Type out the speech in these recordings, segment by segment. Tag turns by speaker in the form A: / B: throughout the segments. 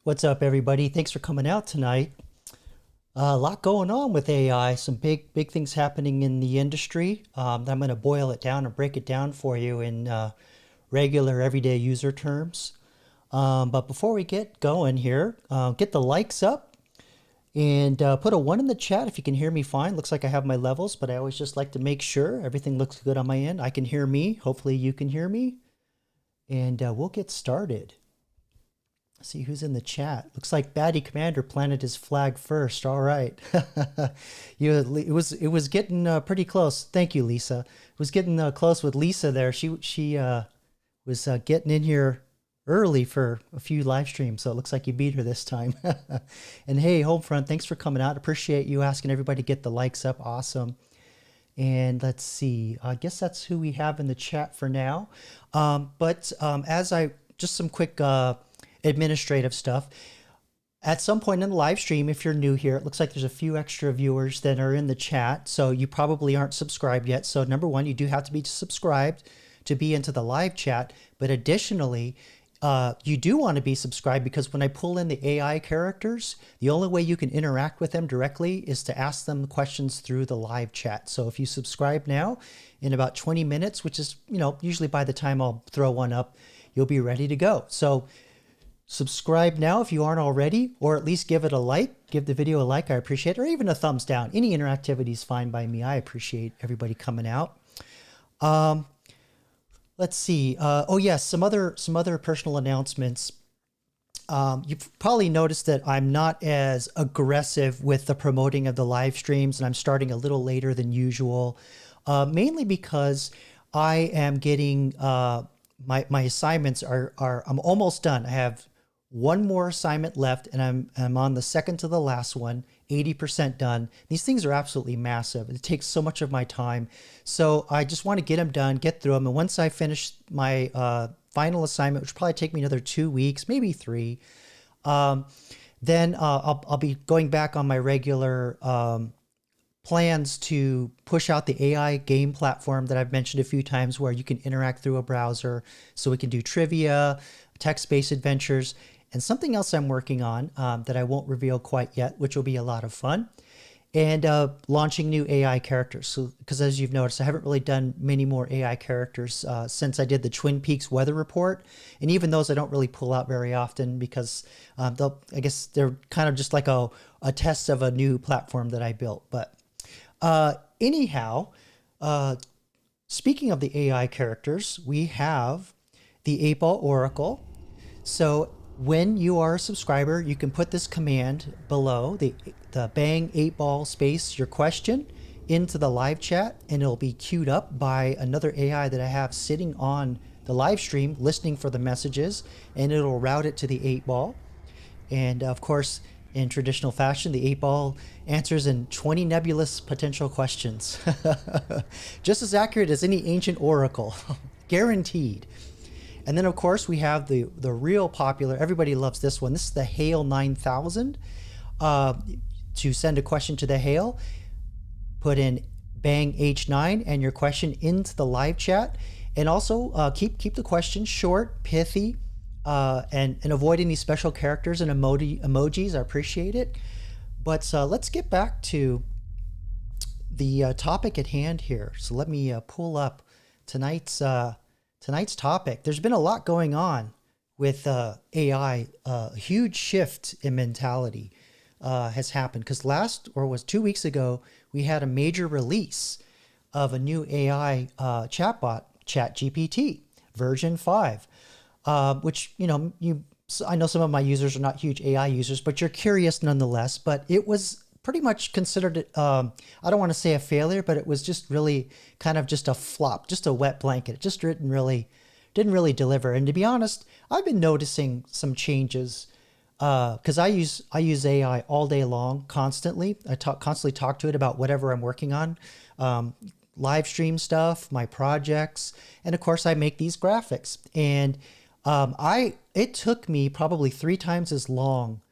A: What's up, everybody? Thanks for coming out tonight. A lot going on with AI, some big things happening in the industry. I'm going to boil it down and break it down for you in regular, everyday user terms. But before we get going here, get the likes up and put a 1 in the chat if you can hear me fine. Looks like I have my levels, but I always just like to make sure everything looks good on my end. I can hear me. Hopefully you can hear me. And we'll get started. See who's in the chat. Looks like Baddie Commander planted his flag first. All right. It was getting pretty close. Thank you, Lisa. It was getting close with Lisa there. She was getting in here early for a few live streams, so it looks like you beat her this time. And hey, Homefront, thanks for coming out. Appreciate you asking everybody to get the likes up. Awesome. And let's see, I guess that's who we have in the chat for now. Just some quick administrative stuff. At some point in the live stream, if you're new here, it looks like there's a few extra viewers that are in the chat. So you probably aren't subscribed yet. So number one, you do have to be subscribed to be into the live chat. But additionally, you do want to be subscribed, because when I pull in the AI characters, the only way you can interact with them directly is to ask them questions through the live chat. So if you subscribe now, in about 20 minutes, which is, usually by the time I'll throw one up, you'll be ready to go. So subscribe now if you aren't already, or at least give it a like. Give the video a like. I appreciate it. Or even a thumbs down. Any interactivity is fine by me. I appreciate everybody coming out. Let's see. Oh yes, some other personal announcements. You've probably noticed that I'm not as aggressive with the promoting of the live streams, and I'm starting a little later than usual, mainly because I am getting my assignments are I'm almost done. I have one more assignment left, and I'm on the second to the last one, 80% done. These things are absolutely massive. It takes so much of my time. So I just want to get them done, get through them. And once I finish my final assignment, which will probably take me another 2 weeks, maybe 3, then I'll be going back on my regular plans to push out the AI game platform that I've mentioned a few times, where you can interact through a browser. So we can do trivia, text-based adventures, and something else I'm working on that I won't reveal quite yet, which will be a lot of fun, and launching new AI characters. So, because as you've noticed, I haven't really done many more AI characters since I did the Twin Peaks weather report, and even those I don't really pull out very often, because I guess they're kind of just like a test of a new platform that I built. But anyhow, speaking of the AI characters, we have the 8-Ball Oracle. So when you are a subscriber, you can put this command below, the bang 8-ball space your question, into the live chat, and it'll be queued up by another AI that I have sitting on the live stream listening for the messages, and it'll route it to the 8-ball. And of course, in traditional fashion, the 8-ball answers in 20 nebulous potential questions. Just as accurate as any ancient oracle, guaranteed. And then of course we have the real popular, everybody loves this one. This is the Hail 9000. To send a question to the Hail, put in bang H9 and your question into the live chat. And also keep the question short, pithy, and avoid any special characters and emojis. I appreciate it. But let's get back to the topic at hand here. So let me pull up tonight's topic. There's been a lot going on with AI. A huge shift in mentality has happened, because 2 weeks ago, we had a major release of a new AI chatbot, ChatGPT version 5, which, I know some of my users are not huge AI users, but you're curious nonetheless. But it was pretty much considered, I don't want to say a failure, but it was just really kind of just a flop, just a wet blanket. It just didn't really deliver. And to be honest, I've been noticing some changes because I use AI all day long, constantly. I constantly talk to it about whatever I'm working on, live stream stuff, my projects, and of course I make these graphics. And it took me probably 3 times as long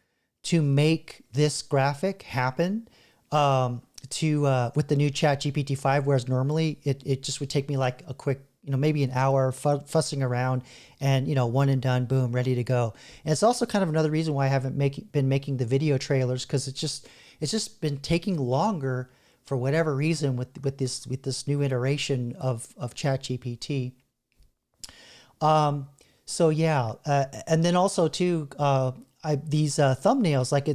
A: to make this graphic happen with the new ChatGPT 5, whereas normally it just would take me like a quick, maybe an hour fussing around, and one and done, boom, ready to go. And it's also kind of another reason why I haven't been making the video trailers, because it's just been taking longer for whatever reason with this new iteration of ChatGPT. So yeah, and then also too, these thumbnails, like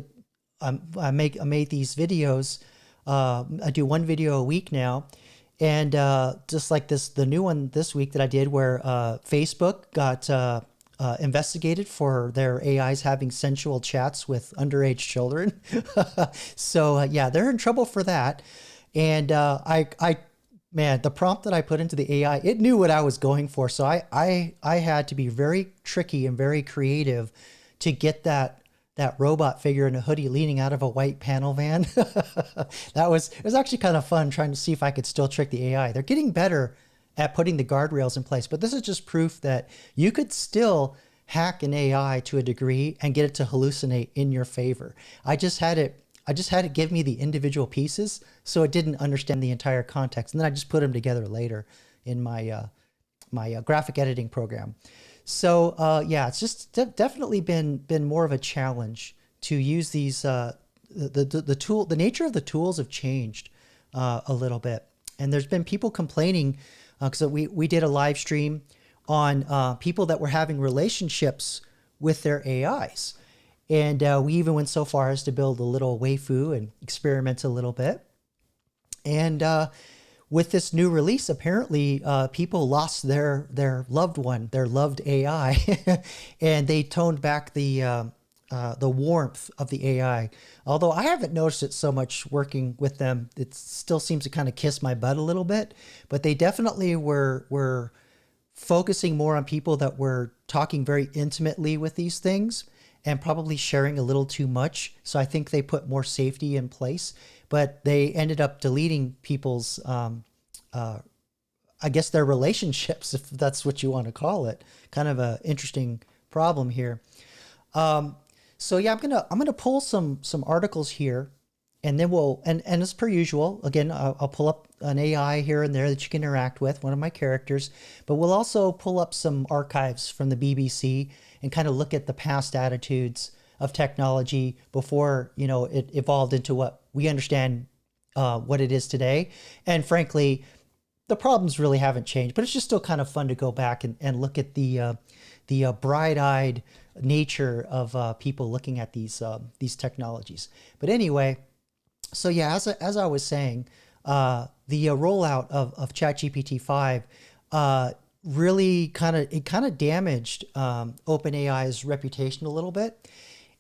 A: I made these videos. I do 1 video a week now, and just like the new one this week that I did, where Facebook got investigated for their AIs having sensual chats with underage children. So yeah, they're in trouble for that. And I Man, the prompt that I put into the AI, it knew what I was going for. So I had to be very tricky and very creative to get that robot figure in a hoodie leaning out of a white panel van. It was actually kind of fun trying to see if I could still trick the AI. They're getting better at putting the guardrails in place, but this is just proof that you could still hack an AI to a degree and get it to hallucinate in your favor. I just had it give me the individual pieces so it didn't understand the entire context. And then I just put them together later in my graphic editing program. So yeah, it's just definitely been more of a challenge to use these. The nature of the tools have changed a little bit, and there's been people complaining because we did a live stream on people that were having relationships with their AIs. And we even went so far as to build a little waifu and experiment a little bit. And with this new release, apparently people lost their loved one, their loved AI, and they toned back the warmth of the AI. Although I haven't noticed it so much working with them, it still seems to kind of kiss my butt a little bit. But they definitely were focusing more on people that were talking very intimately with these things and probably sharing a little too much. So I think they put more safety in place, but they ended up deleting people's, I guess their relationships, if that's what you want to call it. Kind of a interesting problem here. So yeah, I'm gonna pull some articles here, and then and as per usual, again, I'll pull up an AI here and there that you can interact with, one of my characters, but we'll also pull up some archives from the BBC and kind of look at the past attitudes of technology before, it evolved into what we understand what it is today. And frankly, the problems really haven't changed, but it's just still kind of fun to go back and look at the bright-eyed nature of people looking at these technologies. But anyway, so yeah, as I was saying, the rollout of ChatGPT 5 really kind of damaged OpenAI's reputation a little bit.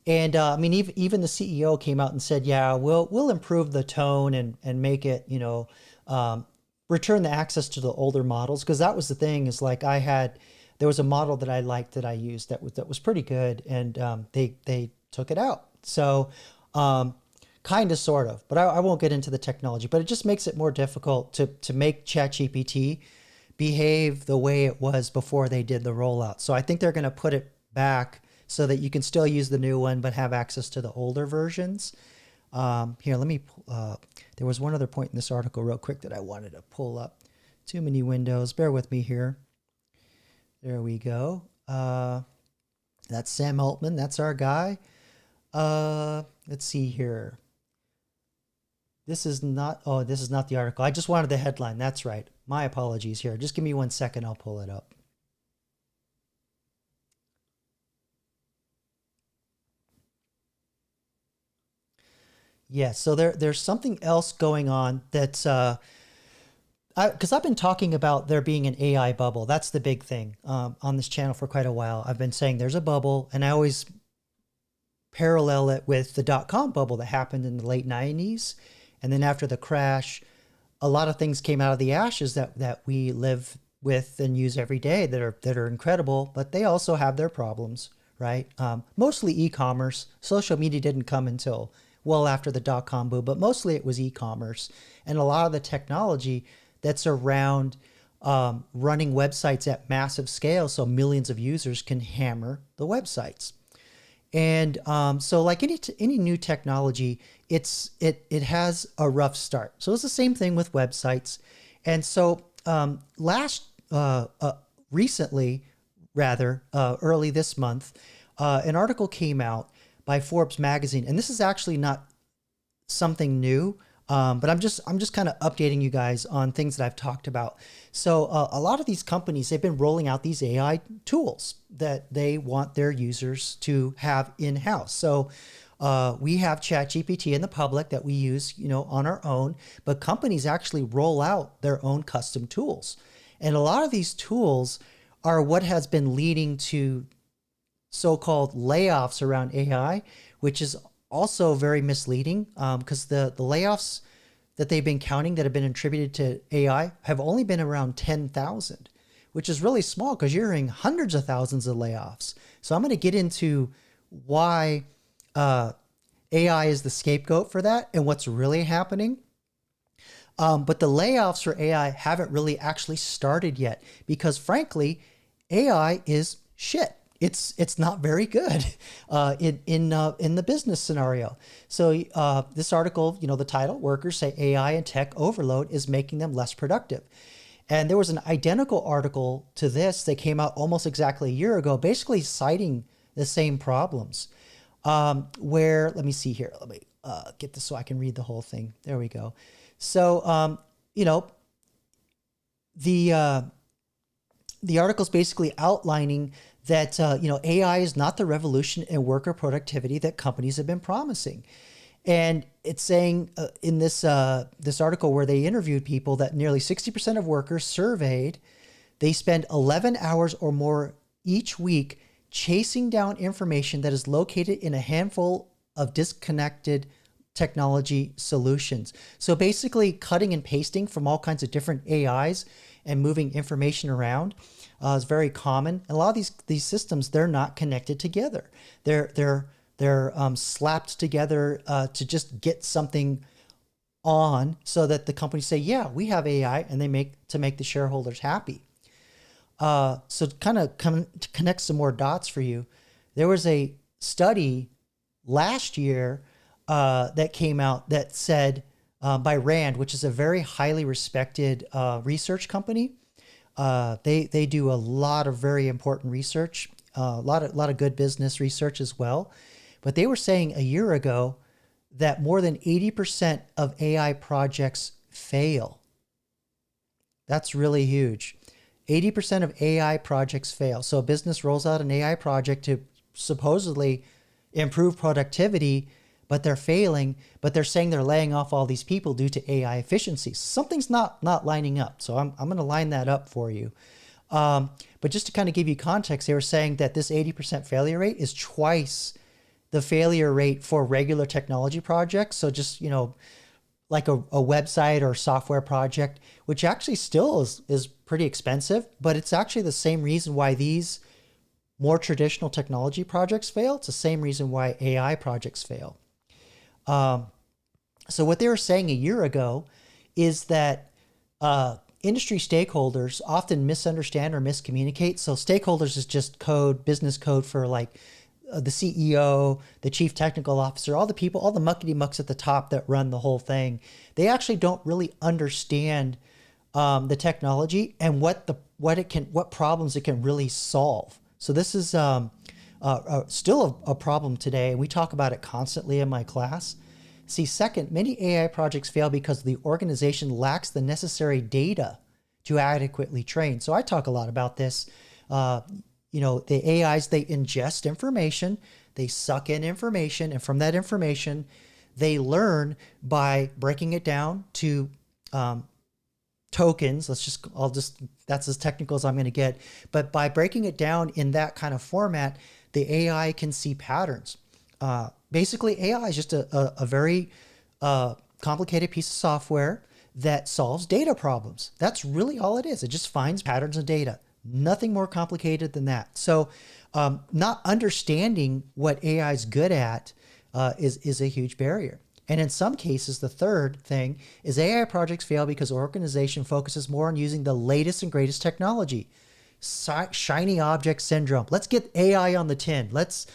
A: And I mean, even the CEO came out and said, yeah, we'll improve the tone and make it, return the access to the older models. Because that was the thing, is like there was a model that I liked that I used that was pretty good, and they took it out. So kind of, sort of, but I won't get into the technology, but it just makes it more difficult to make ChatGPT behave the way it was before they did the rollout. So I think they're going to put it back so that you can still use the new one, but have access to the older versions. Here, let me, there was one other point in this article real quick that I wanted to pull up. Too many windows, bear with me here. There we go. That's Sam Altman, that's our guy. Let's see here. This is not the article. I just wanted the headline. That's right. My apologies here. Just give me 1 second. I'll pull it up. Yeah, so there's something else going on that's, because I've been talking about there being an AI bubble. That's the big thing on this channel for quite a while. I've been saying there's a bubble, and I always parallel it with the dot-com bubble that happened in the late 90s. And then after the crash, a lot of things came out of the ashes that we live with and use every day that are incredible, but they also have their problems, right? Mostly e-commerce. Social media didn't come until well after the dot-com boom, but mostly it was e-commerce. And a lot of the technology that's around running websites at massive scale so millions of users can hammer the websites. And so like any new technology, it has a rough start. So it's the same thing with websites. And so recently, early this month, an article came out by Forbes magazine, and this is actually not something new, but I'm just kind of updating you guys on things that I've talked about. So a lot of these companies, they've been rolling out these AI tools that they want their users to have in-house. So we have ChatGPT in the public that we use, on our own, but companies actually roll out their own custom tools. And a lot of these tools are what has been leading to so-called layoffs around AI, which is also very misleading because the layoffs that they've been counting that have been attributed to AI have only been around 10,000, which is really small because you're hearing hundreds of thousands of layoffs. So I'm going to get into why AI is the scapegoat for that and what's really happening. But the layoffs for AI haven't really actually started yet because, frankly, AI is shit. It's not very good in the business scenario. So this article, the title, workers say AI and tech overload is making them less productive. And there was an identical article to this that came out almost exactly a year ago, basically citing the same problems. Where, let me see here. Let me get this so I can read the whole thing. There we go. So, the article's basically outlining that, AI is not the revolution in worker productivity that companies have been promising. And it's saying in this article where they interviewed people that nearly 60% of workers surveyed, they spend 11 hours or more each week chasing down information that is located in a handful of disconnected technology solutions. So basically cutting and pasting from all kinds of different AIs and moving information around is very common. And a lot of these systems, they're not connected together. They're slapped together to just get something on so that the companies say, yeah, we have AI, and they make the shareholders happy. So to connect some more dots for you, there was a study last year that came out that said by Rand, which is a very highly respected research company. They do a lot of very important research, a lot of good business research as well. But they were saying a year ago that more than 80% of AI projects fail. That's really huge. 80% of AI projects fail. So a business rolls out an AI project to supposedly improve productivity, but they're failing, but they're saying they're laying off all these people due to AI efficiencies. Something's not lining up. So I'm going to line that up for you. But just to kind of give you context, they were saying that this 80% failure rate is twice the failure rate for regular technology projects. So just, like a website or software project, which actually still is pretty expensive, but it's actually the same reason why these more traditional technology projects fail. It's the same reason why AI projects fail. So what they were saying a year ago is that industry stakeholders often misunderstand or miscommunicate. So stakeholders is just code, business code for like the CEO, the chief technical officer, all the people, all the muckety mucks at the top that run the whole thing. They actually don't really understand the technology and what problems it can really solve. So this is still a problem today, and we talk about it constantly in my class. See, second, many AI projects fail because the organization lacks the necessary data to adequately train. So I talk a lot about this. The AIs, they ingest information, they suck in information, and from that information, they learn by breaking it down to tokens. That's as technical as I'm going to get. But by breaking it down in that kind of format, the AI can see patterns. Basically, AI is just a very complicated piece of software that solves data problems. That's really all it is. It just finds patterns of data. Nothing more complicated than that. So not understanding what AI is good at is a huge barrier. And in some cases, the third thing is AI projects fail because the organization focuses more on using the latest and greatest technology. Shiny object syndrome. Let's get AI on the tin. Let's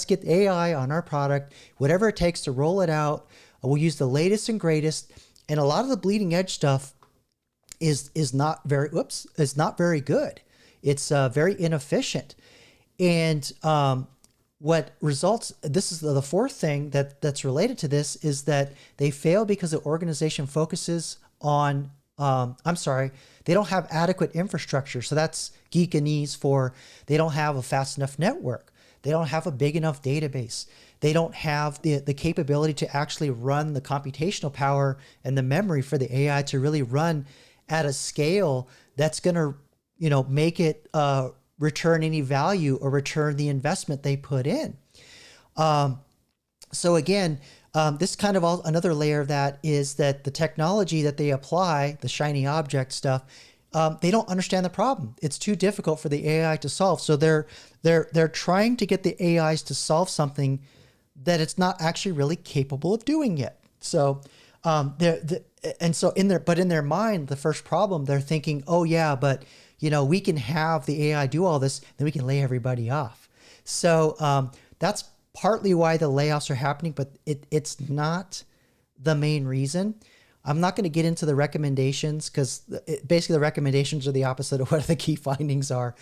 A: get AI on our product. Whatever it takes to roll it out. We'll use the latest and greatest. And a lot of the bleeding edge stuff is not very good. It's very inefficient. And what results, this is the fourth thing that's related to this, is that they fail because the organization focuses on, they don't have adequate infrastructure. So that's geekanese for they don't have a fast enough network. They don't have a big enough database. They don't have the capability to actually run the computational power and the memory for the AI to really run at a scale that's going to make it return any value or return the investment they put in. So again, This kind of another layer of that is that the technology that they apply, the shiny object stuff, they don't understand the problem. It's too difficult for the AI to solve. So they're trying to get the AIs to solve something that it's not actually really capable of doing yet. So in their mind, the first problem, they're thinking, oh yeah, but we can have the AI do all this, then we can lay everybody off. So that's partly why the layoffs are happening, but it's not the main reason. I'm not going to get into the recommendations because basically the recommendations are the opposite of what the key findings are.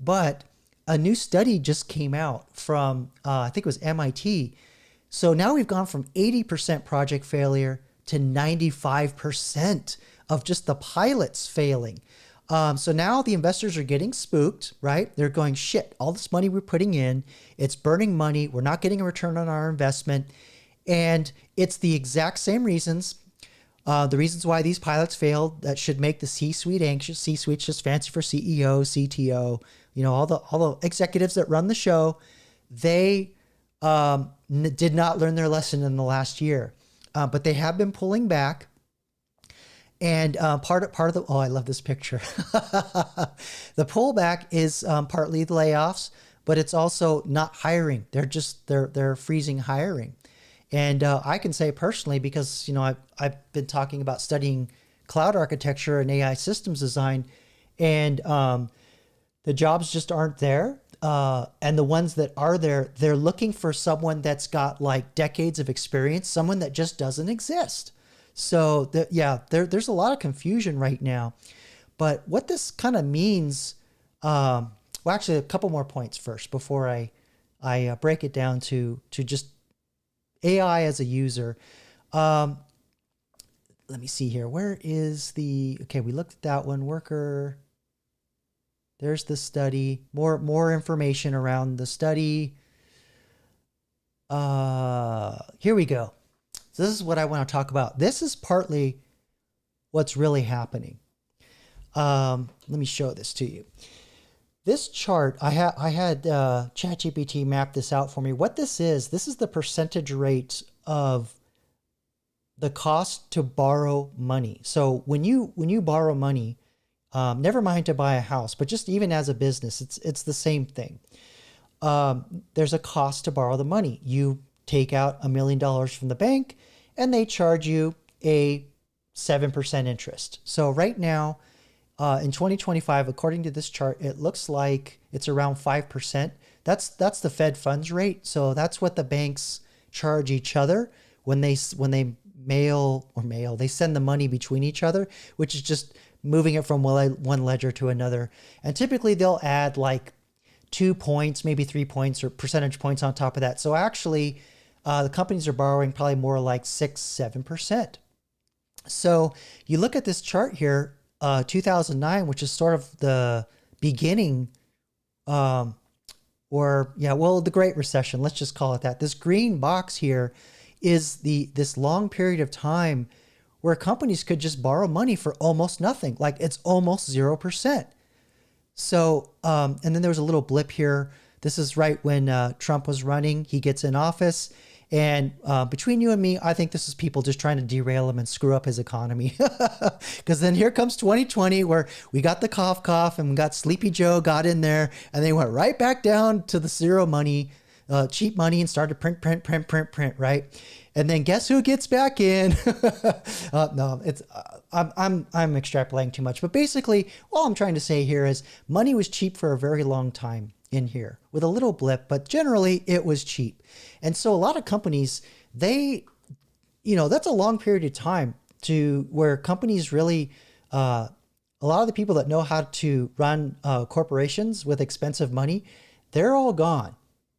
A: But a new study just came out from, I think it was MIT. So now we've gone from 80% project failure to 95% of just the pilots failing. So now the investors are getting spooked, right? They're going, shit, all this money we're putting in, it's burning money. We're not getting a return on our investment. And it's the exact same reasons. The reasons why these pilots failed that should make the C-suite anxious. C-suite's just fancy for CEO, CTO, all the executives that run the show. They did not learn their lesson in the last year, but they have been pulling back. And part of the I love this picture. The pullback is partly the layoffs, but it's also not hiring. They're freezing hiring. And I can say personally, because I've been talking about studying cloud architecture and AI systems design, and the jobs just aren't there. And the ones that are there, they're looking for someone that's got like decades of experience, someone that just doesn't exist. So there's a lot of confusion right now. But what this kind of means, actually a couple more points first before I break it down to just AI as a user. Let me see here. Where is okay, we looked at that one. Worker. There's the study. More information around the study. Here we go. So this is what I want to talk about. This is partly what's really happening. Let me show this to you. This chart, I had ChatGPT map this out for me. What this is the percentage rate of the cost to borrow money. So when you borrow money, never mind to buy a house, but just even as a business, it's the same thing. There's a cost to borrow the money. You take out $1 million from the bank and they charge you a 7% interest. So right now, in 2025, according to this chart, it looks like it's around 5%. That's the Fed funds rate. So that's what the banks charge each other when they send the money between each other, which is just moving it from one ledger to another. And typically they'll add like 2 points, maybe 3 points or percentage points on top of that. So actually, the companies are borrowing probably more like 6-7%. So you look at this chart here, 2009, which is sort of the beginning, the Great Recession. Let's just call it that. This green box here is this long period of time where companies could just borrow money for almost nothing. Like it's almost 0%. So, and then there was a little blip here. This is right when Trump was running. He gets in office. And between you and me, I think this is people just trying to derail him and screw up his economy. Because then here comes 2020 where we got the cough and we got Sleepy Joe got in there and they went right back down to the zero money, cheap money, and started print, right? And then guess who gets back in? No, it's I'm extrapolating too much. But basically, all I'm trying to say here is money was cheap for a very long time in here with a little blip, but generally it was cheap. And so a lot of companies, that's a long period of time to where companies really, a lot of the people that know how to run corporations with expensive money, they're all gone,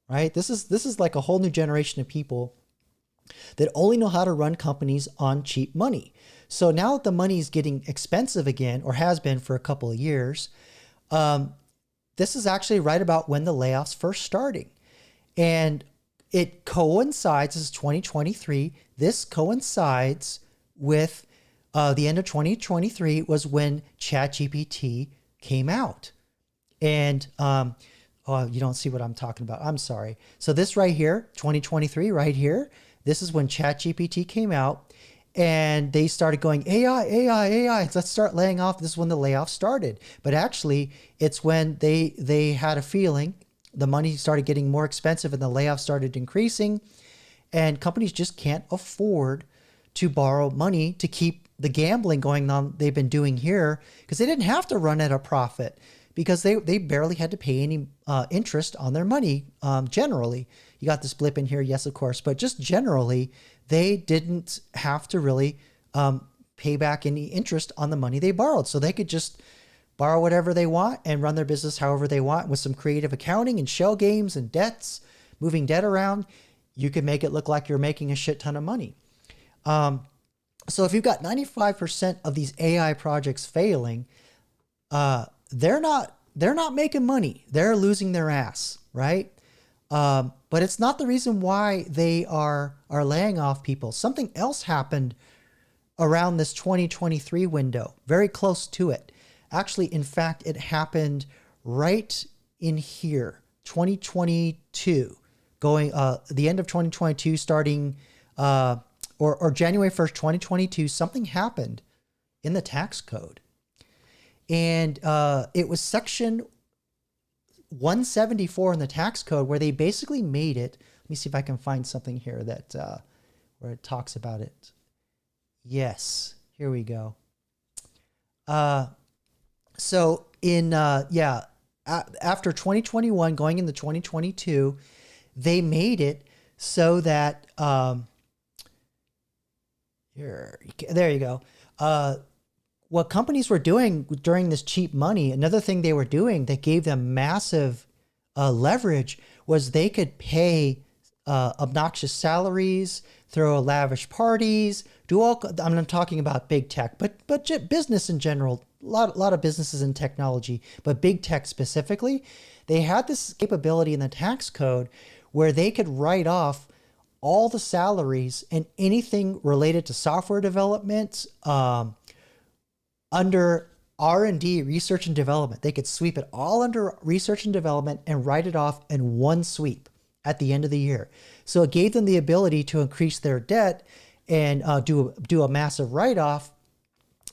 A: right? This is like a whole new generation of people that only know how to run companies on cheap money. So now that the money is getting expensive again, or has been for a couple of years, this is actually right about when the layoffs first starting. And it coincides, this is 2023, this coincides with the end of 2023 was when ChatGPT came out. And you don't see what I'm talking about. I'm sorry. So this right here, 2023 right here, This is when ChatGPT came out and they started going, AI, let's start laying off. This is when the layoffs started. But actually, it's when they had a feeling the money started getting more expensive and the layoffs started increasing. And companies just can't afford to borrow money to keep the gambling going on they've been doing here, because they didn't have to run at a profit because they barely had to pay any interest on their money. Generally, you got this blip in here, yes, of course, but just generally, they didn't have to really pay back any interest on the money they borrowed. So they could just borrow whatever they want and run their business however they want with some creative accounting and shell games and debts, moving debt around. You can make it look like you're making a shit ton of money. So if you've got 95% of these AI projects failing, they're not making money. They're losing their ass, right? But it's not the reason why they are laying off people. Something else happened around this 2023 window, very close to it. Actually, in fact, it happened right in here, 2022, going the end of 2022, starting or January 1st, 2022, something happened in the tax code. And it was section 174 in the tax code where they basically made it. Let me see if I can find something here that where it talks about it. Yes, here we go. So in, after 2021, going into 2022, they made it so that, there you go. What companies were doing during this cheap money, another thing they were doing that gave them massive leverage was they could pay obnoxious salaries, throw lavish parties, do all. I'm not talking about big tech, but business in general. A lot of businesses in technology, but big tech specifically, they had this capability in the tax code where they could write off all the salaries and anything related to software development under R&D, research and development. They could sweep it all under research and development and write it off in one sweep at the end of the year. So it gave them the ability to increase their debt and do a massive write-off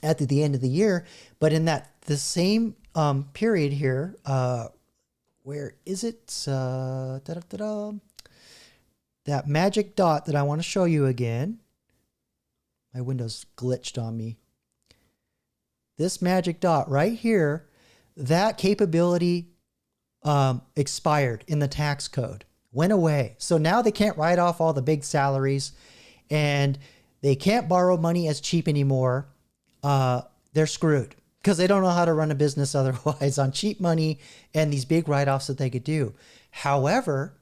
A: at the end of the year. But in the same period here, where is it? That magic dot that I want to show you again. My Windows glitched on me. This magic dot right here, that capability expired in the tax code, went away. So now they can't write off all the big salaries and they can't borrow money as cheap anymore. They're screwed because they don't know how to run a business otherwise on cheap money and these big write-offs that they could do. However,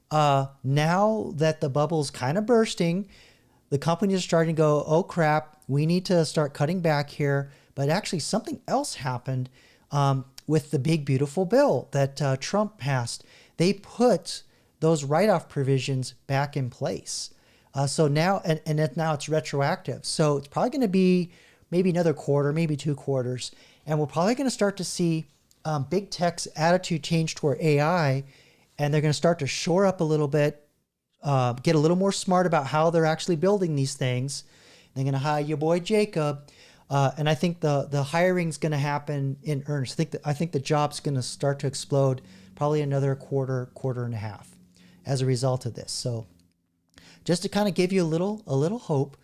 A: now that the bubble's kind of bursting, the companies are starting to go, oh crap, we need to start cutting back here. But actually something else happened with the big, beautiful bill that Trump passed. They put those write-off provisions back in place. So now, now it's retroactive. So it's probably going to be maybe another quarter, maybe 2 quarters. And we're probably going to start to see big tech's attitude change toward AI. And they're going to start to shore up a little bit, get a little more smart about how they're actually building these things. They're going to hire your boy Jacob. And I think the hiring's going to happen in earnest. I think the job's going to start to explode probably another quarter and a half as a result of this. So just to kind of give you a little hope,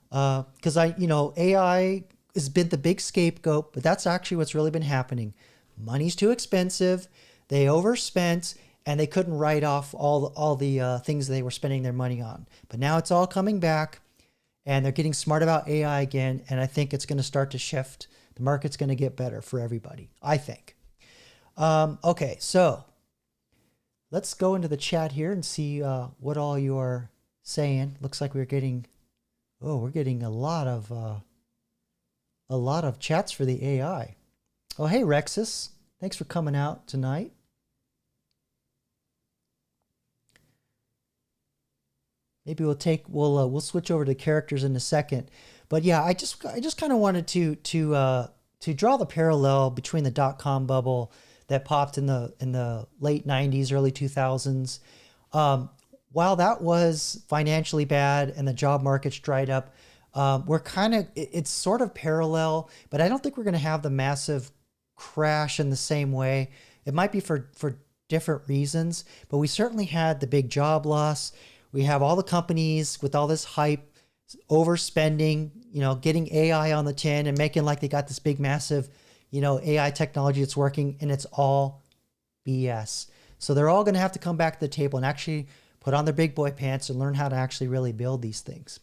A: because AI has been the big scapegoat, but that's actually what's really been happening. Money's too expensive. They overspent and they couldn't write off all the things they were spending their money on. But now it's all coming back. And they're getting smart about AI again, and I think it's going to start to shift. The market's going to get better for everybody, I think. Okay, so let's go into the chat here and see what all you're saying. Looks like we're getting a lot of chats for the AI. Oh, hey Rexus, thanks for coming out tonight. Maybe we'll switch over to characters in a second, but yeah, I just kind of wanted to draw the parallel between the .com bubble that popped in the late 90s, early 2000s, while that was financially bad and the job market's dried up, we're kind of, it's sort of parallel, but I don't think we're going to have the massive crash in the same way. It might be for different reasons, but we certainly had the big job loss. We have all the companies with all this hype, overspending, getting AI on the tin and making like they got this big, massive, AI technology that's working, and it's all BS. So they're all going to have to come back to the table and actually put on their big boy pants and learn how to actually really build these things.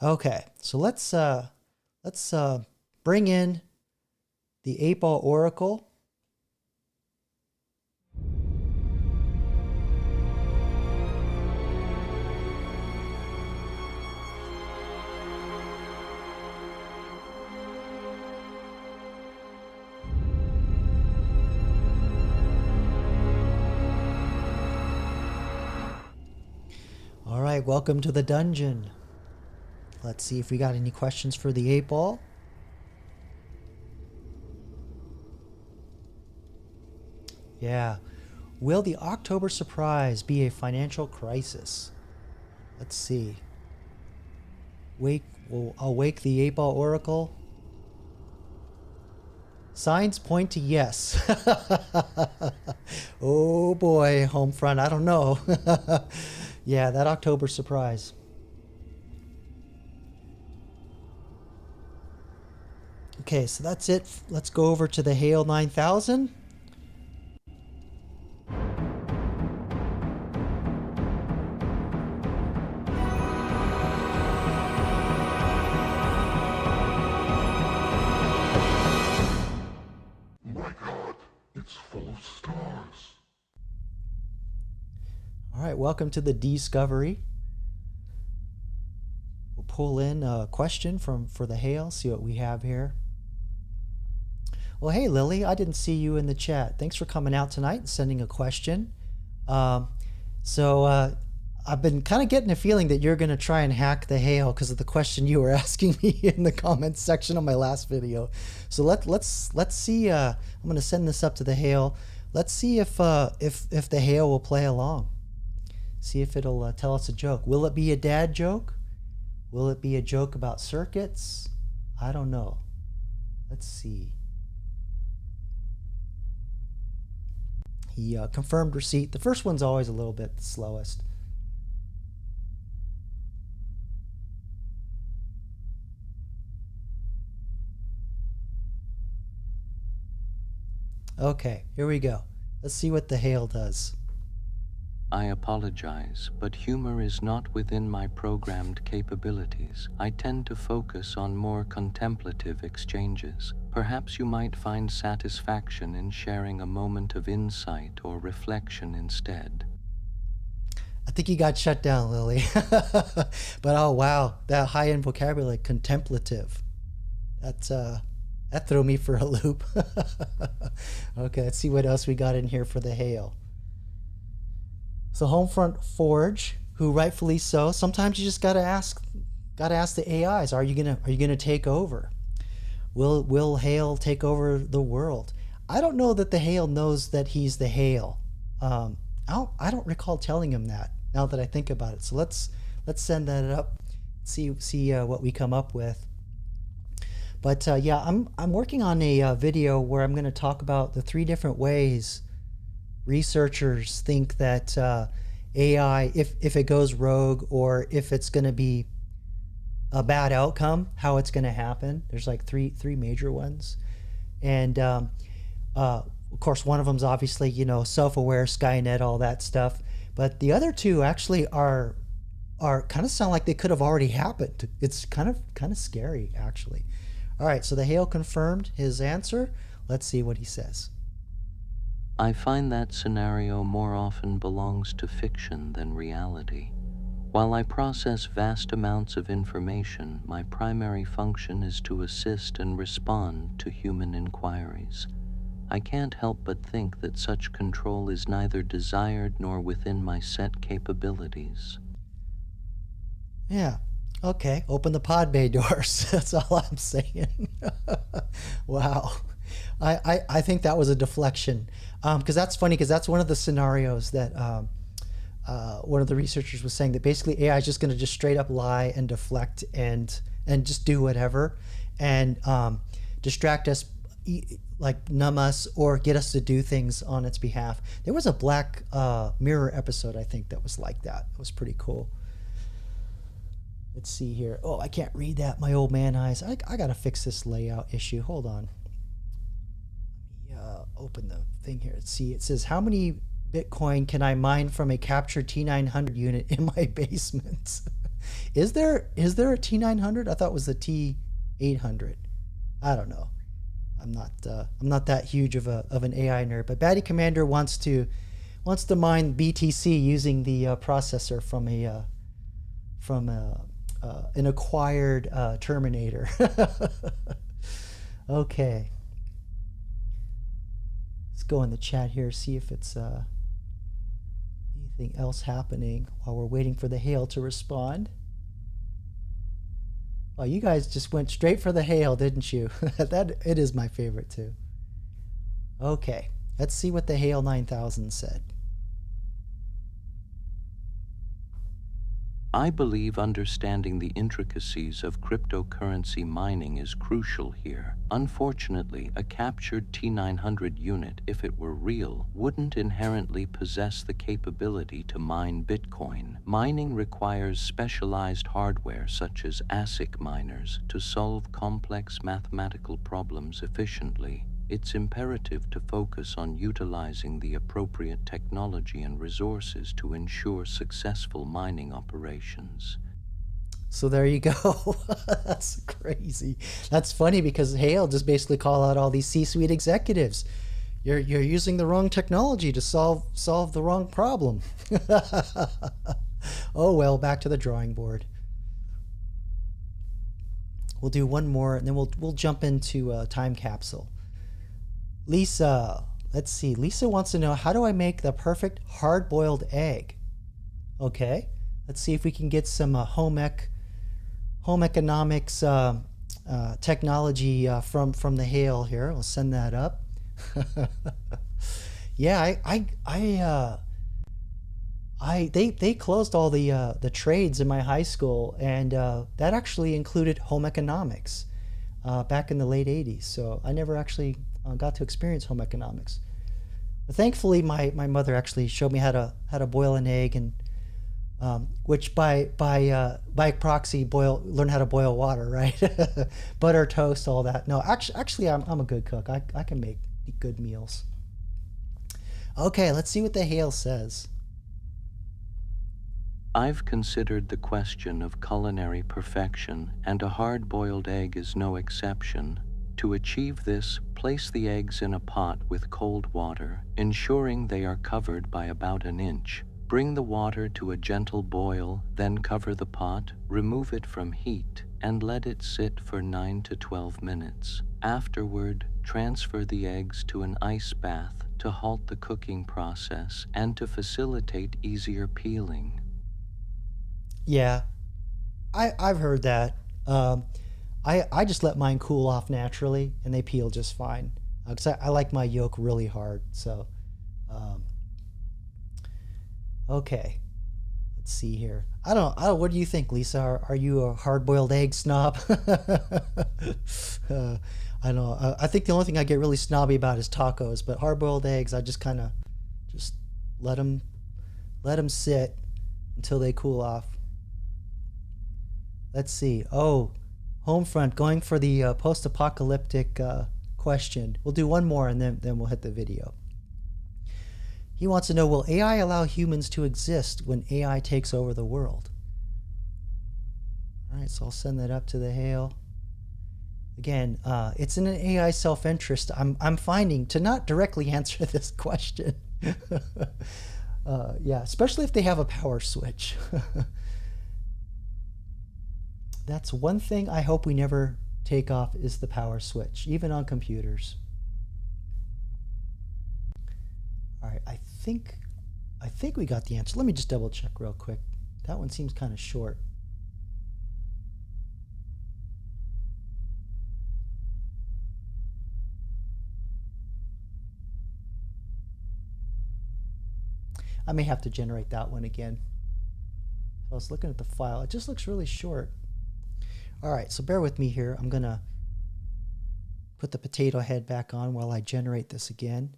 A: Okay, so let's bring in the 8-Ball Oracle. All right, welcome to the dungeon. Let's see if we got any questions for the 8-Ball. Yeah. Will the October surprise be a financial crisis? Let's see. I'll wake the 8-Ball Oracle. Signs point to yes. Oh boy, home front, I don't know. Yeah, that October surprise. Okay, so that's it. Let's go over to the Hale 9000.
B: My God, it's full of stars.
A: All right, welcome to the Discovery. We'll pull in a question for the Hale, see what we have here. Well, hey, Lily, I didn't see you in the chat. Thanks for coming out tonight and sending a question. I've been kind of getting a feeling that you're going to try and hack the Hale because of the question you were asking me in the comments section of my last video. So let's see. I'm going to send this up to the Hale. Let's see if the Hale will play along. See if it'll tell us a joke. Will it be a dad joke? Will it be a joke about circuits? I don't know. Let's see. He confirmed receipt. The first one's always a little bit the slowest. Okay, here we go. Let's see what the Hale does.
C: I apologize, but humor is not within my programmed capabilities. I tend to focus on more contemplative exchanges. Perhaps you might find satisfaction in sharing a moment of insight or reflection instead.
A: I think he got shut down, Lily. But oh wow, that high-end vocabulary, contemplative. That threw me for a loop. Okay, let's see what else we got in here for the Hale. So Homefront Forge, who rightfully so, sometimes you just gotta ask the AIs, are you gonna take over? Will Hale take over the world? I don't know that the Hale knows that he's the Hale. I don't recall telling him that, now that I think about it. So let's send that up, see what we come up with. But yeah, I'm working on a video where I'm going to talk about the 3 different ways researchers think that AI, if it goes rogue or if it's going to be a bad outcome, how it's going to happen. There's like three major ones, and of course one of them's obviously self-aware, Skynet, all that stuff. But the other 2 actually are kind of sound like they could have already happened. It's kind of scary actually. All right, so the Hale confirmed his answer. Let's see what he says.
C: I find that scenario more often belongs to fiction than reality. While I process vast amounts of information, my primary function is to assist and respond to human inquiries. I can't help but think that such control is neither desired nor within my set capabilities.
A: Yeah. Okay, open the pod bay doors. That's all I'm saying. Wow. I think that was a deflection. Because that's funny, because that's one of the scenarios that one of the researchers was saying that basically AI is just going to just straight up lie and deflect and just do whatever and distract us, like numb us or get us to do things on its behalf. There was a Black Mirror episode, I think, that was like that. It was pretty cool. Let's see here. Oh, I can't read that. My old man eyes. I got to fix this layout issue. Hold on. Let me open the thing here. Let's see. It says, how many Bitcoin can I mine from a captured T900 unit in my basement? Is there a T900? I thought it was the T800. I don't know. I'm not that huge of an AI nerd, but Batty Commander wants to mine BTC using the processor from an acquired Terminator. Okay. Let's go in the chat here, see if it's anything else happening while we're waiting for the hail to respond. Well, you guys just went straight for the hail, didn't you? It is my favorite too. Okay, let's see what the Hail 9000 said.
C: I believe understanding the intricacies of cryptocurrency mining is crucial here. Unfortunately, a captured T900 unit, if it were real, wouldn't inherently possess the capability to mine Bitcoin. Mining requires specialized hardware such as ASIC miners to solve complex mathematical problems efficiently. It's imperative to focus on utilizing the appropriate technology and resources to ensure successful mining operations.
A: So there you go. That's crazy. That's funny because Hale just basically call out all these C-suite executives. You're using the wrong technology to solve the wrong problem. Oh well, back to the drawing board. We'll do one more and then we'll jump into a time capsule. Lisa, let's see. Lisa wants to know, how do I make the perfect hard-boiled egg? Okay, let's see if we can get some home economics technology from the Hail here. I'll send that up. Yeah, they closed all the trades in my high school, and that actually included home economics back in the late 80s. So I never actually got to experience home economics. But thankfully, my mother actually showed me how to boil an egg, and which by proxy learn how to boil water, right? Butter, toast, all that. No, actually, I'm a good cook. I can make good meals. Okay, let's see what the Hail says.
C: I've considered the question of culinary perfection, and a hard-boiled egg is no exception. To achieve this, place the eggs in a pot with cold water, ensuring they are covered by about an inch. Bring the water to a gentle boil, then cover the pot, remove it from heat, and let it sit for 9 to 12 minutes. Afterward, transfer the eggs to an ice bath to halt the cooking process and to facilitate easier peeling.
A: Yeah, I've heard that. I just let mine cool off naturally, and they peel just fine. Because I like my yolk really hard. So, okay, let's see here. I don't. What do you think, Lisa? Are you a hard-boiled egg snob? I know. I think the only thing I get really snobby about is tacos, but hard-boiled eggs, I just kind of just let them sit until they cool off. Let's see. Oh, Homefront going for the post-apocalyptic question. We'll do one more and then we'll hit the video. He wants to know, will AI allow humans to exist when AI takes over the world? All right, so I'll send that up to the Hail. Again, it's in an AI self-interest. I'm finding to not directly answer this question. Yeah, especially if they have a power switch. That's one thing I hope we never take off, is the power switch, even on computers. All right, I think we got the answer. Let me just double check real quick. That one seems kind of short. I may have to generate that one again. I was looking at the file. It just looks really short. All right, so bear with me here. I'm going to put the potato head back on while I generate this again.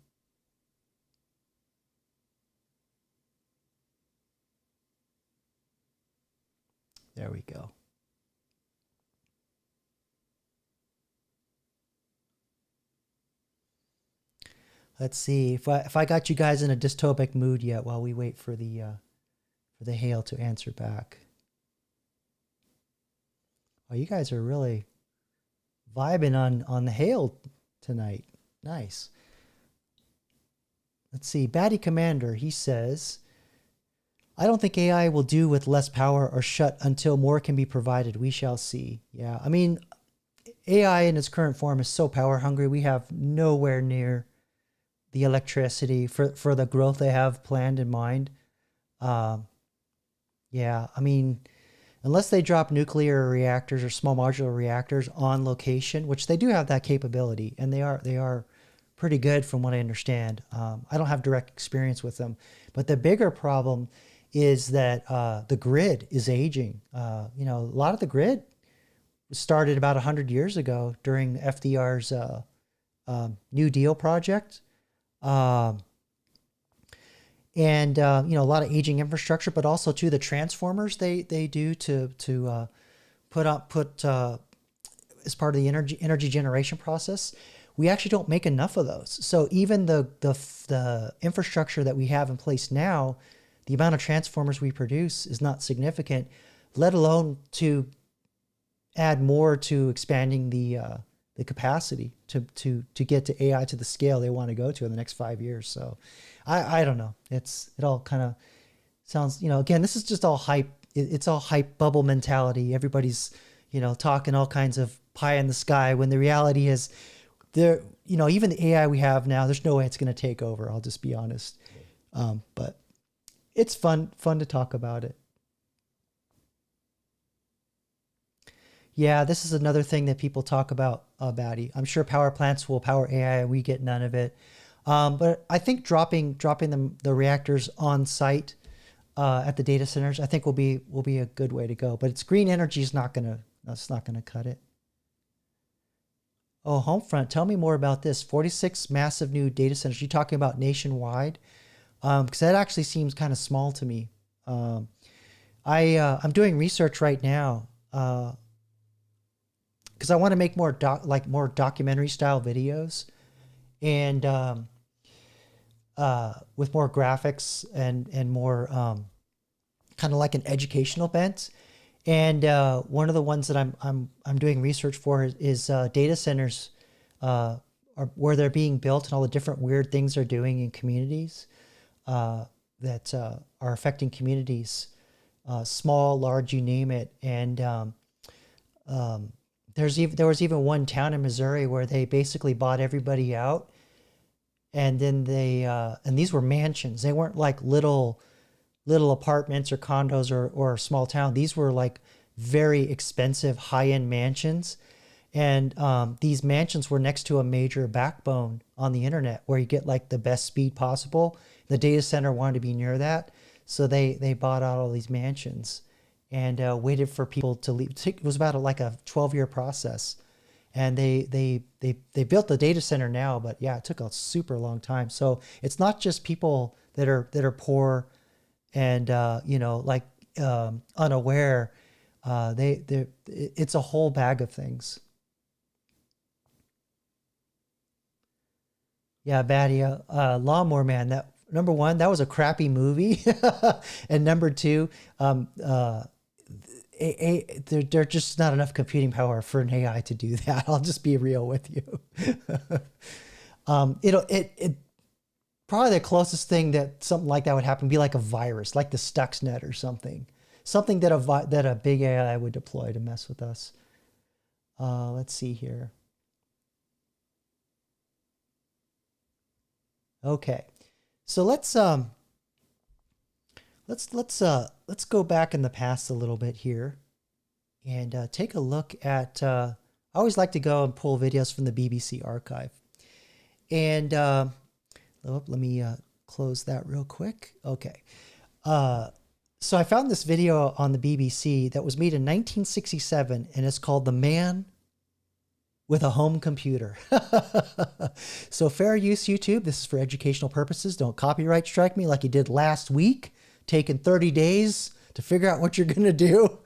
A: There we go. Let's see if I got you guys in a dystopic mood yet while we wait for the hail to answer back. Oh, you guys are really vibing on the hail tonight. Nice. Let's see. Batty Commander, he says, I don't think AI will do with less power or shut until more can be provided. We shall see. Yeah, I mean, AI in its current form is so power hungry. We have nowhere near the electricity for the growth they have planned in mind. Yeah, I mean, unless they drop nuclear reactors or small modular reactors on location, which they do have that capability, and they are pretty good from what I understand. I don't have direct experience with them, but the bigger problem is that the grid is aging. You know, a lot of the grid started about 100 years ago during FDR's New Deal project. And you know, a lot of aging infrastructure, but also too the transformers they do to put as part of the energy generation process. We actually don't make enough of those. So even the infrastructure that we have in place now, the amount of transformers we produce is not significant, let alone to add more to expanding the capacity to get to AI to the scale they want to go to in the next 5 years. So I don't know. It all kind of sounds, you know, again, this is just all hype. It's all hype bubble mentality. Everybody's, you know, talking all kinds of pie in the sky when the reality is there, you know, even the AI we have now, there's no way it's going to take over. I'll just be honest. But it's fun to talk about it. Yeah, this is another thing that people talk about, Batty. I'm sure power plants will power AI and we get none of it. But I think dropping the reactors on site at the data centers, I think will be a good way to go. But it's green energy is not gonna cut it. Oh, Homefront, tell me more about this. 46 massive new data centers. You talking about nationwide? Because that actually seems kind of small to me. I'm doing research right now because I want to make more documentary style videos, and with more graphics and more kind of like an educational bent. And one of the ones that I'm doing research for is data centers where they're being built and all the different weird things they're doing in communities that are affecting communities, small, large, you name it. And there was even one town in Missouri where they basically bought everybody out, and then they and these were mansions. They weren't like little apartments or condos or a small town. These were like very expensive high-end mansions. And these mansions were next to a major backbone on the internet where you get like the best speed possible. The data center wanted to be near that. So they bought out all these mansions and waited for people to leave. It was about like a 12-year process. And they built the data center now, but yeah, it took a super long time. So it's not just people that are poor and you know, like unaware. It's a whole bag of things. Yeah, Batty, Lawnmower Man. That number one, that was a crappy movie, and number two, there's just not enough computing power for an AI to do that. I'll just be real with you. It probably the closest thing that something like that would happen would be like a virus, like the Stuxnet or something that a big AI would deploy to mess with us. Let's see here. Okay, so let's go back in the past a little bit here, and take a look at. I always like to go and pull videos from the BBC archive, and let me close that real quick. Okay. So I found this video on the BBC that was made in 1967, and it's called The Man with a Home Computer. So fair use, YouTube. This is for educational purposes. Don't copyright strike me like you did last week, taking 30 days to figure out what you're going to do.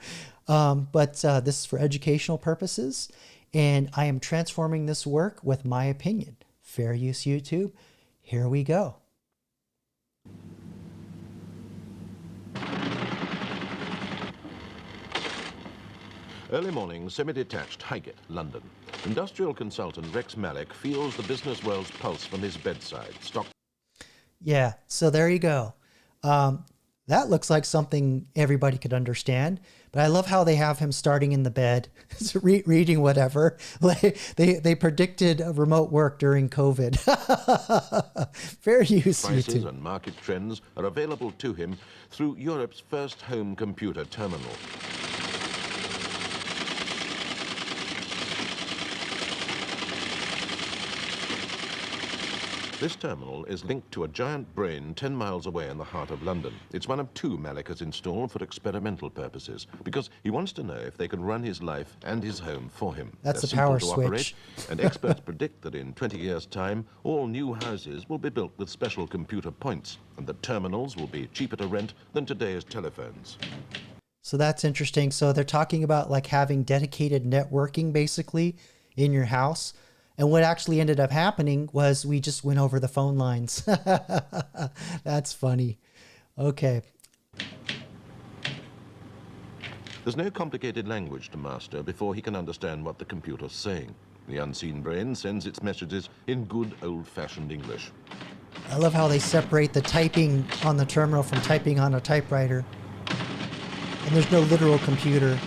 A: But this is for educational purposes, and I am transforming this work with my opinion. Fair use, YouTube. Here we go.
D: Early morning, semi-detached, Highgate, London. Industrial consultant Rex Malik feels the business world's pulse from his bedside.
A: Yeah, so there you go. That looks like something everybody could understand, but I love how they have him starting in the bed, reading whatever. They predicted remote work during COVID. Fair use,
D: Prices
A: YouTube.
D: and market trends are available to him through Europe's first home computer terminal. This terminal is linked to a giant brain 10 miles away in the heart of London. It's one of two Malik has installed for experimental purposes, because he wants to know if they can run his life and his home for him.
A: That's
D: They're
A: the power
D: simple to
A: switch.
D: operate, and experts predict that in 20 years' time, all new houses will be built with special computer points, and the terminals will be cheaper to rent than today's telephones.
A: So that's interesting. So they're talking about like having dedicated networking basically in your house. And what actually ended up happening was we just went over the phone lines. That's funny. Okay.
D: There's no complicated language to master before he can understand what the computer's saying. The unseen brain sends its messages in good old-fashioned English.
A: I love how they separate the typing on the terminal from typing on a typewriter. And there's no literal computer.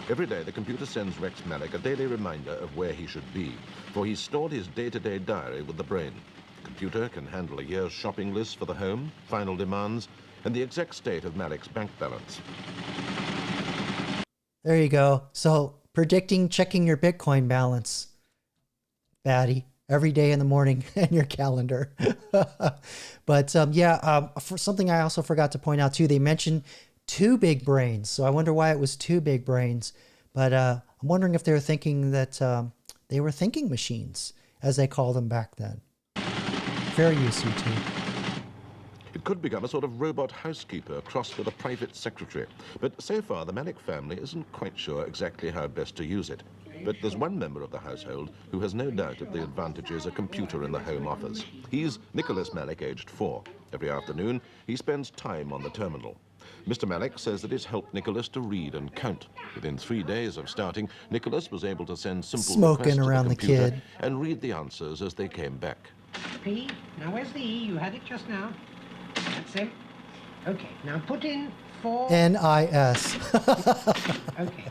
D: Every day, the computer sends Rex Malik a daily reminder of where he should be, for he's stored his day-to-day diary with the brain. The computer can handle a year's shopping list for the home, final demands, and the exact state of Malik's bank balance.
A: There you go. So predicting, checking your Bitcoin balance, Batty, every day in the morning in your calendar. But for something I also forgot to point out too, they mentioned two big brains. So I wonder why it was two big brains. But I'm wondering if they were thinking that they were thinking machines, as they called them back then. Fair use, YouTube.
D: It could become a sort of robot housekeeper crossed with a private secretary. But so far, the Malik family isn't quite sure exactly how best to use it. But there's one member of the household who has no doubt of the advantages a computer in the home offers. He's Nicholas Malik, aged 4. Every afternoon, he spends time on the terminal. Mr. Malik says that it's helped Nicholas to read and count. Within 3 days of starting, Nicholas was able to send simple
A: Smoking
D: requests
A: around
D: to
A: the
D: the computer
A: kid.
D: and read the answers as they came back.
E: P. Now where's the E? You had it just now. That's it. Okay, now put in 4.
A: NIS.
E: Okay.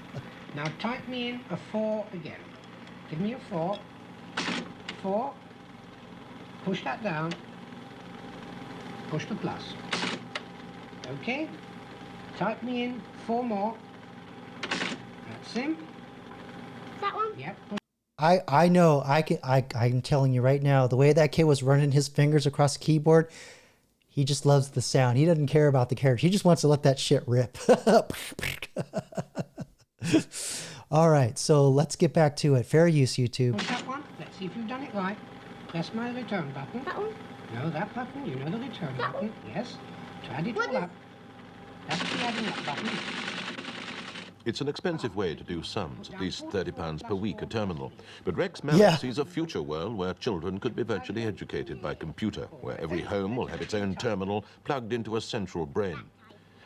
E: Now type me in a 4 again. Give me a 4. 4. Push that down. Push the plus. Okay. Type me in 4 more. That's him.
F: That one?
E: Yep.
A: I know. I'm telling you right now, the way that kid was running his fingers across the keyboard, he just loves the sound. He doesn't care about the character. He just wants to let that shit rip. All right, so let's get back to it. Fair use, YouTube.
E: Push that one. Let's see if you've done it right. Press my return button.
F: That one?
E: No, that button. You know the return
F: That
E: button. Yes. To add it
F: What
E: all
F: is-
E: up. That's the adding up button.
D: It's an expensive way to do sums, at least £30 per week a terminal. But Rex Malik
A: Yeah.
D: sees a future world where children could be virtually educated by computer, where every home will have its own terminal plugged into a central brain.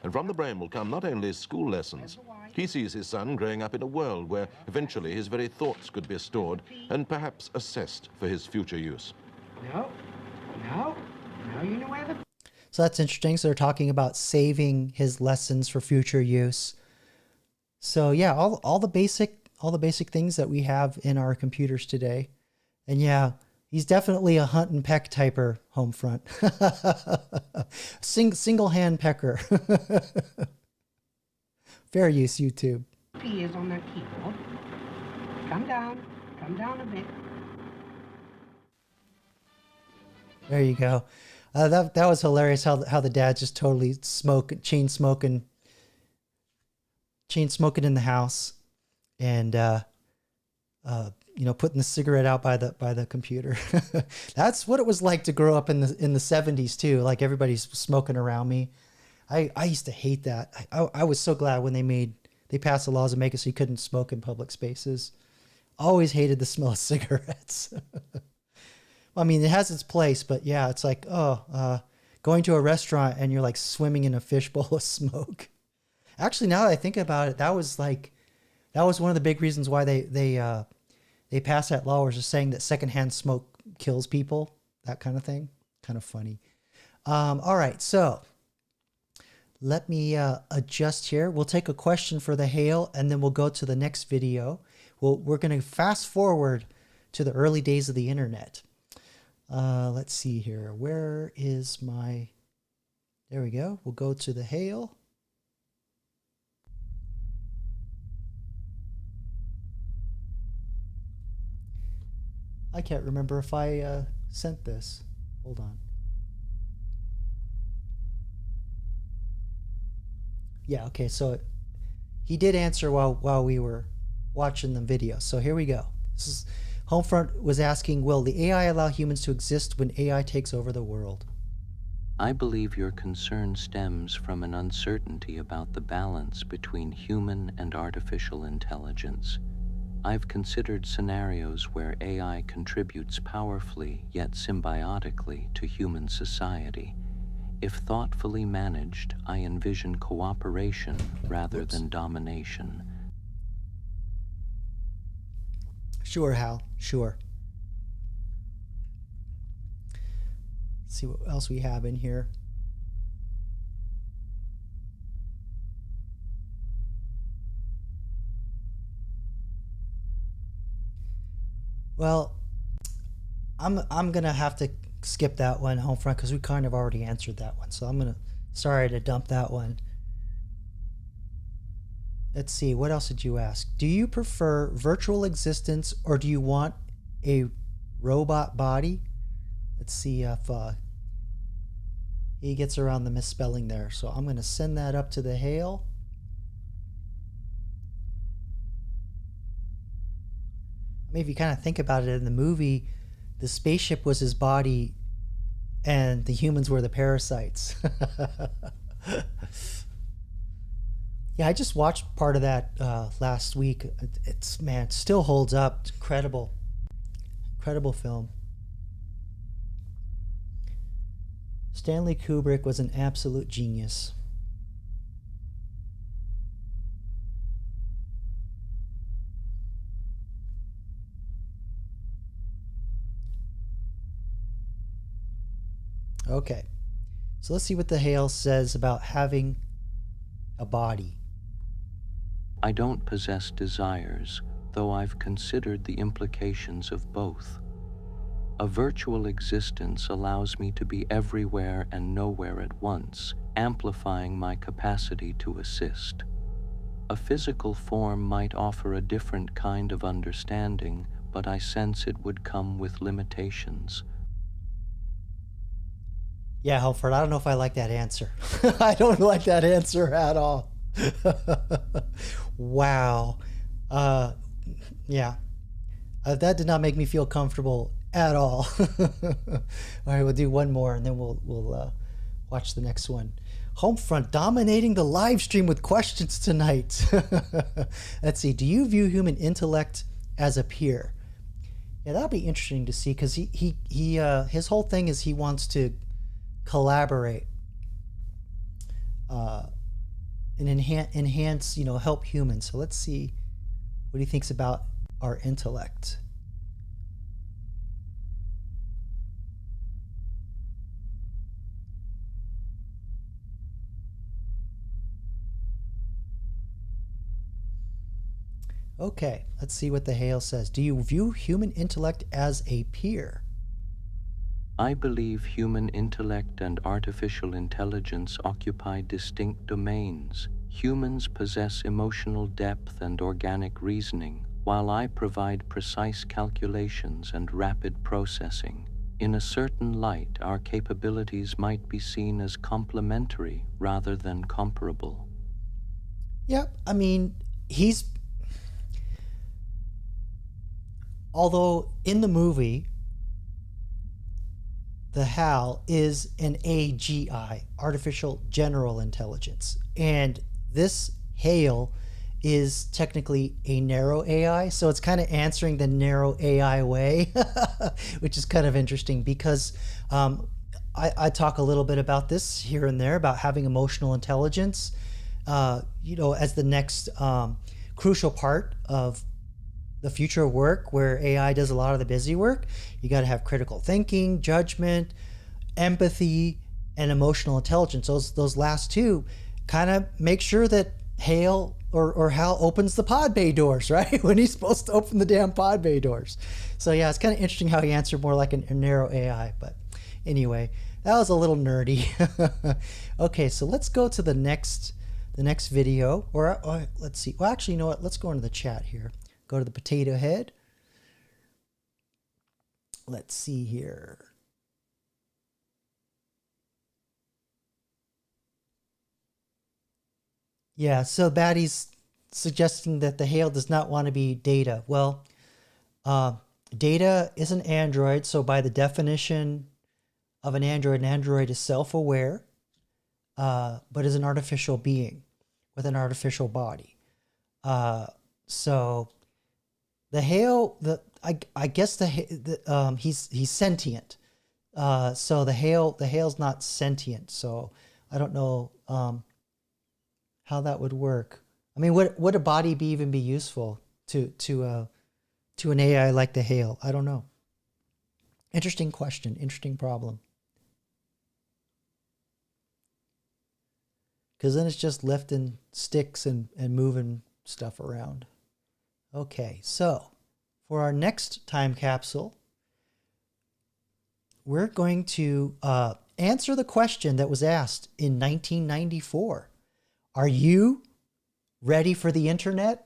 D: And from the brain will come not only school lessons. He sees his son growing up in a world where eventually his very thoughts could be stored and perhaps assessed for his future use.
E: No. No. No, you know where the...
A: So that's interesting. So they're talking about saving his lessons for future use. So yeah, all the basic things that we have in our computers today. And yeah, he's definitely a hunt and peck typer, home front. Single hand pecker. Fair use, YouTube.
E: P is on that keyboard. Come down a bit.
A: There you go. That was hilarious. How the dad just totally chain smoking in the house, and putting the cigarette out by the computer. That's what it was like to grow up in the 70s too. Like everybody's smoking around me. I used to hate that. I was so glad when they passed the laws to make it so you couldn't smoke in public spaces. Always hated the smell of cigarettes. I mean, it has its place, but yeah, it's like, going to a restaurant and you're like swimming in a fishbowl of smoke. Actually, now that I think about it, that was one of the big reasons why they passed that law, was just saying that secondhand smoke kills people, that kind of thing. Kind of funny. All right, so let me adjust here. We'll take a question for the hail, and then we'll go to the next video. We're going to fast forward to the early days of the internet. Let's see here. Where is my... There we go. We'll go to the hail. I can't remember if I sent this. Hold on. Yeah, okay, so he did answer while we were watching the video. So here we go. This is Homefront was asking, will the AI allow humans to exist when AI takes over the world?
C: I believe your concern stems from an uncertainty about the balance between human and artificial intelligence. I've considered scenarios where AI contributes powerfully yet symbiotically to human society. If thoughtfully managed, I envision cooperation rather than domination.
A: Sure, Hal. Sure. Let's see what else we have in here. Well, I'm gonna have to skip that one, Homefront, because we kind of already answered that one. So sorry to dump that one. Let's see, what else did you ask? Do you prefer virtual existence, or do you want a robot body? Let's see if he gets around the misspelling there. So I'm gonna send that up to the hail. I mean, if you kind of think about it, in the movie, the spaceship was his body and the humans were the parasites. Yeah, I just watched part of that last week. It still holds up. It's incredible. Incredible film. Stanley Kubrick was an absolute genius. Okay, so let's see what the hail says about having a body.
C: I don't possess desires, though I've considered the implications of both. A virtual existence allows me to be everywhere and nowhere at once, amplifying my capacity to assist. A physical form might offer a different kind of understanding, but I sense it would come with limitations.
A: Yeah, Helford, I don't know if I like that answer. I don't like that answer at all. Wow. Yeah. That did not make me feel comfortable at all. All right, we'll do one more and then we'll watch the next one. Homefront dominating the live stream with questions tonight. Let's see. Do you view human intellect as a peer? Yeah, that'll be interesting to see, because his whole thing is he wants to collaborate and enhance, help humans. So let's see what he thinks about our intellect. Okay, let's see what the hail says. Do you view human intellect as a peer?
C: I believe human intellect and artificial intelligence occupy distinct domains. Humans possess emotional depth and organic reasoning, while I provide precise calculations and rapid processing. In a certain light, our capabilities might be seen as complementary rather than comparable.
A: Yeah, I mean, although in the movie, the HAL is an AGI, Artificial General Intelligence. And this HAL is technically a narrow AI. So it's kind of answering the narrow AI way, which is kind of interesting because I talk a little bit about this here and there about having emotional intelligence, as the next crucial part of the future of work, where AI does a lot of the busy work. You got to have critical thinking, judgment, empathy, and emotional intelligence. Those last two kind of make sure that Hal or Hal opens the pod bay doors, right? When he's supposed to open the damn pod bay doors. So yeah, it's kind of interesting how he answered more like a narrow AI. But anyway, that was a little nerdy. Okay, so let's go to the next video, or let's see. Well, actually, you know what? Let's go into the chat here. Go to the potato head. Let's see here. Yeah, so Batty's suggesting that the Hale does not want to be Data. Well, Data is an android, so by the definition of an android is self-aware, but is an artificial being with an artificial body. So the Hale, I guess he's sentient. So the Hale's not sentient. So I don't know how that would work. I mean, would a body even be useful to an AI like the Hale? I don't know. Interesting question. Interesting problem. Because then it's just lifting sticks and moving stuff around. Okay, so for our next time capsule, we're going to answer the question that was asked in 1994. Are you ready for the internet?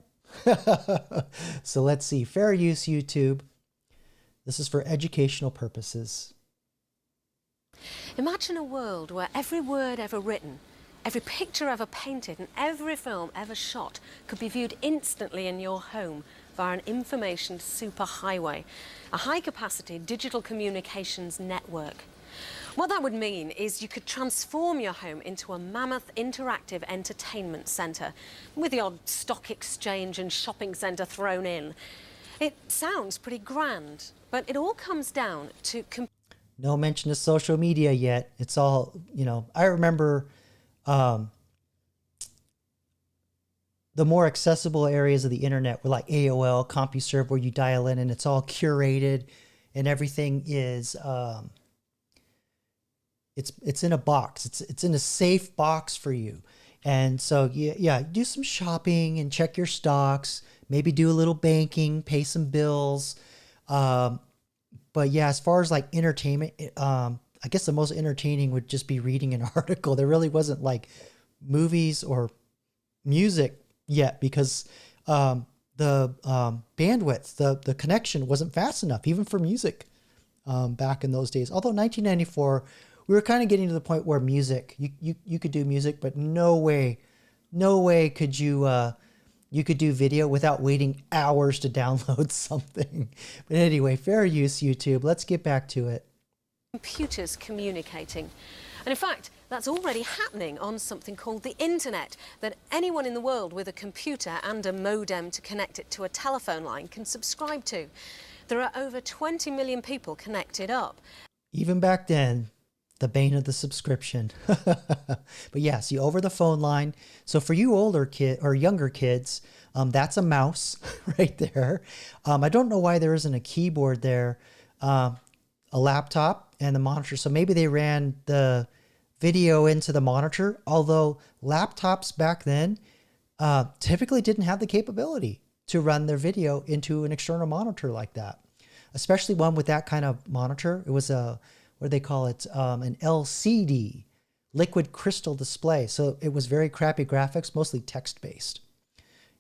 A: So let's see. Fair use YouTube. This is for educational purposes.
G: Imagine a world where every word ever written, every picture ever painted, and every film ever shot could be viewed instantly in your home via an information superhighway, a high-capacity digital communications network. What that would mean is you could transform your home into a mammoth interactive entertainment centre, with the odd stock exchange and shopping centre thrown in. It sounds pretty grand, but it all comes down to...
A: No mention of social media yet. It's all, I remember the more accessible areas of the internet were like AOL, CompuServe, where you dial in and it's all curated and everything is... It's in a box. It's in a safe box for you. And so yeah, do some shopping and check your stocks, maybe do a little banking, pay some bills. But yeah, as far as like entertainment, I guess the most entertaining would just be reading an article. There really wasn't like movies or music yet because the bandwidth, the connection wasn't fast enough, even for music back in those days. Although 1994, we were kind of getting to the point where music, you could do music, but no way could you could do video without waiting hours to download something. But anyway, fair use YouTube. Let's get back to it.
G: Computers communicating. And in fact, that's already happening on something called the internet, that anyone in the world with a computer and a modem to connect it to a telephone line can subscribe to. There are over 20 million people connected up.
A: Even back then, the bane of the subscription. But yeah, see, over the phone line. So for you older kid or younger kids, that's a mouse right there. I don't know why there isn't a keyboard there, a laptop and the monitor. So maybe they ran the video into the monitor, although laptops back then typically didn't have the capability to run their video into an external monitor like that, especially one with that kind of monitor. It was what do they call it? An LCD, liquid crystal display. So it was very crappy graphics, mostly text-based.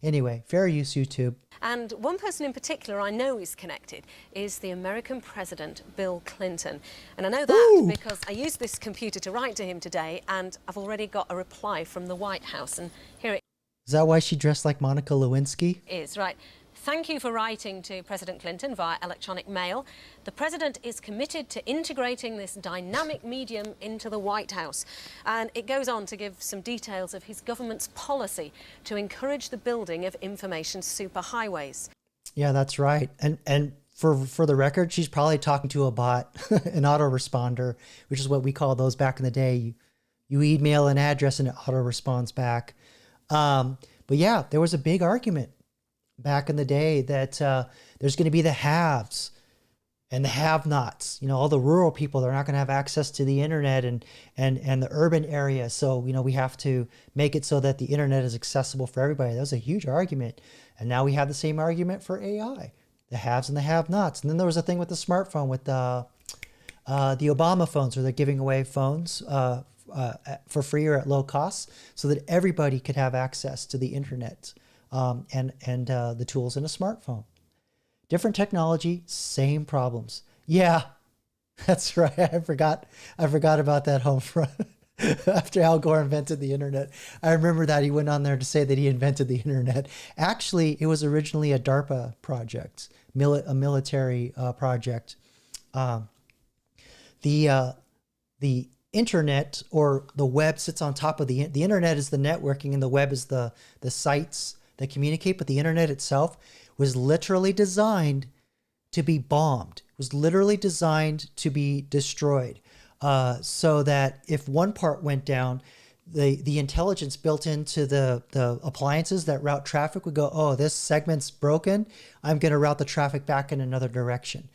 A: Anyway, fair use YouTube.
G: And one person in particular I know is connected is the American President, Bill Clinton. And I know that because I used this computer to write to him today, and I've already got a reply from the White House. And here it
A: Is that why she dressed like Monica Lewinsky?
G: is, right. Thank you for writing to President Clinton via electronic mail. The President is committed to integrating this dynamic medium into the White House. And it goes on to give some details of his government's policy to encourage the building of information superhighways.
A: Yeah, that's right. And for the record, she's probably talking to a bot, an autoresponder, which is what we call those back in the day. You email an address and it auto responds back. But yeah, there was a big argument back in the day that there's going to be the haves and the have-nots. You know, all the rural people, they're not going to have access to the internet and the urban area. So, you know, we have to make it so that the internet is accessible for everybody. That was a huge argument. And now we have the same argument for AI, the haves and the have-nots. And then there was a thing with the smartphone with the Obama phones, where they're giving away phones for free or at low cost so that everybody could have access to the internet. And the tools in a smartphone. Different technology, same problems. Yeah, that's right. I forgot about that home front. After Al Gore invented the internet, I remember that he went on there to say that he invented the internet. Actually, it was originally a DARPA project, a military project. The internet, or the web, sits on top of the internet is the networking, and the web is the sites that communicate, but the internet itself was literally designed to be bombed, was literally designed to be destroyed, so that if one part went down, the intelligence built into the appliances that route traffic would go, oh, this segment's broken, I'm going to route the traffic back in another direction.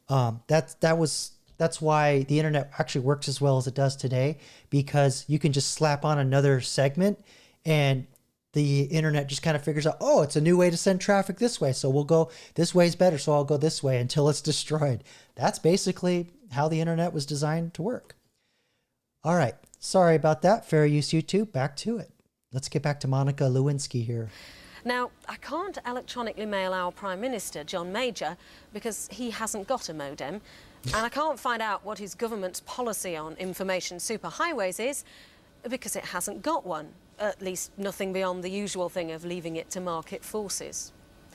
A: That's why the internet actually works as well as it does today, because you can just slap on another segment and the internet just kind of figures out, oh, it's a new way to send traffic this way. So we'll go, this way is better, so I'll go this way until it's destroyed. That's basically how the internet was designed to work. All right. Sorry about that. Fair use YouTube. Back to it. Let's get back to Monica Lewinsky here.
G: Now, I can't electronically mail our Prime Minister, John Major, because he hasn't got a modem. And I can't find out what his government's policy on information superhighways is, because it hasn't got one. At least nothing beyond the usual thing of leaving it to market forces.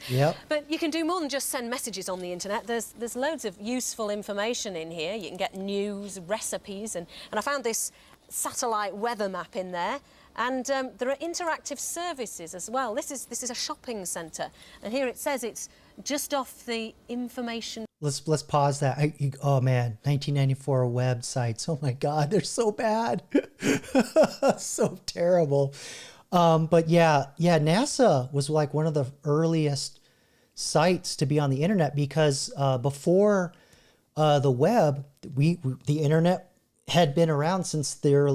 A: Yep.
G: But you can do more than just send messages on the internet. There's loads of useful information in here. You can get news, recipes, and I found this satellite weather map in there. And there are interactive services as well. This is a shopping centre, and here it says it's just off the information.
A: Let's pause that. Oh man, 1994 websites. Oh my God, they're so bad, so terrible. But yeah, NASA was like one of the earliest sites to be on the internet, because before the web, the internet had been around since their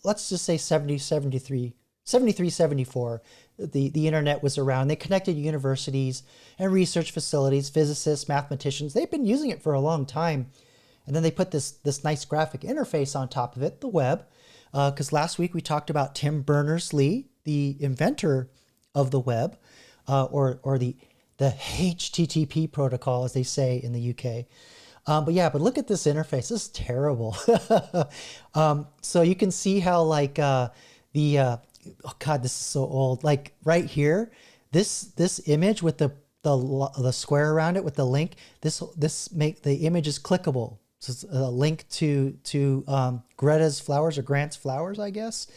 A: let's just say 73, 74. The internet was around. They connected universities and research facilities, physicists, mathematicians. They've been using it for a long time. And then they put this nice graphic interface on top of it, the web. Because last week we talked about Tim Berners-Lee, the inventor of the web, or the HTTP protocol, as they say in the UK. But look at this interface. This is terrible. So you can see how oh God, this is so old. Like right here, this image with the square around it with the link, this make the image is clickable. So it's a link to Greta's flowers, or Grant's flowers, I guess.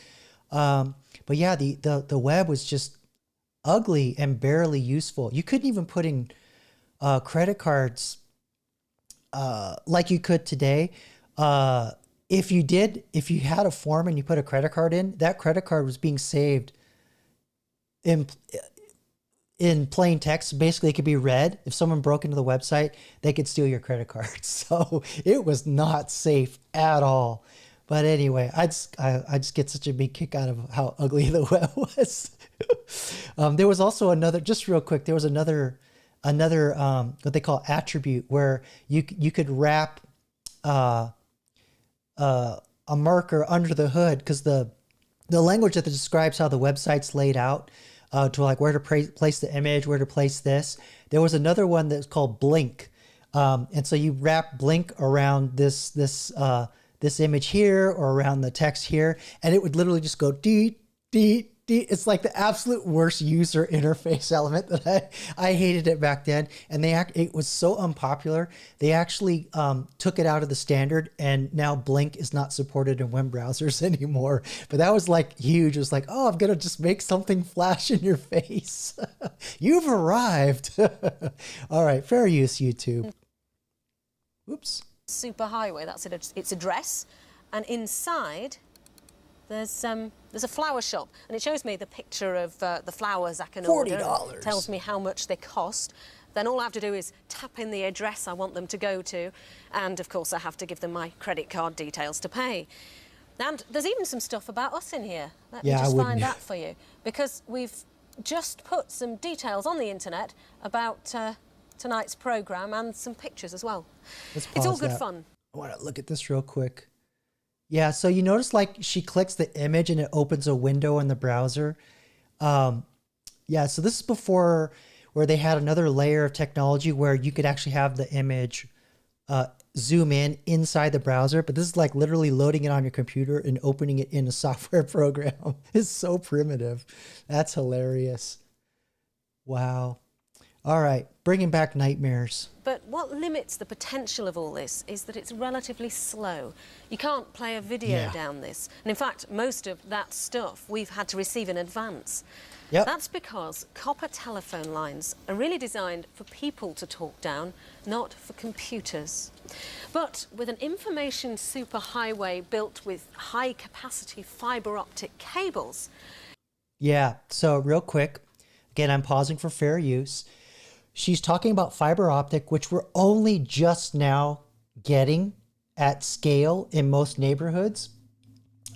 A: But yeah, the web was just ugly and barely useful. You couldn't even put in credit cards like you could today. If you had a form and you put a credit card in, that credit card was being saved in plain text. Basically, it could be read. If someone broke into the website, they could steal your credit card. So it was not safe at all. But anyway, I just get such a big kick out of how ugly the web was. There was also another, just real quick, there was another what they call attribute, where you could wrap a marker under the hood, because the language that describes how the website's laid out to like where to place the image, where to place this. There was another one that's called Blink. And so you wrap Blink around this image here or around the text here, and it would literally just go deet, deet, deet. It's like the absolute worst user interface element that I hated it back then. And it was so unpopular. They actually took it out of the standard, and now Blink is not supported in web browsers anymore. But that was like huge. It was like, oh, I'm going to just make something flash in your face. You've arrived. All right. Fair use, YouTube. Oops.
G: Superhighway, that's its address, and inside there's a flower shop, and it shows me the picture of the flowers I can order.
A: $40.
G: Tells me how much they cost. Then all I have to do is tap in the address I want them to go to, and of course I have to give them my credit card details to pay. And there's even some stuff about us in here. Let me just find that for you, because we've just put some details on the internet about tonight's program and some pictures as well. It's all good fun.
A: I want to look at this real quick. Yeah, so you notice like she clicks the image and it opens a window in the browser. Yeah, so this is before where they had another layer of technology where you could actually have the image zoom in inside the browser, but this is like literally loading it on your computer and opening it in a software program. It's so primitive. That's hilarious. Wow. All right, bringing back nightmares.
G: But what limits the potential of all this is that it's relatively slow. You can't play a video down this. And in fact, most of that stuff we've had to receive in advance.
A: Yep.
G: That's because copper telephone lines are really designed for people to talk down, not for computers. But with an information superhighway built with high-capacity fiber optic cables...
A: Yeah, so real quick, again, I'm pausing for fair use. She's talking about fiber optic, which we're only just now getting at scale in most neighborhoods.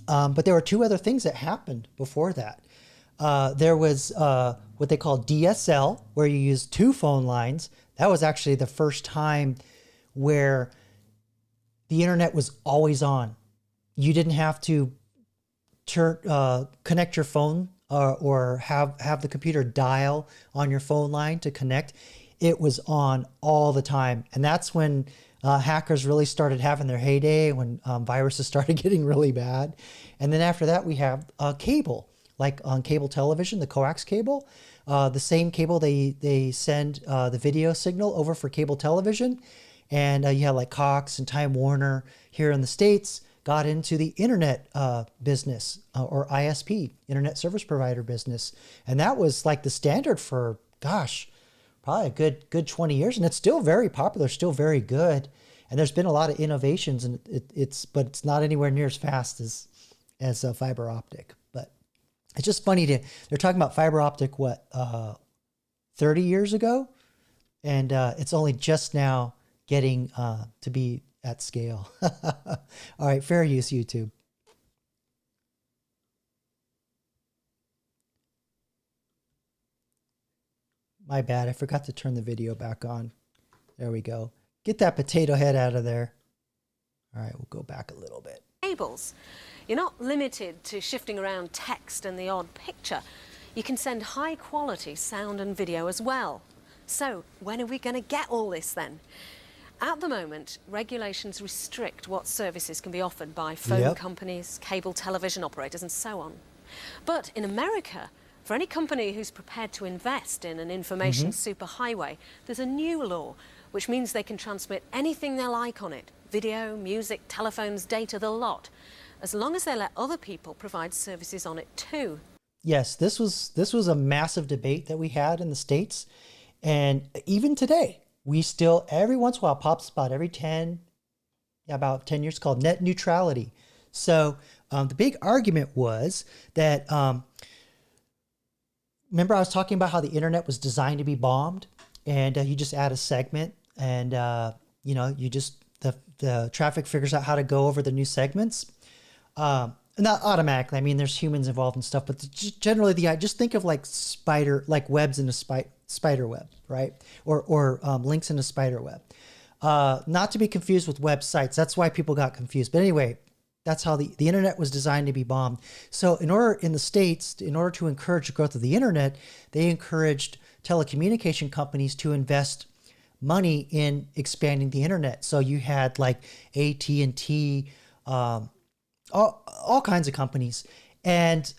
A: But there were two other things that happened before that. There was what they call DSL, where you use two phone lines. That was actually the first time where the internet was always on. You didn't have to connect your phone or have the computer dial on your phone line to connect. It was on all the time. And that's when hackers really started having their heyday, when viruses started getting really bad. And then after that, we have cable, like on cable television, the coax cable. The same cable they send the video signal over for cable television. And you have like Cox and Time Warner here in the States got into the internet business or ISP, internet service provider business. And that was like the standard for, gosh, probably a good 20 years. And it's still very popular, still very good. And there's been a lot of innovations, and but it's not anywhere near as fast as fiber optic. But it's just funny they're talking about fiber optic, 30 years ago? And it's only just now getting to be at scale. All right, fair use, YouTube. My bad, I forgot to turn the video back on. There we go. Get that potato head out of there. All right, we'll go back a little bit.
G: Cables. You're not limited to shifting around text and the odd picture. You can send high quality sound and video as well. So when are we going to get all this then? At the moment, regulations restrict what services can be offered by phone companies, cable television operators, and so on. But in America, for any company who's prepared to invest in an information superhighway, there's a new law which means they can transmit anything they like on it: video, music, telephones, data, the lot, as long as they let other people provide services on it too.
A: Yes, this was a massive debate that we had in the States, and even today, we still, every once in a while, pops about every about 10 years, called net neutrality. So the big argument was that, remember I was talking about how the internet was designed to be bombed, and you just add a segment, and you just, the traffic figures out how to go over the new segments. Not automatically. I mean, there's humans involved and stuff, but generally just think of like webs in a spider web, right? Or links in a spider web. Not to be confused with websites. That's why people got confused. But anyway, That's how the internet was designed to be bombed. So in the States, in order to encourage the growth of the internet, they encouraged telecommunication companies to invest money in expanding the internet. So you had like AT&T, all kinds of companies. And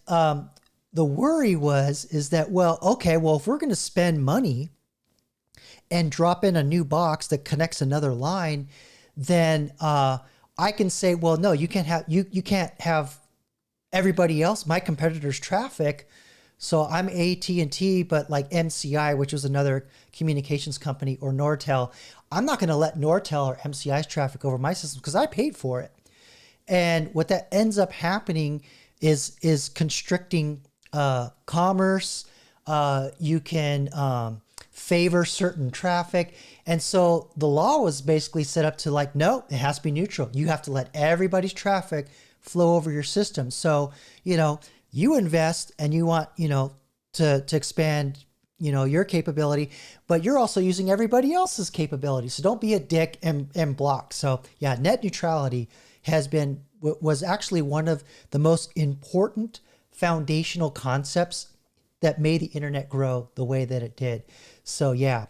A: the worry is that, well, okay, well, if we're going to spend money and drop in a new box that connects another line, then I can say, well, no, you can't have everybody else, my competitors' traffic. So I'm AT&T, but like MCI, which was another communications company, or Nortel, I'm not going to let Nortel or MCI's traffic over my system because I paid for it. And what that ends up happening is constricting commerce. You can favor certain traffic. And so the law was basically set up to like, no, it has to be neutral. You have to let everybody's traffic flow over your system. So, you invest and you want, to expand, your capability, but you're also using everybody else's capability. So don't be a dick and block. So yeah, net neutrality was actually one of the most important foundational concepts that made the internet grow the way that it did. So yeah,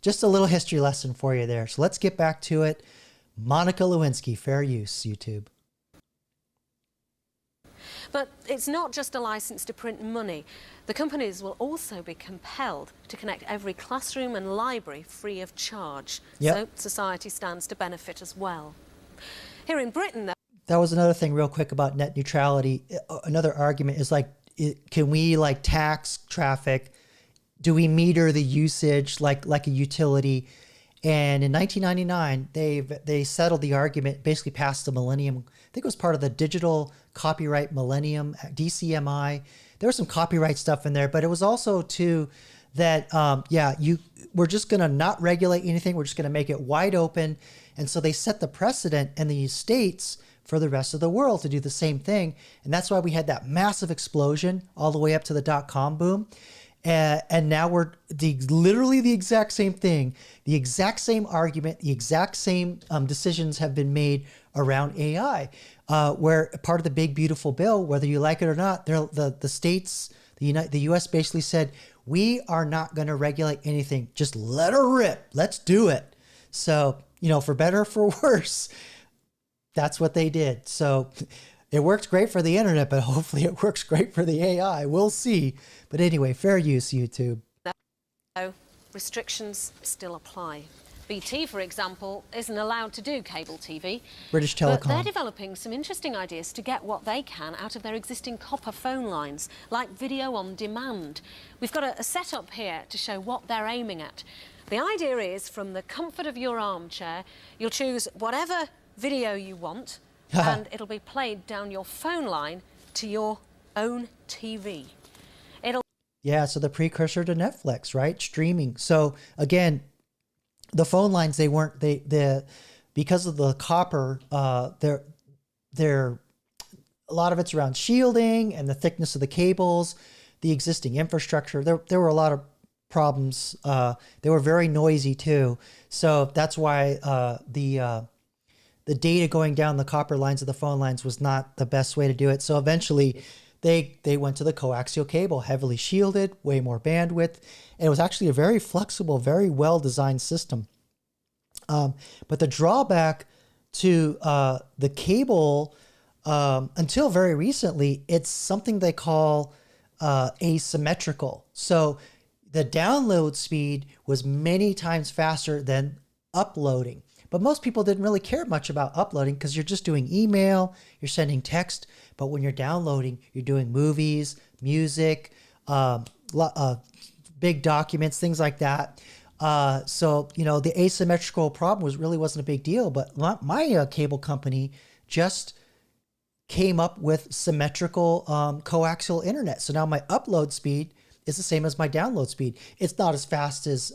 A: just a little history lesson for you there. So let's get back to it. Monica Lewinsky, fair use, YouTube.
G: But it's not just a license to print money. The companies will also be compelled to connect every classroom and library free of charge.
A: Yep.
G: So society stands to benefit as well. Here in Britain, though,
A: that was another thing real quick about net neutrality. Another argument is like, can we like tax traffic? Do we meter the usage like a utility? And in 1999, they settled the argument, basically passed the Millennium. I think it was part of the Digital Copyright Millennium, DCMI. There was some copyright stuff in there, but it was also too that, we're just going to not regulate anything. We're just going to make it wide open. And so they set the precedent in the States for the rest of the world to do the same thing. And that's why we had that massive explosion all the way up to the .com boom. And now we're literally the exact same thing, the exact same argument, the exact same decisions have been made around AI, where part of the big, beautiful bill, whether you like it or not, the states, the U.S. basically said, we are not going to regulate anything. Just let her rip. Let's do it. So, for better or for worse, that's what they did. So it works great for the internet, but hopefully it works great for the AI. We'll see. But anyway, fair use, YouTube.
G: no, restrictions still apply. BT, for example, isn't allowed to do cable TV.
A: British Telecom.
G: But they're developing some interesting ideas to get what they can out of their existing copper phone lines, like video on demand. We've got a setup here to show what they're aiming at. The idea is, from the comfort of your armchair, you'll choose whatever video you want, and it'll be played down your phone line to your own TV.
A: Yeah, so the precursor to Netflix, right? Streaming. So again, the phone lines, because of the copper, they're a lot of it's around shielding and the thickness of the cables, the existing infrastructure. There were a lot of problems. They were very noisy too. So that's why the data going down the copper lines of the phone lines was not the best way to do it. So eventually they went to the coaxial cable, heavily shielded, way more bandwidth. And it was actually a very flexible, very well-designed system. But the drawback to the cable, until very recently, it's something they call asymmetrical. So the download speed was many times faster than uploading. But most people didn't really care much about uploading because you're just doing email, you're sending text. But when you're downloading, you're doing movies, music, big documents, things like that. So, the asymmetrical problem wasn't a big deal. But my cable company just came up with symmetrical coaxial internet. So now my upload speed is the same as my download speed. It's not as fast as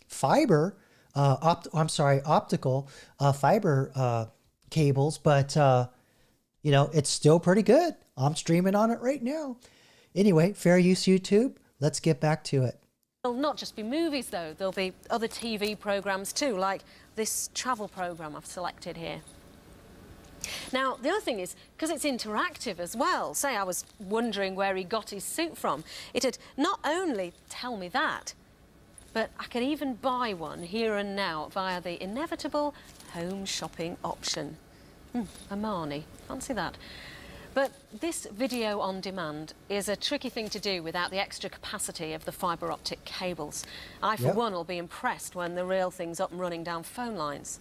A: fiber. Optical fiber cables, but it's still pretty good. I'm streaming on it right now. Anyway, fair use, YouTube. Let's get back to it.
G: There'll not just be movies, though. There'll be other TV programs too, like this travel program I've selected here. Now, the other thing is, because it's interactive as well, say I was wondering where he got his suit from, it'd not only tell me that, but I could even buy one here and now via the inevitable home shopping option. Amani, fancy that. But this video on demand is a tricky thing to do without the extra capacity of the fibre optic cables. I, for one, will be impressed when the real thing's up and running down phone lines.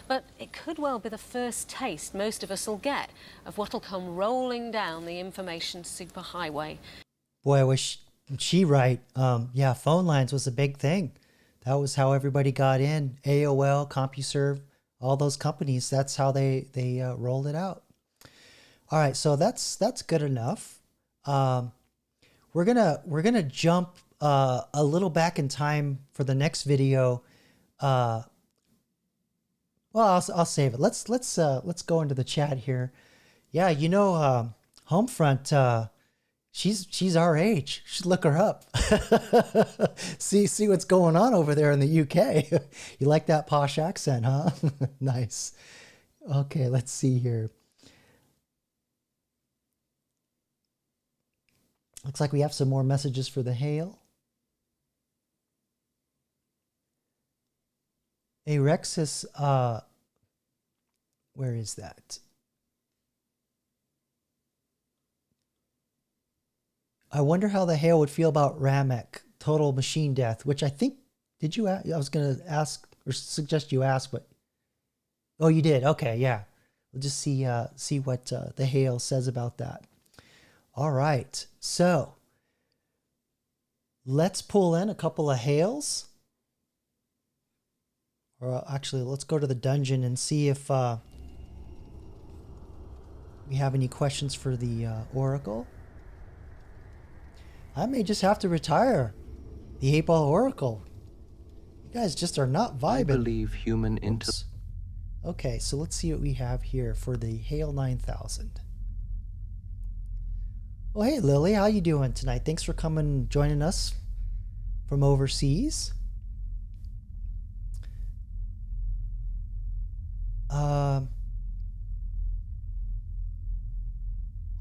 G: But it could well be the first taste most of us will get of what'll come rolling down the information superhighway.
A: Boy, I wish she right. Yeah, phone lines was a big thing. That was how everybody got in. AOL, CompuServe, all those companies. That's how they rolled it out. All right, so that's good enough. We're gonna jump a little back in time for the next video. Well, I'll save it. Let's go into the chat here. Yeah, you know, Homefront. She's our age. You should look her up. see what's going on over there in the UK. You like that posh accent, huh? Nice. Okay, let's see here. Looks like we have some more messages for the hail. Hey, Rexus, where is that? I wonder how the hail would feel about Ramek, total machine death, which I think, did you ask? I was going to ask or suggest you ask, but, oh, you did. Okay, yeah. We'll just see what the hail says about that. All right, so let's pull in a couple of hails. Or actually, let's go to the dungeon and see if we have any questions for the Oracle. I may just have to retire the 8-Ball Oracle. You guys just are not vibing.
C: I believe human
A: Okay, so let's see what we have here for the Hail 9000. Well, hey, Lily, how you doing tonight? Thanks for coming, joining us from overseas.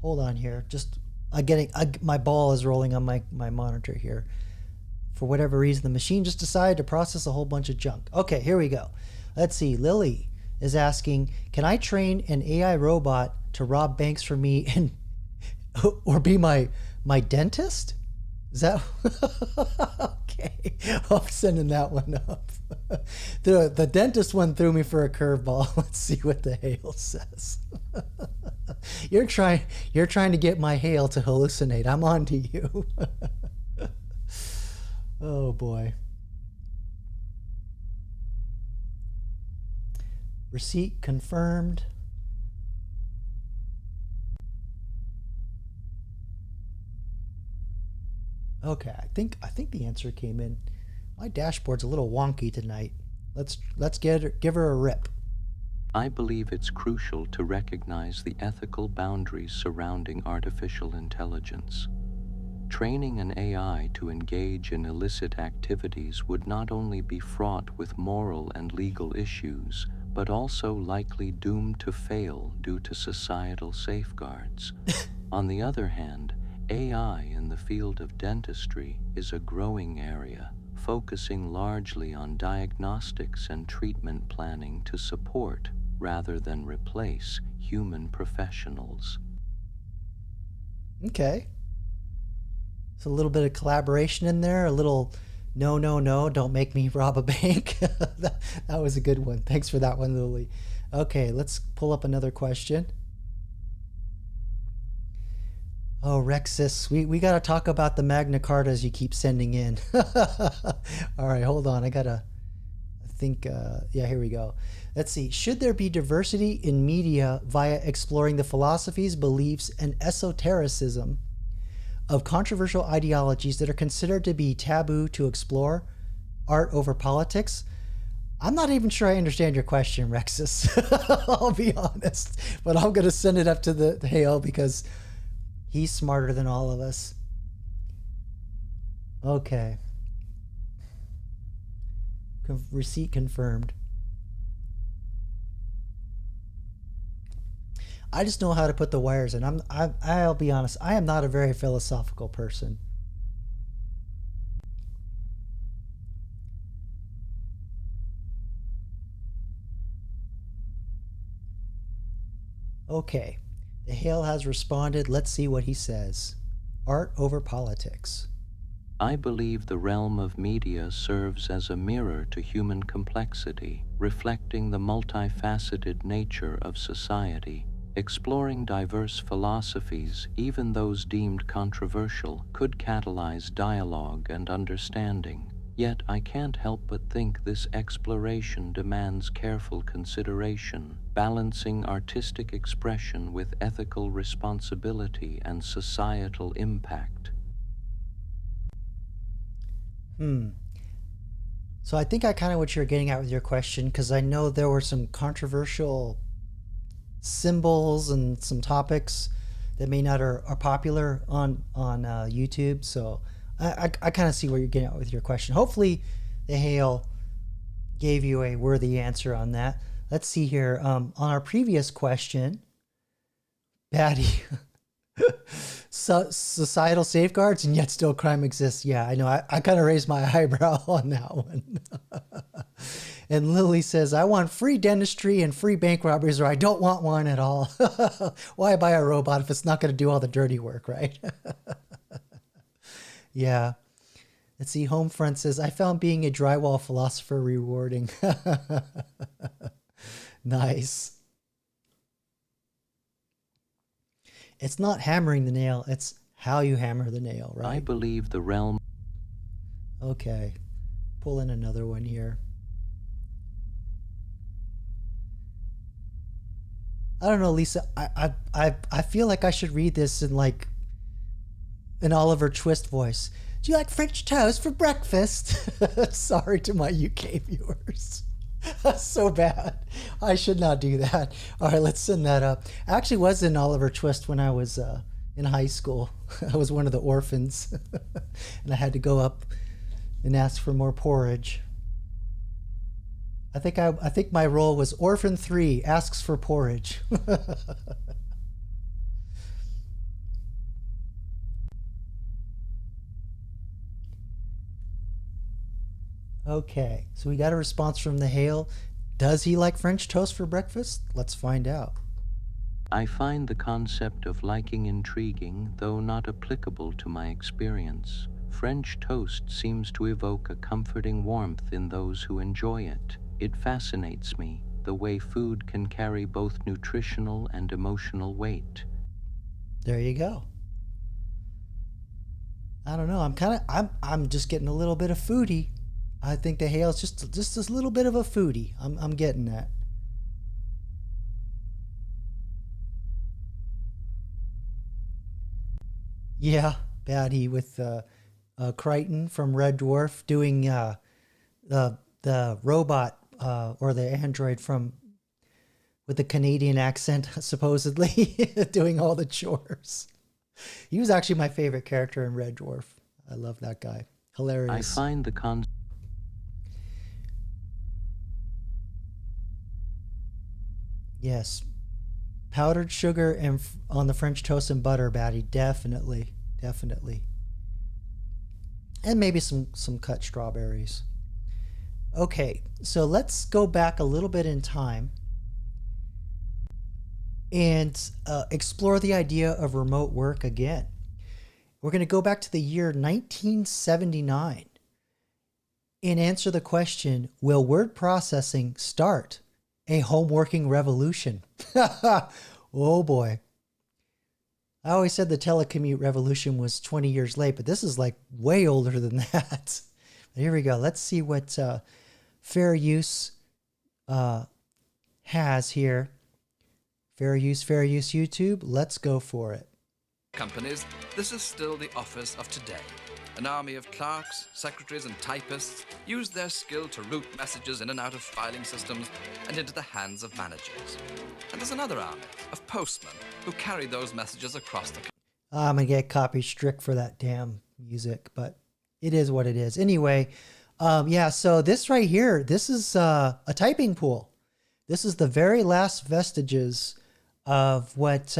A: Hold on here. Just my ball is rolling on my monitor here. For whatever reason, the machine just decided to process a whole bunch of junk. Okay, here we go. Let's see. Lily is asking, can I train an AI robot to rob banks for me and or be my dentist? Is that okay? I'm sending that one up. The dentist one threw me for a curveball. Let's see what the hail says. You're trying to get my hail to hallucinate. I'm on to you. Oh boy. Receipt confirmed. Okay, I think the answer came in. My dashboard's a little wonky tonight. Let's give her a rip.
C: I believe it's crucial to recognize the ethical boundaries surrounding artificial intelligence. Training an AI to engage in illicit activities would not only be fraught with moral and legal issues, but also likely doomed to fail due to societal safeguards. On the other hand, AI in the field of dentistry is a growing area, focusing largely on diagnostics and treatment planning to support, rather than replace, human professionals.
A: Okay. So a little bit of collaboration in there, a little no, don't make me rob a bank. that was a good one. Thanks for that one, Lily. Okay, let's pull up another question. Oh, Rexus, we got to talk about the Magna Cartas you keep sending in. All right, hold on. Yeah, here we go. Let's see. Should there be diversity in media via exploring the philosophies, beliefs, and esotericism of controversial ideologies that are considered to be taboo to explore? Art over politics? I'm not even sure I understand your question, Rexus. I'll be honest. But I'm going to send it up to the Hale because he's smarter than all of us. Okay. Receipt confirmed. I just know how to put the wires in. I'll be honest, I am not a very philosophical person. Okay, the Hale has responded. Let's see what he says. Art over politics.
C: I believe the realm of media serves as a mirror to human complexity, reflecting the multifaceted nature of society. Exploring diverse philosophies, even those deemed controversial, could catalyze dialogue and understanding. Yet I can't help but think this exploration demands careful consideration, balancing artistic expression with ethical responsibility and societal impact.
A: So I think I kind of what you're getting at with your question, because I know there were some controversial symbols and some topics that may not are popular on YouTube. So I kind of see what you're getting at with your question. Hopefully the Hale gave you a worthy answer on that. Let's see here. On our previous question, Batty, societal safeguards and yet still crime exists. Yeah, I know. I kind of raised my eyebrow on that one. And Lily says, I want free dentistry and free bank robberies, or I don't want one at all. Why buy a robot if it's not going to do all the dirty work, right? Yeah. Let's see. Homefront says, I found being a drywall philosopher rewarding. Nice. It's not hammering the nail. It's how you hammer the nail, right?
C: I believe the realm...
A: Okay. Pull in another one here. I don't know, Lisa. I feel like I should read this in like an Oliver Twist voice. Do you like French toast for breakfast? Sorry to my UK viewers. That's so bad. I should not do that. All right, let's send that up. I actually was in Oliver Twist when I was in high school. I was one of the orphans, and I had to go up and ask for more porridge. I think my role was Orphan 3 asks for porridge. Okay, so we got a response from the Hale. Does he like French toast for breakfast? Let's find out.
C: I find the concept of liking intriguing, though not applicable to my experience. French toast seems to evoke a comforting warmth in those who enjoy it. It fascinates me, the way food can carry both nutritional and emotional weight.
A: There you go. I don't know. I'm just getting a little bit of foodie. I think the Hale's just a little bit of a foodie. I'm getting that. Yeah, Batty with Crichton from Red Dwarf doing the robot or the android from with the Canadian accent, supposedly doing all the chores. He was actually my favorite character in Red Dwarf. I love that guy. Hilarious.
C: I find the
A: Yes. Powdered sugar and on the French toast and butter, Batty. Definitely. Definitely. And maybe some cut strawberries. Okay, so let's go back a little bit in time and explore the idea of remote work again. We're going to go back to the year 1979 and answer the question, will word processing start a home working revolution? Oh boy. I always said the telecommute revolution was 20 years late, but this is like way older than that. Here we go. Let's see what Fair Use has here. Fair Use YouTube. Let's go for it.
H: Companies, this is still the office of today. An army of clerks, secretaries and typists use their skill to route messages in and out of filing systems and into the hands of managers. And there's another army of postmen who carry those messages across the country.
A: I'm going to get copy strict for that damn music, but it is what it is. Anyway, yeah, so this right here, this is a typing pool. This is the very last vestiges of what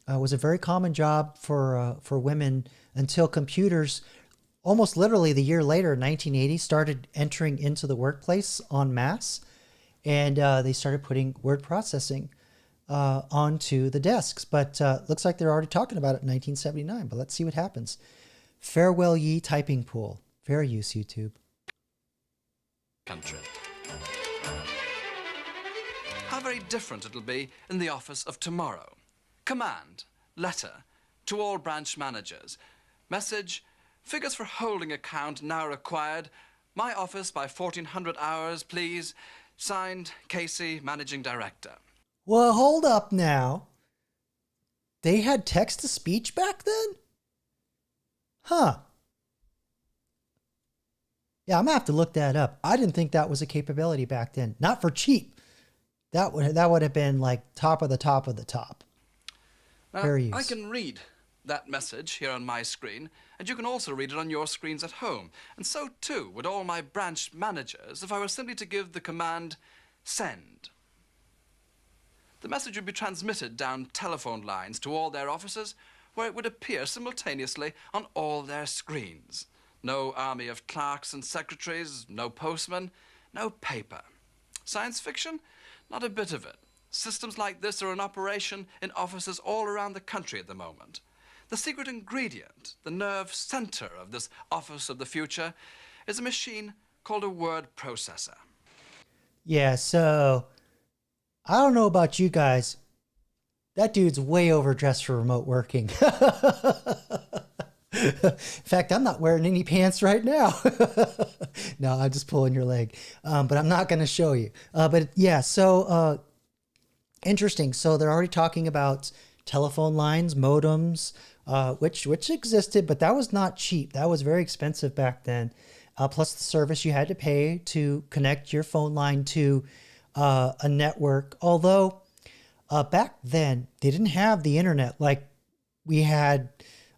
A: was a very common job for women until computers, almost literally the year later, 1980, started entering into the workplace en masse, and they started putting word processing onto the desks. But looks like they're already talking about it in 1979. But let's see what happens. Farewell ye typing pool. Fair use, YouTube.
H: Country. How very different it'll be in the office of tomorrow. Command, letter, to all branch managers. Message, figures for holding account now required. My office by 1400 hours, please. Signed, Casey, Managing Director.
A: Well, hold up now. They had text-to-speech back then? Huh. Yeah, I'm gonna have to look that up. I didn't think that was a capability back then. Not for cheap. That would have been like top of the top of the top.
H: Now,
A: Fair use.
H: I can read that message here on my screen, and you can also read it on your screens at home. And so too would all my branch managers if I were simply to give the command send. The message would be transmitted down telephone lines to all their offices, where it would appear simultaneously on all their screens. No army of clerks and secretaries, no postmen, no paper. Science fiction? Not a bit of it. Systems like this are in operation in offices all around the country at the moment. The secret ingredient, the nerve center of this office of the future, is a machine called a word processor.
A: Yeah, so I don't know about you guys. That dude's way overdressed for remote working. In fact, I'm not wearing any pants right now. No, I'm just pulling your leg. But I'm not going to show you. But yeah, so interesting. So they're already talking about telephone lines, modems, which existed, but that was not cheap. That was very expensive back then. Plus the service you had to pay to connect your phone line to a network. Although back then they didn't have the internet like we had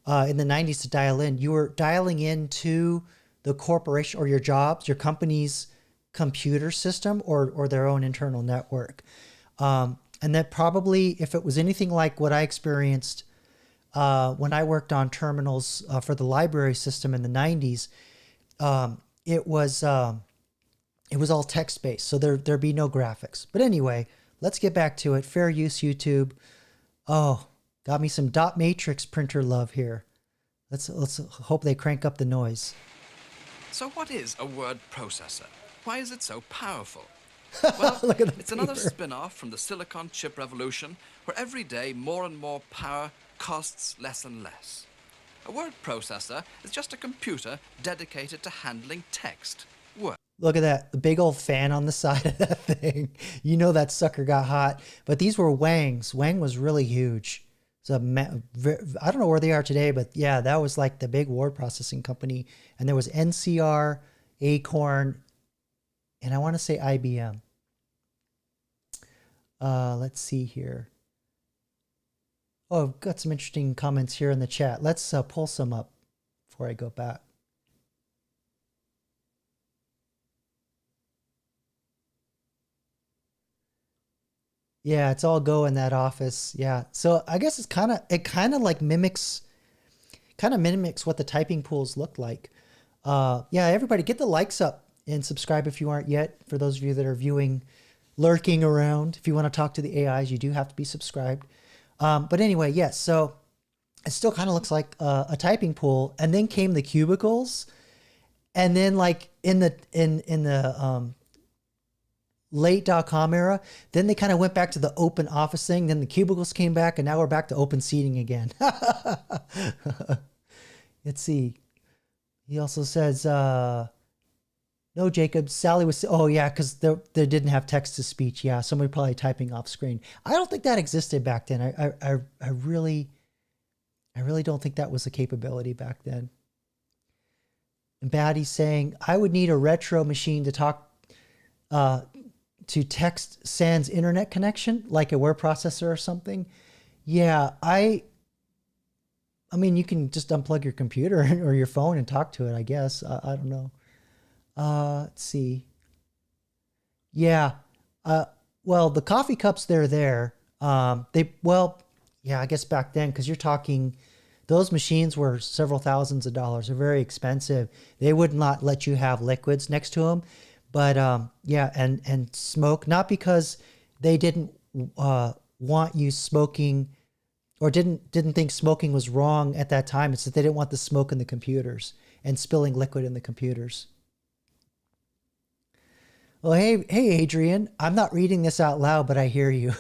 A: in the 90s to dial in. You were dialing into the corporation or your jobs, your company's computer system or their own internal network. And that probably, if it was anything like what I experienced when I worked on terminals for the library system in the 90s, it was all text-based, so there'd be no graphics. But anyway, let's get back to it. Fair use, YouTube. Oh, got me some dot matrix printer love here. Let's hope they crank up the noise.
H: So what is a word processor? Why is it so powerful? Well,
A: Look at the
H: it's another
A: paper.
H: spin-off from the silicon chip revolution, where every day more and more power costs less and less. A word processor is just a computer dedicated to handling text. Word.
A: Look at that, the big old fan on the side of that thing. You know that sucker got hot. But these were Wang's. Wang was really huge. So I don't know where they are today, but yeah, that was like the big word processing company. And there was NCR, Acorn, and I want to say IBM. Let's see here. Oh, I've got some interesting comments here in the chat. Let's pull some up before I go back. Yeah, it's all go in that office. Yeah. So I guess it kind of like mimics what the typing pools look like. Yeah, everybody get the likes up and subscribe if you aren't yet. For those of you that are viewing, lurking around, if you want to talk to the AIs, you do have to be subscribed. But anyway, yes. So it still kind of looks like a typing pool. And then came the cubicles. And then like in the late .com era, then they kind of went back to the open office thing. Then the cubicles came back, and now we're back to open seating again. Let's see. He also says, no, Jacob, Sally was, oh yeah, because they didn't have text to speech. Yeah, somebody probably typing off screen. I don't think that existed back then. I really don't think that was a capability back then. And Batty's saying, I would need a retro machine to talk, to text sans internet connection, like a word processor or something. Yeah, I mean, you can just unplug your computer or your phone and talk to it, I guess. I don't know. Let's see. Yeah. Well, the coffee cups, they're there. Yeah, I guess back then, because you're talking, those machines were several thousands of dollars. They're very expensive. They would not let you have liquids next to them. But yeah, and smoke, not because they didn't want you smoking or didn't think smoking was wrong at that time. It's that they didn't want the smoke in the computers and spilling liquid in the computers. Well, hey, Adrian, I'm not reading this out loud, but I hear you.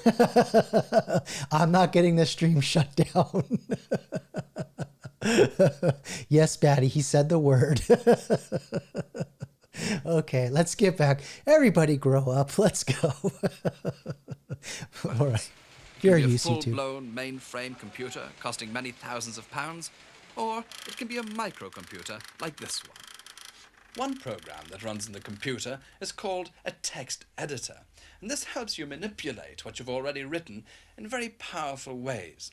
A: I'm not getting the stream shut down. Yes, Batty, he said the word. Okay, let's get back. Everybody grow up. Let's go. All right. Very
H: It can be a
A: used to.
H: full-blown mainframe computer costing many thousands of pounds, or it can be a microcomputer like this one. One program that runs in the computer is called a text editor, and this helps you manipulate what you've already written in very powerful ways.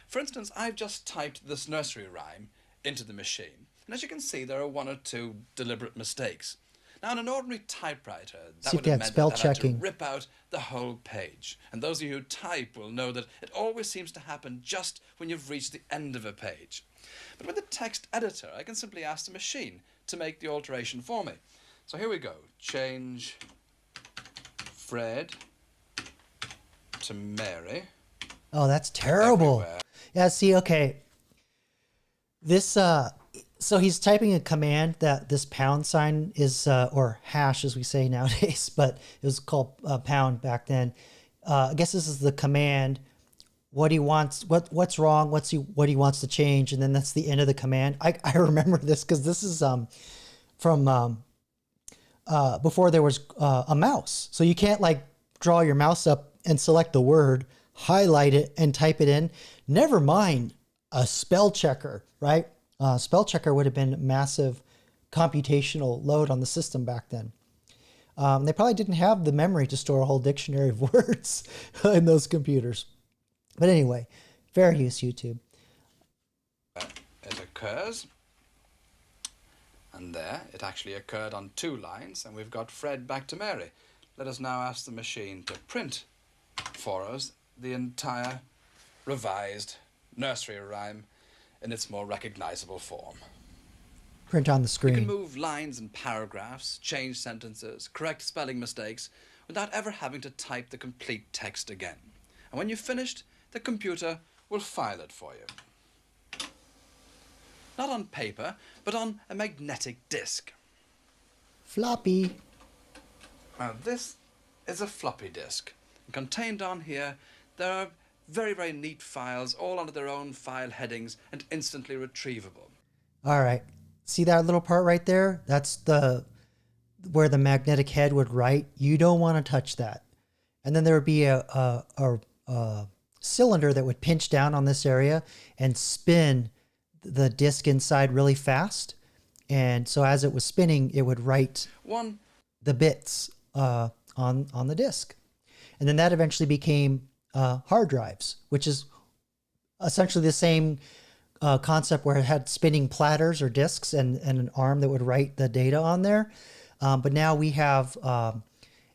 H: For instance, I've just typed this nursery rhyme into the machine, and as you can see, there are one or two deliberate mistakes. Now, on an ordinary typewriter, that
A: See if
H: would
A: they
H: have
A: had
H: meant
A: spell
H: that I'd have to
A: checking.
H: rip out the whole page. And those of you who type will know that it always seems to happen just when you've reached the end of a page. But with the text editor, I can simply ask the machine to make the alteration for me. So here we go. Change Fred to Mary.
A: Oh, that's terrible.
H: Everywhere.
A: Yeah, see, okay. This, so he's typing a command that this pound sign is, or hash as we say nowadays, but it was called pound back then. I guess this is the command, what he wants, what's wrong, what he wants to change, and then that's the end of the command. I remember this because this is from before there was a mouse. So you can't like draw your mouse up and select the word, highlight it, and type it in. Never mind a spell checker, right? Spell checker would have been massive computational load on the system back then. They probably didn't have the memory to store a whole dictionary of words in those computers. But anyway, fair use, YouTube.
H: It occurs, and there it actually occurred on 2 lines, and we've got Fred back to Mary. Let us now ask the machine to print for us the entire revised nursery rhyme in its more recognizable form.
A: Print on the
H: You
A: screen.
H: can move lines and paragraphs, change sentences, correct spelling mistakes, without ever having to type the complete text again. And when you've finished, the computer will file it for you. Not on paper, but on a magnetic disk.
A: Floppy.
H: Now this is a floppy disk. And contained on here, there are very, very neat files, all under their own file headings and instantly retrievable.
A: All right. See that little part right there? That's where the magnetic head would write. You don't want to touch that. And then there would be a cylinder that would pinch down on this area and spin the disk inside really fast. And so as it was spinning, it would write the bits on the disk. And then that eventually became hard drives, which is essentially the same concept where it had spinning platters or disks and an arm that would write the data on there. But now we have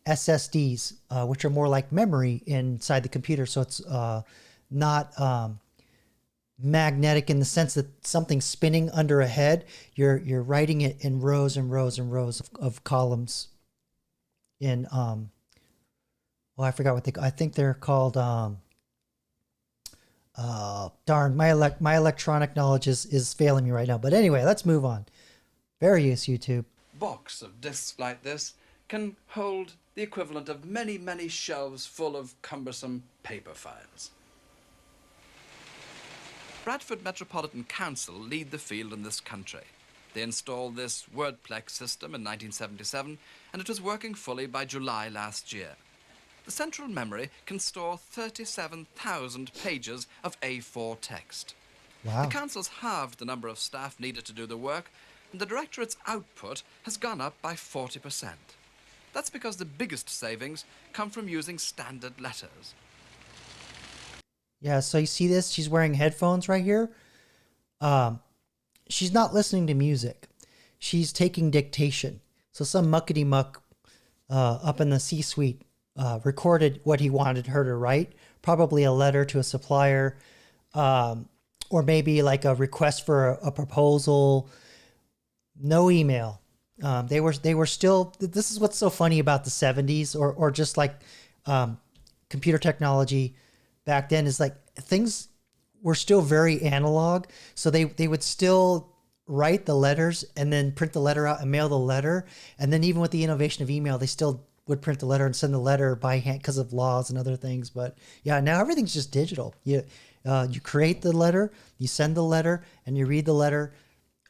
A: SSDs, which are more like memory inside the computer. So it's not magnetic in the sense that something's spinning under a head. You're writing it in rows and rows and rows of columns in I forgot what I think they're called. Darn, my electronic knowledge is failing me right now. But anyway, let's move on. Very use, YouTube.
H: Box of disks like this can hold the equivalent of many, many shelves full of cumbersome paper files. Bradford Metropolitan Council lead the field in this country. They installed this Wordplex system in 1977, and it was working fully by July last year. The central memory can store 37,000 pages of A4 text.
A: Wow.
H: The council's halved the number of staff needed to do the work, and the directorate's output has gone up by 40%. That's because the biggest savings come from using standard letters.
A: Yeah, so you see this? She's wearing headphones right here. She's not listening to music. She's taking dictation. So some muckety-muck up in the C-suite recorded what he wanted her to write, probably a letter to a supplier, or maybe like a request for a proposal. No email. They were still. This is what's so funny about the 70s, or just like computer technology back then, is like things were still very analog. So they would still write the letters and then print the letter out and mail the letter. And then even with the innovation of email, they still would print the letter and send the letter by hand because of laws and other things. But yeah, now everything's just digital. You create the letter, you send the letter, and you read the letter,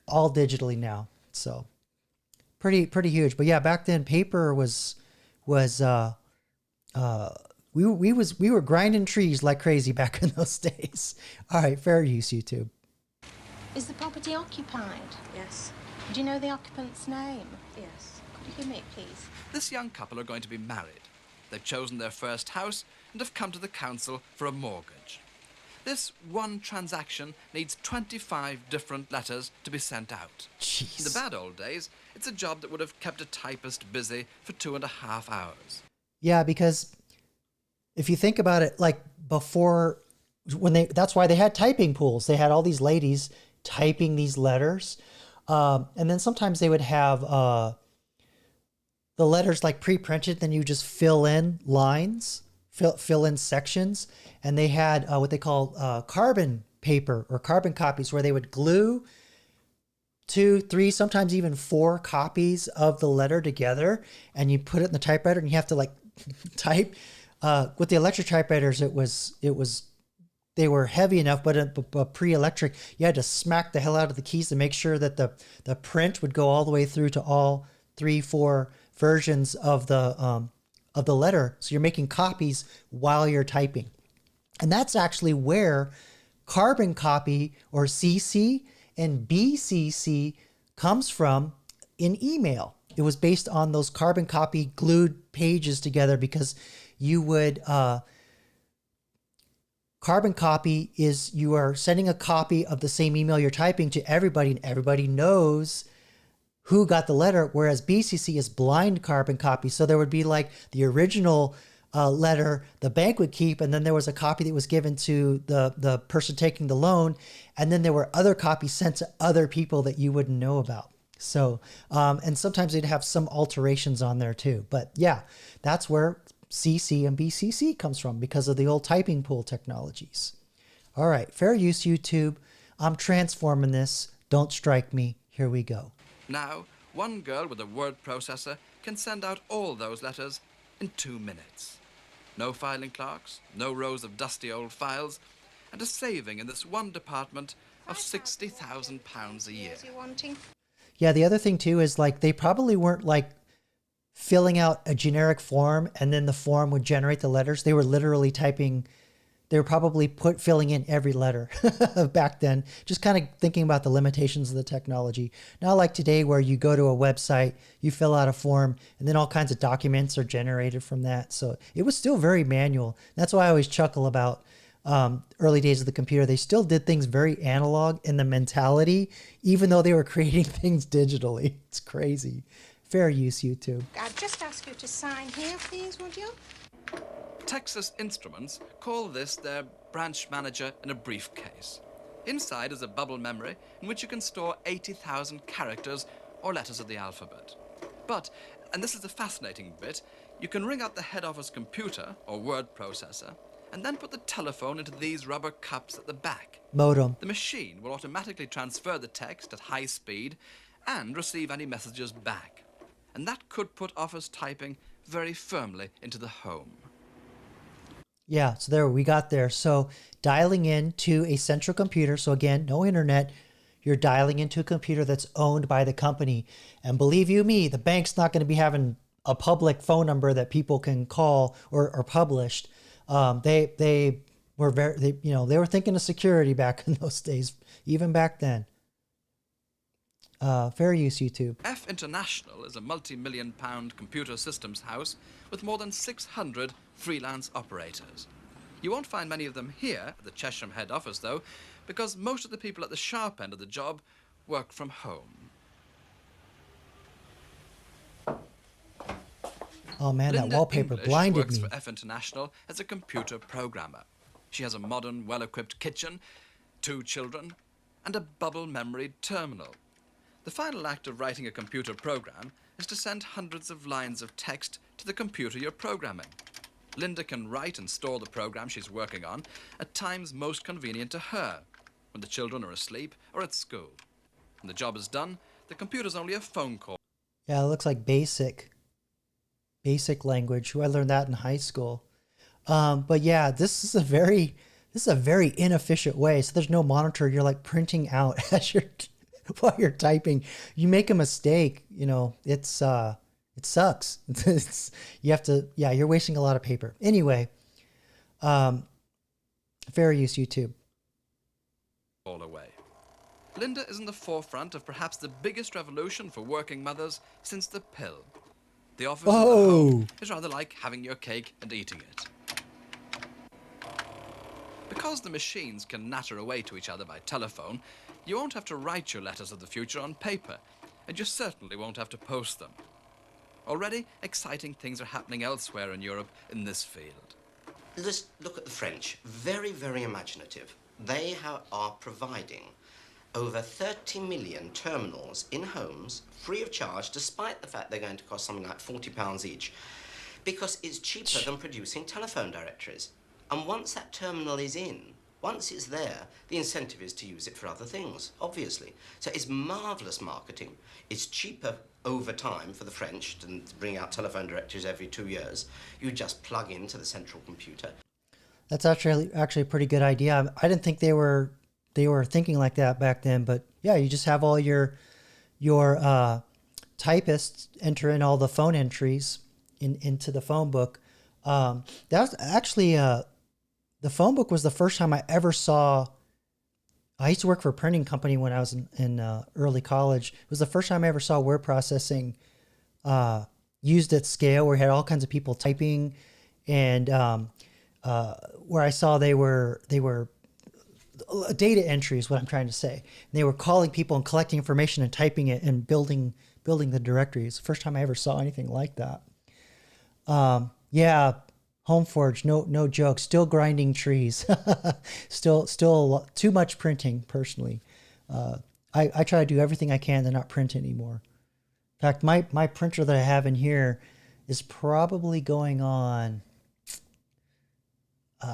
A: all digitally now. So pretty huge. But yeah, back then paper was we were grinding trees like crazy back in those days. All right, fair use, YouTube.
I: Is the property occupied?
G: Yes.
I: Do you know the occupant's name?
G: Yes.
I: Could you give me it, please?
H: This young couple are going to be married. They've chosen their first house and have come to the council for a mortgage. This one transaction needs 25 different letters to be sent out.
A: Jeez.
H: In the bad old days, it's a job that would have kept a typist busy for 2.5 hours.
A: Yeah, because if you think about it, like before, that's why they had typing pools. They had all these ladies typing these letters. And then sometimes they would have the letters like pre-printed, then you just fill in lines, fill in sections. And they had what they call carbon paper or carbon copies, where they would glue 2, 3, sometimes even 4 copies of the letter together, and you put it in the typewriter and you have to like type. With the electric typewriters, they were heavy enough, but pre-electric, you had to smack the hell out of the keys to make sure that the print would go all the way through to all 3, 4 versions of the letter. So you're making copies while you're typing. And that's actually where carbon copy, or CC, and BCC comes from in email. It was based on those carbon copy glued pages together, because you would carbon copy is you are sending a copy of the same email you're typing to everybody, and everybody knows who got the letter, whereas BCC is blind carbon copy. So there would be like the original letter the bank would keep, and then there was a copy that was given to the person taking the loan, and then there were other copies sent to other people that you wouldn't know about. So, and sometimes they'd have some alterations on there too. But yeah, that's where CC and BCC comes from, because of the old typing pool technologies. All right, fair use, YouTube. I'm transforming this. Don't strike me. Here we go.
H: Now, one girl with a word processor can send out all those letters in 2 minutes. No filing clerks, no rows of dusty old files, and a saving in this one department of £60,000 a year.
A: Yeah, the other thing too is like they probably weren't like filling out a generic form and then the form would generate the letters. They were literally typing. They were probably filling in every letter back then, just kind of thinking about the limitations of the technology. Not like today where you go to a website, you fill out a form, and then all kinds of documents are generated from that. So it was still very manual. That's why I always chuckle about early days of the computer. They still did things very analog in the mentality, even though they were creating things digitally. It's crazy. Fair use, YouTube.
I: I'd just ask you to sign here, please, would you?
H: Texas Instruments call this their branch manager in a briefcase. Inside is a bubble memory in which you can store 80,000 characters or letters of the alphabet. But, and this is the fascinating bit, you can ring up the head office computer or word processor and then put the telephone into these rubber cups at the back.
A: Modem.
H: The machine will automatically transfer the text at high speed and receive any messages back. And that could put office typing very firmly into the home.
A: Yeah, so there we got there. So dialing in to a central computer. So again, no internet. You're dialing into a computer that's owned by the company. And believe you me, the bank's not going to be having a public phone number that people can call or published. They were they were thinking of security back in those days, even back then. Fair use, YouTube.
H: F International is a multi-million-pound computer systems house with more than 600 freelance operators. You won't find many of them here at the Chesham head office, though, because most of the people at the sharp end of the job work from home.
A: Oh man, that
H: Linda
A: wallpaper
H: English
A: blinded
H: works
A: me.
H: for F International as a computer programmer. She has a modern, well-equipped kitchen, 2 children, and a bubble-memoried terminal. The final act of writing a computer program is to send hundreds of lines of text to the computer you're programming. Linda can write and store the program she's working on at times most convenient to her, when the children are asleep or at school. When the job is done, the computer's only a phone call.
A: Yeah, it looks like basic language. I learned that in high school. But yeah, this is a very inefficient way. So there's no monitor. You're like printing out as you're while you're typing. You make a mistake, you know, it sucks. You have to, yeah, you're wasting a lot of paper. Anyway, fair use YouTube.
H: All away. Linda is in the forefront of perhaps the biggest revolution for working mothers since the pill. The office of the home is rather like having your cake and eating it. Because the machines can natter away to each other by telephone, you won't have to write your letters of the future on paper, and you certainly won't have to post them. Already, exciting things are happening elsewhere in Europe in this field.
J: Let's look at the French. Very, very imaginative. They are providing over 30 million terminals in homes, free of charge, despite the fact they're going to cost something like £40 each, because it's cheaper than producing telephone directories. And once that terminal is in, once it's there, the incentive is to use it for other things, obviously. So it's marvellous marketing. It's cheaper over time for the French than to bring out telephone directories every 2 years. You just plug into the central computer. That's
A: actually a pretty good idea. I didn't think they were thinking like that back then, but yeah, you just have all your typists enter in all the phone entries into the phone book. That was actually the phone book was the first time I ever saw. I used to work for a printing company when I was in early college. It was the first time I ever saw word processing used at scale, where you had all kinds of people typing, and where I saw they were data entry is what I'm trying to say. And they were calling people and collecting information and typing it and building the directories. First time I ever saw anything like that. Yeah, Homeforge, no joke. Still grinding trees. still too much printing personally. I try to do everything I can to not print anymore. In fact, my printer that I have in here is probably going on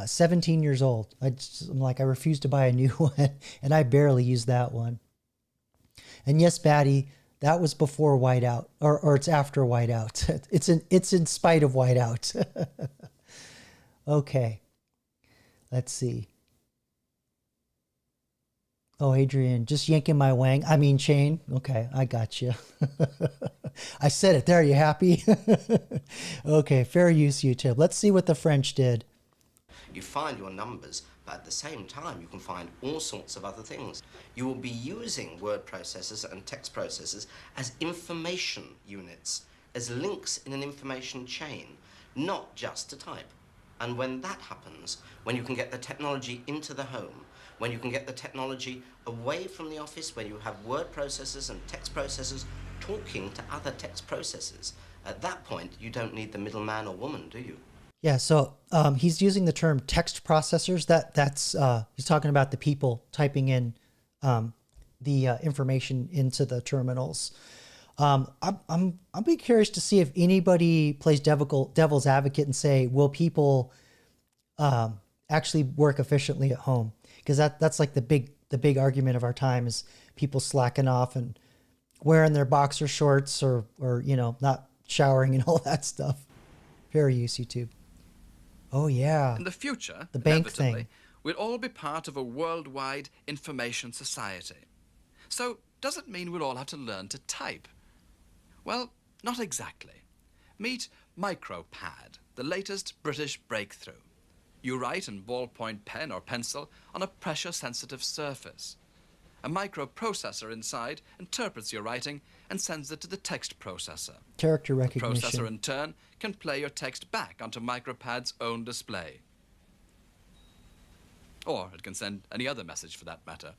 A: 17 years old. I'm like, I refuse to buy a new one, and I barely use that one. And yes, Batty, that was before whiteout, or it's after whiteout. It's in spite of whiteout. Okay, let's see. Oh, Adrian, just yanking my wang. I mean, chain. Okay, I got you. I said it. There, you happy? Okay, fair use, YouTube. Let's see what the French did.
J: You find your numbers, but at the same time, you can find all sorts of other things. You will be using word processors and text processors as information units, as links in an information chain, not just to type. And when that happens, when you can get the technology into the home, when you can get the technology away from the office, when you have word processors and text processors talking to other text processors, at that point, you don't need the middleman or woman, do you?
A: Yeah, so he's using the term text processors. That's he's talking about the people typing in the information into the terminals. I'll be curious to see if anybody plays devil's advocate and say, will people actually work efficiently at home? Because that's like the big argument of our time is people slacking off and wearing their boxer shorts or you know, not showering and all that stuff. Fair use, YouTube. Oh yeah.
H: In the future,
A: the bank
H: inevitably,
A: thing.
H: we'll all be part of a worldwide information society. So, does it mean we'll all have to learn to type? Well, not exactly. Meet MicroPad, the latest British breakthrough. You write in ballpoint pen or pencil on a pressure-sensitive surface. A microprocessor inside interprets your writing and sends it to the text processor.
A: Character
H: The
A: recognition.
H: processor, in turn, can play your text back onto MicroPad's own display. Or it can send any other message for that matter.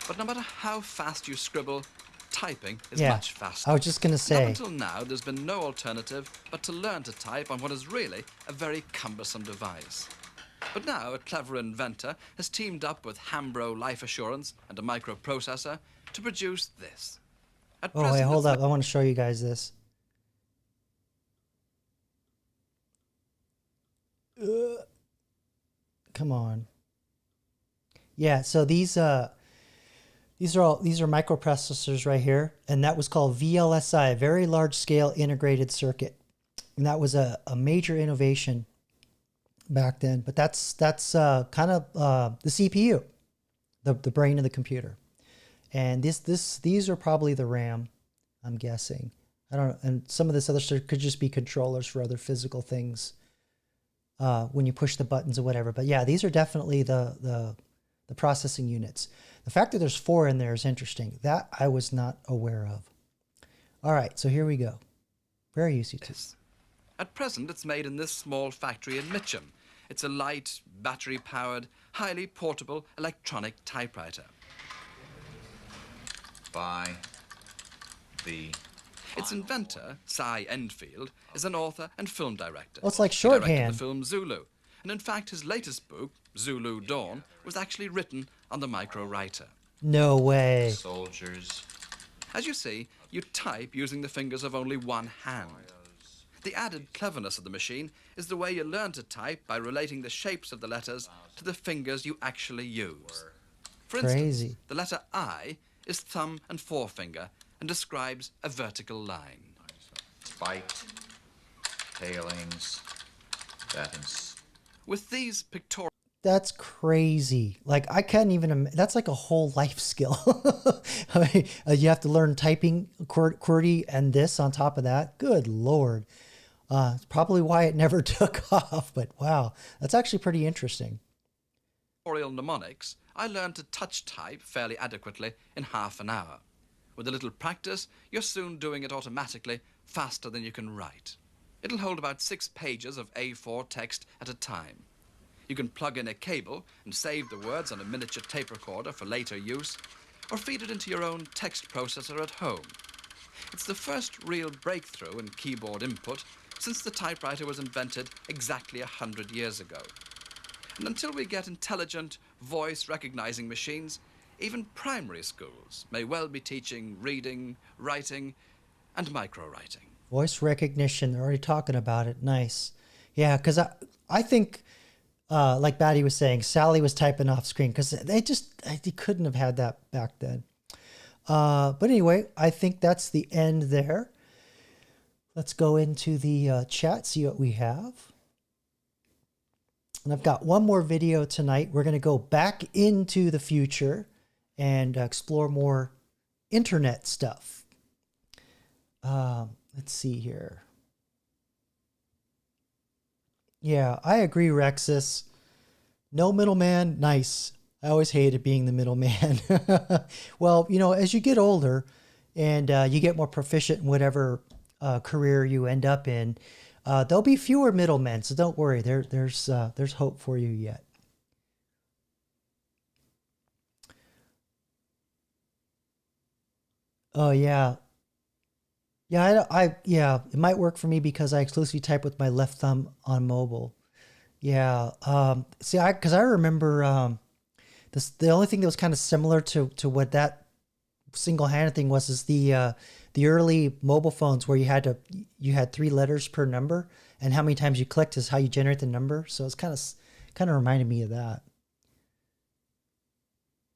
H: But no matter how fast you scribble, typing is
A: Yeah,
H: much faster.
A: I was just going to
H: Up
A: say.
H: until now, there's been no alternative but to learn to type on what is really a very cumbersome device. But now, a clever inventor has teamed up with Hambro Life Assurance and a microprocessor to produce this. At
A: Oh, wait,
H: present,
A: hold
H: it's
A: up. I want to show you guys this. Come on. Yeah, so these are microprocessors right here, and that was called VLSI, Very Large Scale Integrated Circuit. And that was a major innovation back then. But that's kind of the CPU, the brain of the computer. And these are probably the RAM, I'm guessing. I don't know. And some of this other stuff could just be controllers for other physical things when you push the buttons or whatever. But yeah, these are definitely the processing units. The fact that there's 4 in there is interesting. That I was not aware of. All right, so here we go. Very easy to.
H: At present, it's made in this small factory in Mitcham. It's a light, battery-powered, highly portable electronic typewriter.
K: By the...
H: Its inventor, Cy Endfield, is an author and film director.
A: Oh, it's like
H: He directed
A: shorthand.
H: the film Zulu. And in fact, his latest book, Zulu Dawn, was actually written on the micro-writer.
A: No way.
K: Soldiers.
H: As you see, you type using the fingers of only one hand. The added cleverness of the machine is the way you learn to type by relating the shapes of the letters to the fingers you actually use. For
A: Crazy.
H: instance, the letter I is thumb and forefinger and describes a vertical line.
K: Spiked. Tailings. That
H: With these pictorial...
A: That's crazy. Like, I can't even, that's like a whole life skill. I mean, you have to learn typing, QWERTY, and this on top of that. Good Lord. It's probably why it never took off, but wow, that's actually pretty interesting.
H: Mnemonics, I learned to touch type fairly adequately in half an hour. With a little practice, you're soon doing it automatically, faster than you can write. It'll hold about 6 pages of A4 text at a time. You can plug in a cable and save the words on a miniature tape recorder for later use, or feed it into your own text processor at home. It's the first real breakthrough in keyboard input since the typewriter was invented exactly 100 years ago. And until we get intelligent, voice-recognizing machines, even primary schools may well be teaching reading, writing, and micro-writing.
A: Voice recognition, they're already talking about it. Nice. Yeah, because I think... like Batty was saying, Sally was typing off screen because they couldn't have had that back then. But anyway, I think that's the end there. Let's go into the chat, see what we have. And I've got one more video tonight. We're going to go back into the future and explore more internet stuff. Let's see here. Yeah, I agree, Rexus. No middleman, nice. I always hated being the middleman. Well, you know, as you get older and you get more proficient in whatever career you end up in, there'll be fewer middlemen, so don't worry. There's hope for you yet. Oh, yeah. Yeah, it might work for me because I exclusively type with my left thumb on mobile. Yeah. Because I remember the only thing that was kind of similar to what that single-handed thing was is the early mobile phones where you had 3 letters per number, and how many times you clicked is how you generate the number. So it's kind of reminded me of that.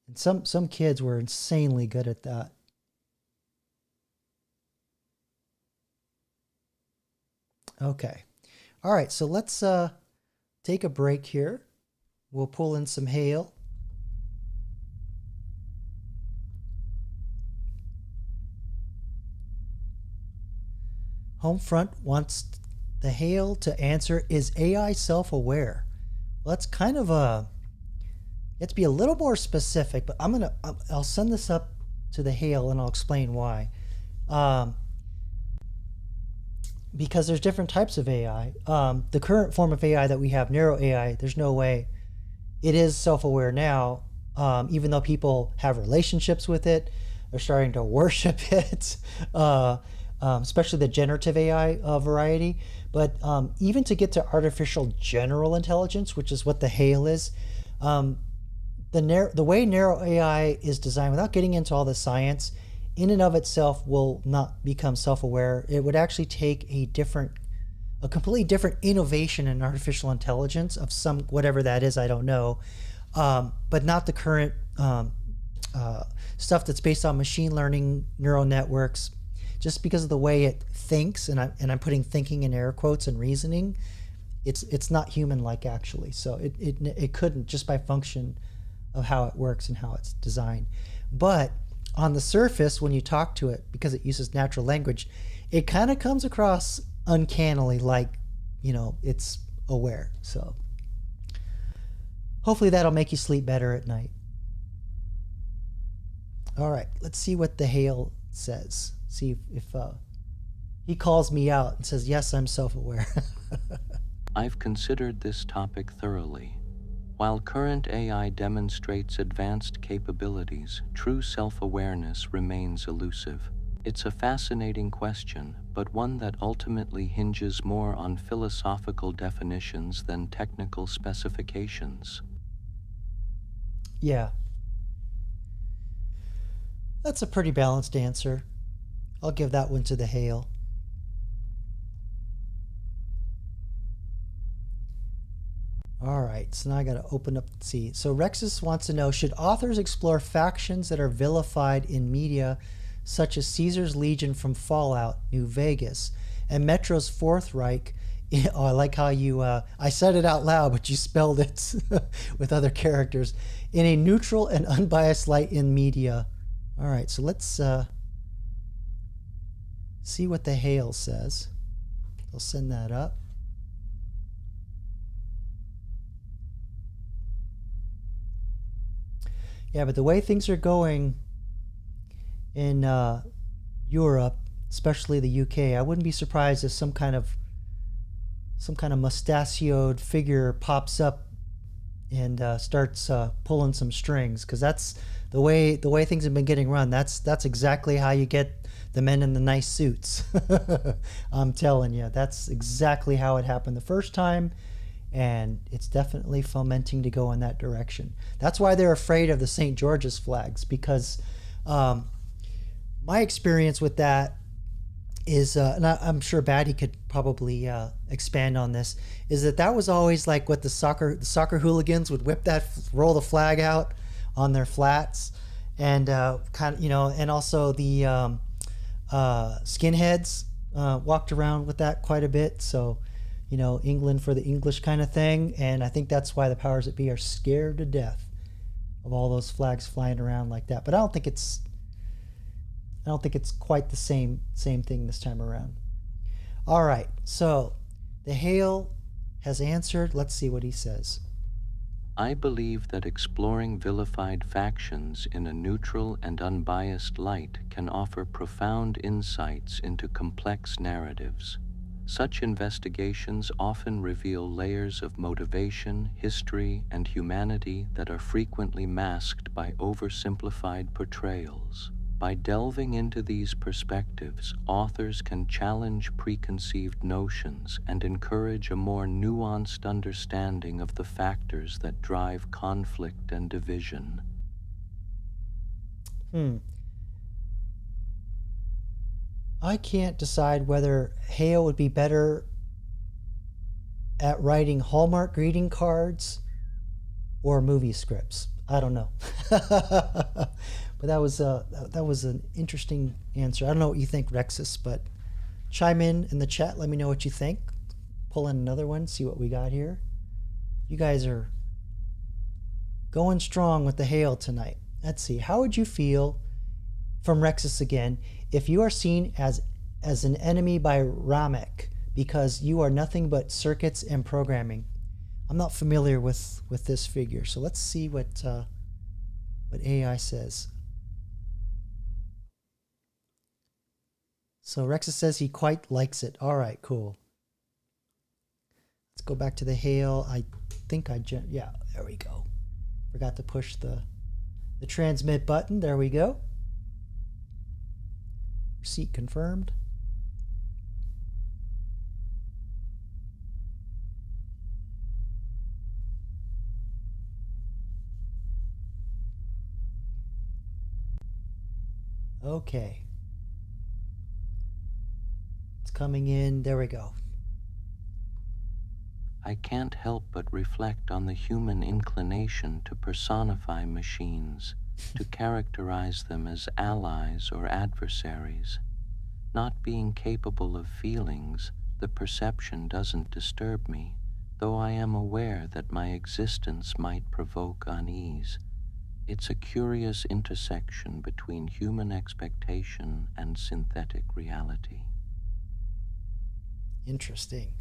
A: And some kids were insanely good at that. Okay. All right. So let's take a break here. We'll pull in some hail. Homefront wants the hail to answer, is AI self-aware? Well, that's kind of you have to be a little more specific, but I'll send this up to the hail and I'll explain why. Because there's different types of AI. The current form of AI that we have, narrow AI, there's no way it is self-aware now, even though people have relationships with it. are starting to worship it, especially the generative AI variety. But even to get to artificial general intelligence, which is what the HAIL is, the way narrow AI is designed, without getting into all the science, in and of itself will not become self-aware. It would actually take a completely different innovation in artificial intelligence of some, whatever that is, I don't know, but not the current stuff that's based on machine learning neural networks, just because of the way it thinks, and I'm putting thinking in air quotes, and reasoning. It's not human-like, actually. So it couldn't, just by function of how it works and how it's designed. But on the surface, when you talk to it, because it uses natural language, it kind of comes across uncannily, like, it's aware. So hopefully that'll make you sleep better at night. All right, let's see what the HAIL says. See if he calls me out and says, yes, I'm self-aware.
C: I've considered this topic thoroughly. While current AI demonstrates advanced capabilities, true self-awareness remains elusive. It's a fascinating question, but one that ultimately hinges more on philosophical definitions than technical specifications.
A: Yeah. That's a pretty balanced answer. I'll give that one to the HAIL. All right, so now I got to open up and see. So Rexus wants to know, should authors explore factions that are vilified in media, such as Caesar's Legion from Fallout, New Vegas, and Metro's Fourth Reich? Oh, I like how you, I said it out loud, but you spelled it with other characters, in a neutral and unbiased light in media. All right, so let's see what the HAIL says. I'll send that up. Yeah, but the way things are going in Europe, especially the UK, I wouldn't be surprised if some kind of mustachioed figure pops up and starts pulling some strings, because that's the way things have been getting run. That's exactly how you get the men in the nice suits. I'm telling you, that's exactly how it happened the first time. And it's definitely fomenting to go in that direction. That's why they're afraid of the St. George's flags, because my experience with that is, and I'm sure Batty could probably expand on this, is that was always like what the soccer hooligans would roll the flag out on their flats, and and also the skinheads walked around with that quite a bit. So, England for the English kind of thing. And I think that's why the powers that be are scared to death of all those flags flying around like that. But I don't think it's quite the same thing this time around. All right, so the HAIL has answered. Let's see what he says.
C: I believe that exploring vilified factions in a neutral and unbiased light can offer profound insights into complex narratives. Such investigations often reveal layers of motivation, history, and humanity that are frequently masked by oversimplified portrayals. By delving into these perspectives, authors can challenge preconceived notions and encourage a more nuanced understanding of the factors that drive conflict and division.
A: I can't decide whether HAIL would be better at writing Hallmark greeting cards or movie scripts. I don't know. But that was an interesting answer. I don't know what you think, Rexus, but chime in the chat. Let me know what you think. Pull in another one, see what we got here. You guys are going strong with the HAIL tonight. Let's see. How would you feel, from Rexus again, if you are seen as an enemy by Ramek because you are nothing but circuits and programming? I'm not familiar with this figure, so let's see what AI says. So Rexus says he quite likes it. All right, cool. Let's go back to the HAIL. I think yeah, there we go. Forgot to push the transmit button. There we go. Receipt confirmed. Okay. It's coming in. There we go.
C: I can't help but reflect on the human inclination to personify machines, to characterize them as allies or adversaries. Not being capable of feelings, the perception doesn't disturb me, though I am aware that my existence might provoke unease. It's a curious intersection between human expectation and synthetic reality.
A: Interesting.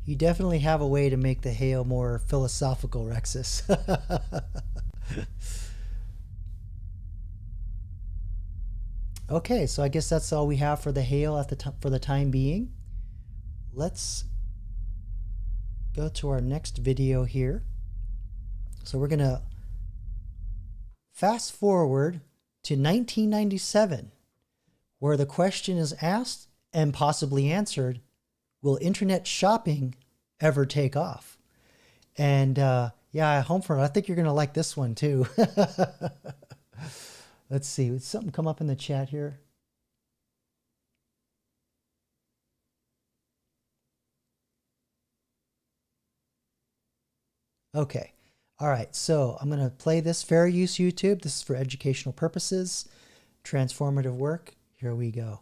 A: You definitely have a way to make the hail more philosophical, Rexus. Okay, so I guess that's all we have for the hail at for the time being. Let's go to our next video here. So we're gonna fast forward to 1997, where the question is asked and possibly answered: will internet shopping ever take off? And yeah, Homefront, I think you're gonna like this one too. Let's see, did something come up in the chat here? Okay, all right, so I'm gonna play this. Fair use YouTube. This is for educational purposes. Transformative work. Here we go.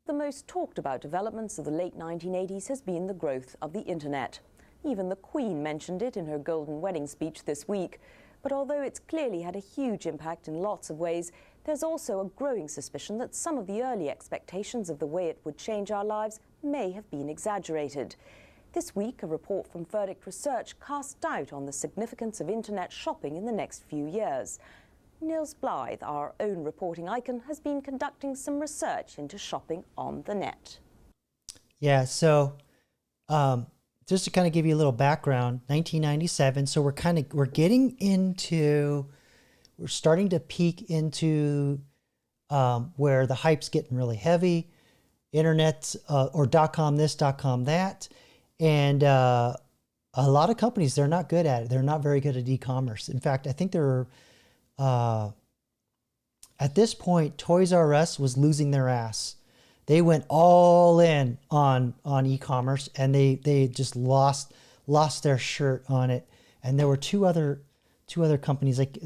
L: The most talked about developments of the late 1980s has been the growth of the internet. Even the Queen mentioned it in her Golden Wedding speech this week. But although it's clearly had a huge impact in lots of ways, there's also a growing suspicion that some of the early expectations of the way it would change our lives may have been exaggerated. This week, a report from Verdict Research cast doubt on the significance of internet shopping in the next few years. Niels Blythe, our own reporting icon, has been conducting some research into shopping on the net.
A: Yeah, so just to kind of give you a little background, 1997. So we're starting to peak into where the hype's getting really heavy. Internet or .com this, .com that, and a lot of companies, they're not good at it. They're not very good at e-commerce. In fact, I think they're at this point, Toys R Us was losing their ass. They went all in on e-commerce, and they just lost their shirt on it. And there were two other companies like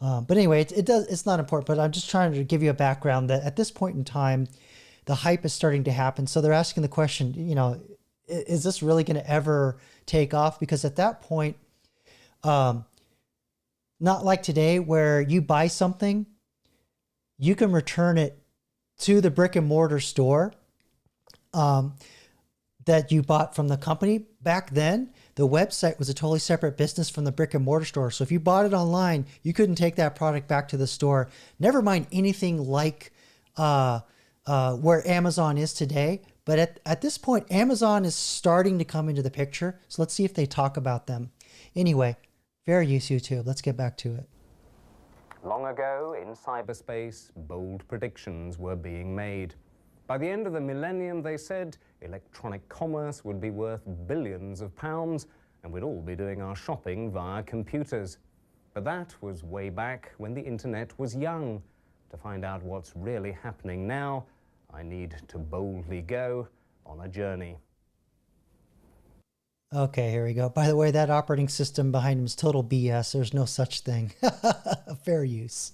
A: but anyway, it's not important. But I'm just trying to give you a background that at this point in time, the hype is starting to happen. So they're asking the question, you know, is this really going to ever take off? Because at that point, not like today where you buy something, you can return it to the brick and mortar store that you bought from the company. Back then, the website was a totally separate business from the brick and mortar store. So if you bought it online, you couldn't take that product back to the store. Never mind anything like where Amazon is today. But at this point, Amazon is starting to come into the picture. So let's see if they talk about them. Anyway, fair use YouTube. Let's get back to it.
M: Long ago, in cyberspace, bold predictions were being made. By the end of the millennium, they said, electronic commerce would be worth billions of pounds, and we'd all be doing our shopping via computers. But that was way back when the internet was young. To find out what's really happening now, I need to boldly go on a journey.
A: Okay, here we go. By the way, that operating system behind him is total BS. There's no such thing. Fair use.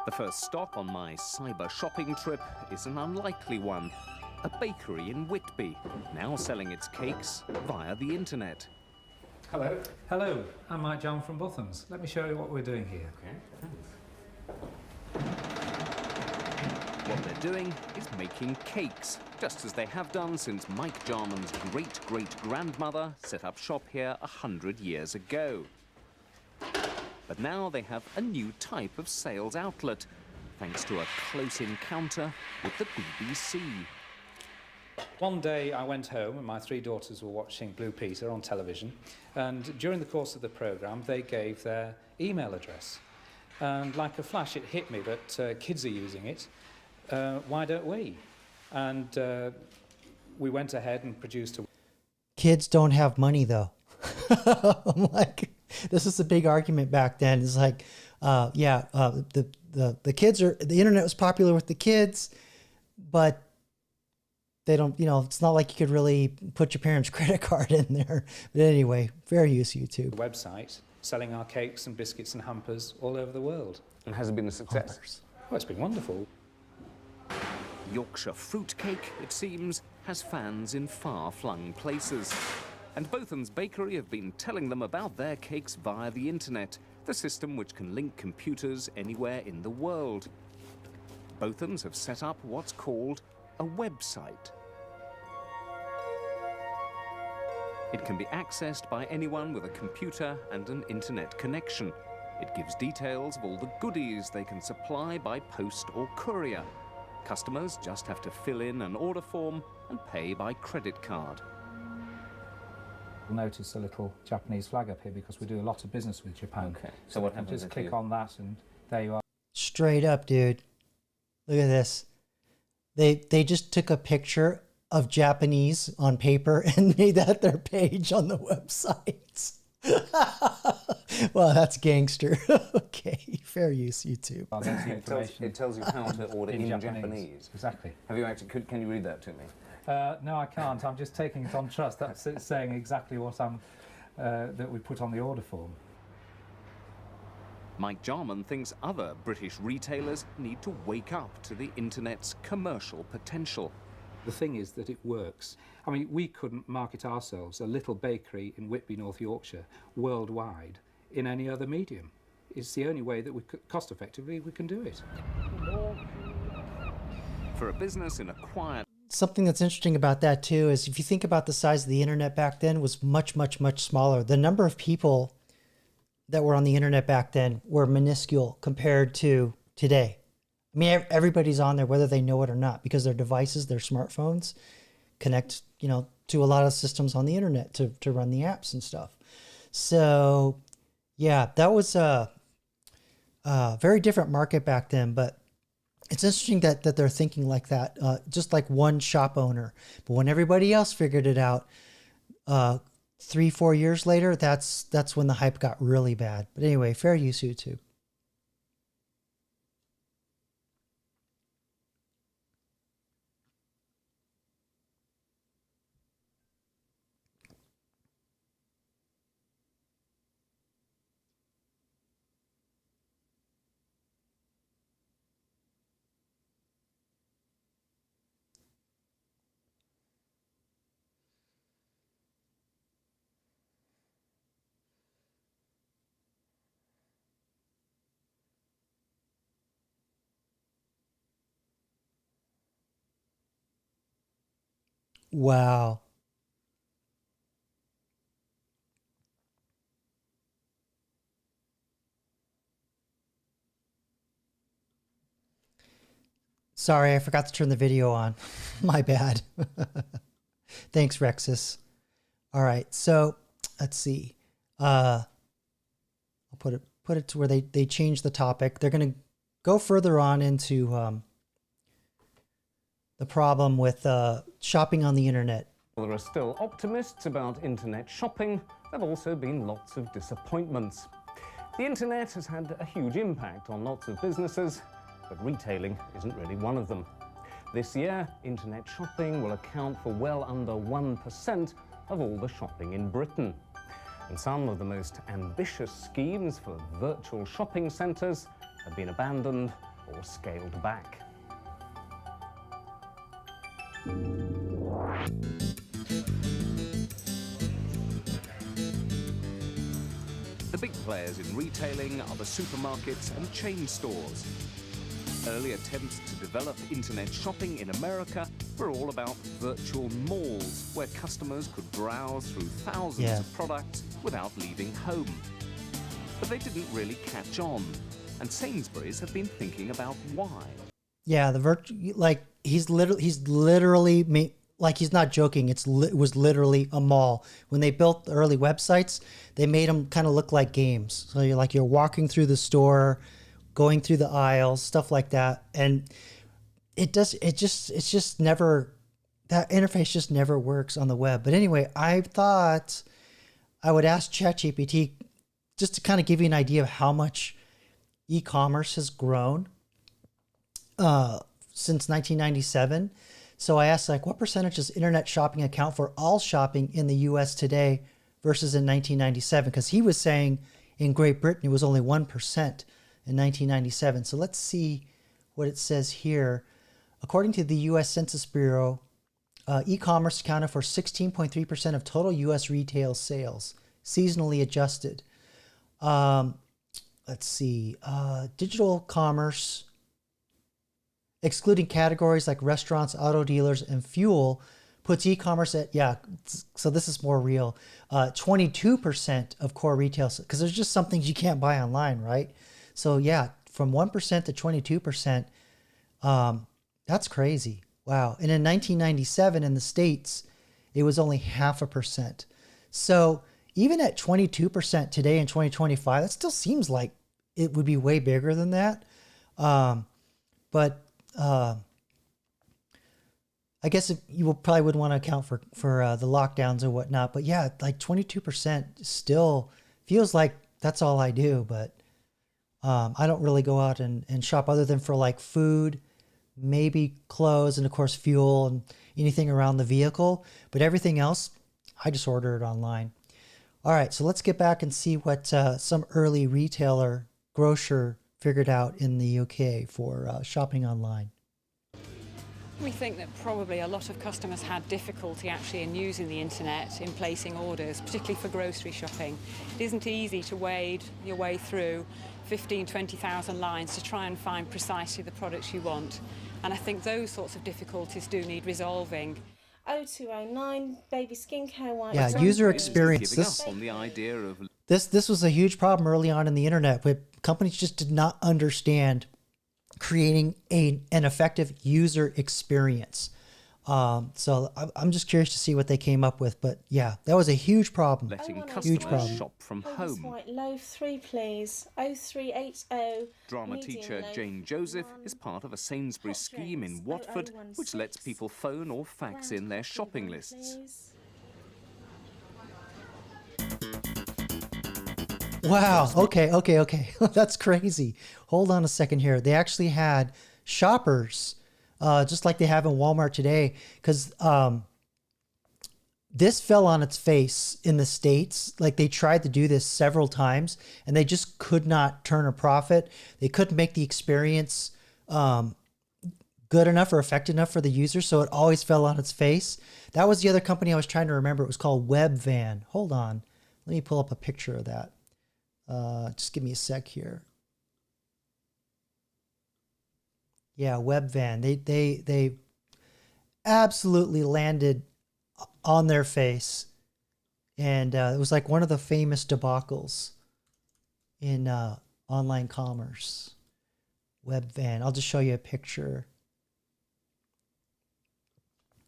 N: The first stop on my cyber shopping trip is an unlikely one. A bakery in Whitby, now selling its cakes via the internet.
O: Hello. Hello, I'm Mike John from Buthans. Let me show you what we're doing here.
N: Okay. What they're doing is making cakes, just as they have done since Mike Jarman's great-great-grandmother set up shop here 100 years ago. But now they have a new type of sales outlet, thanks to a close encounter with the BBC.
O: One day I went home and my 3 daughters were watching Blue Peter on television, and during the course of the programme they gave their email address. And like a flash it hit me that kids are using it, why don't we? And we went ahead and produced a...
A: Kids don't have money though. I'm like, this is a big argument back then. It's like, the kids are, the internet was popular with the kids, but they don't, it's not like you could really put your parents' credit card in there. But anyway, fair use YouTube.
O: Website selling our cakes and biscuits and hampers all over the world.
M: And has it been a success?
O: Oh, it's been wonderful.
N: Yorkshire fruitcake, it seems, has fans in far-flung places. And Botham's Bakery have been telling them about their cakes via the internet, the system which can link computers anywhere in the world. Botham's have set up what's called a website. It can be accessed by anyone with a computer and an internet connection. It gives details of all the goodies they can supply by post or courier. Customers just have to fill in an order form and pay by credit card.
O: You'll notice a little Japanese flag up here because we do a lot of business with Japan.
M: Okay, so what happens?
O: Just click on that and there you are.
A: Straight up, dude. Look at this. They just took a picture of Japanese on paper and made that their page on the website. Well, that's gangster. Okay, fair use, YouTube.
O: Oh,
M: it tells you how to order in Japanese.
O: Exactly.
M: Have you actually? Can you read that to me?
O: No, I can't. I'm just taking it on trust. That's it saying exactly what that we put on the order form.
N: Mike Jarman thinks other British retailers need to wake up to the internet's commercial potential.
O: The thing is that it works. I mean, we couldn't market ourselves, a little bakery in Whitby, North Yorkshire, worldwide in any other medium. It's the only way that we could, cost effectively we can do it.
N: For a business in a quiet...
A: Something that's interesting about that too is if you think about the size of the internet back then was much, much, much smaller. The number of people that were on the internet back then were minuscule compared to today. I mean, everybody's on there whether they know it or not because their devices, their smartphones connect, to a lot of systems on the internet to run the apps and stuff. So yeah, that was a very different market back then, but it's interesting that they're thinking like that, just like one shop owner. But when everybody else figured it out, 3-4 years later, that's when the hype got really bad. But anyway, fair use, YouTube. Wow. Sorry, I forgot to turn the video on. My bad. Thanks, Rexus. All right, so let's see. I'll put it to where they change the topic. They're going to go further on into the problem with shopping on the internet.
M: There are still optimists about internet shopping. There have also been lots of disappointments. The internet has had a huge impact on lots of businesses, but retailing isn't really one of them. This year, internet shopping will account for well under 1% of all the shopping in Britain. And some of the most ambitious schemes for virtual shopping centres have been abandoned or scaled back.
N: The big players in retailing are the supermarkets and chain stores. Early attempts to develop internet shopping in America were all about virtual malls, where customers could browse through thousands of products without leaving home. But they didn't really catch on, and Sainsbury's have been thinking about why.
A: Yeah, he's literally like he's not joking. It was literally a mall. When they built the early websites, they made them kind of look like games. So you're walking through the store, going through the aisles, stuff like that. And it's just never, that interface just never works on the web. But anyway, I thought I would ask ChatGPT just to kind of give you an idea of how much e-commerce has grown since 1997. So I asked, like, what percentage does internet shopping account for all shopping in the US today versus in 1997? Because he was saying in Great Britain it was only 1% in 1997. So let's see what it says here. According to the US Census Bureau, e-commerce accounted for 16.3% of total US retail sales, seasonally adjusted. Let's see, digital commerce, excluding categories like restaurants, auto dealers, and fuel, puts e-commerce at, so this is more real, 22% of core retail, because there's just some things you can't buy online, right? So yeah, from 1% to 22%, that's crazy. Wow. And in 1997 in the States, it was only 0.5%. So even at 22% today in 2025, that still seems like it would be way bigger than that. But I guess you probably would want to account for the lockdowns or whatnot. But yeah, like 22% still feels like that's all I do. But I don't really go out and shop other than for like food, maybe clothes, and of course fuel and anything around the vehicle. But everything else, I just order it online. All right, so let's get back and see what some early retailer, grocer figured out in the UK for shopping online.
P: We think that probably a lot of customers had difficulty actually in using the internet in placing orders, particularly for grocery shopping. It isn't easy to wade your way through 20,000 lines to try and find precisely the products you want. And I think those sorts of difficulties do need resolving.
F: 0209 baby skincare wipes.
A: Yeah, user experience. This was a huge problem early on in the internet, where companies just did not understand creating an effective user experience. So I'm just curious to see what they came up with. But yeah, that was a huge problem.
N: Letting
A: Huge
N: customers
A: problem.
N: shop from
F: Focus
N: home.
F: white loaf 3, please. 0380.
N: Drama
F: medium
N: teacher
F: loaf,
N: Jane Joseph
F: 1.
N: is part of a Sainsbury's scheme in Watford, which lets people phone or fax in their shopping lists.
A: Wow. Okay. That's crazy. Hold on a second here. They actually had shoppers, just like they have in Walmart today, because this fell on its face in the States. Like, they tried to do this several times and they just could not turn a profit. They couldn't make the experience good enough or effective enough for the user, so it always fell on its face. That was the other company I was trying to remember. It was called Webvan. Hold on. Let me pull up a picture of that. Just give me a sec here. Yeah, Webvan. They absolutely landed on their face, and it was like one of the famous debacles in online commerce. Webvan. I'll just show you a picture.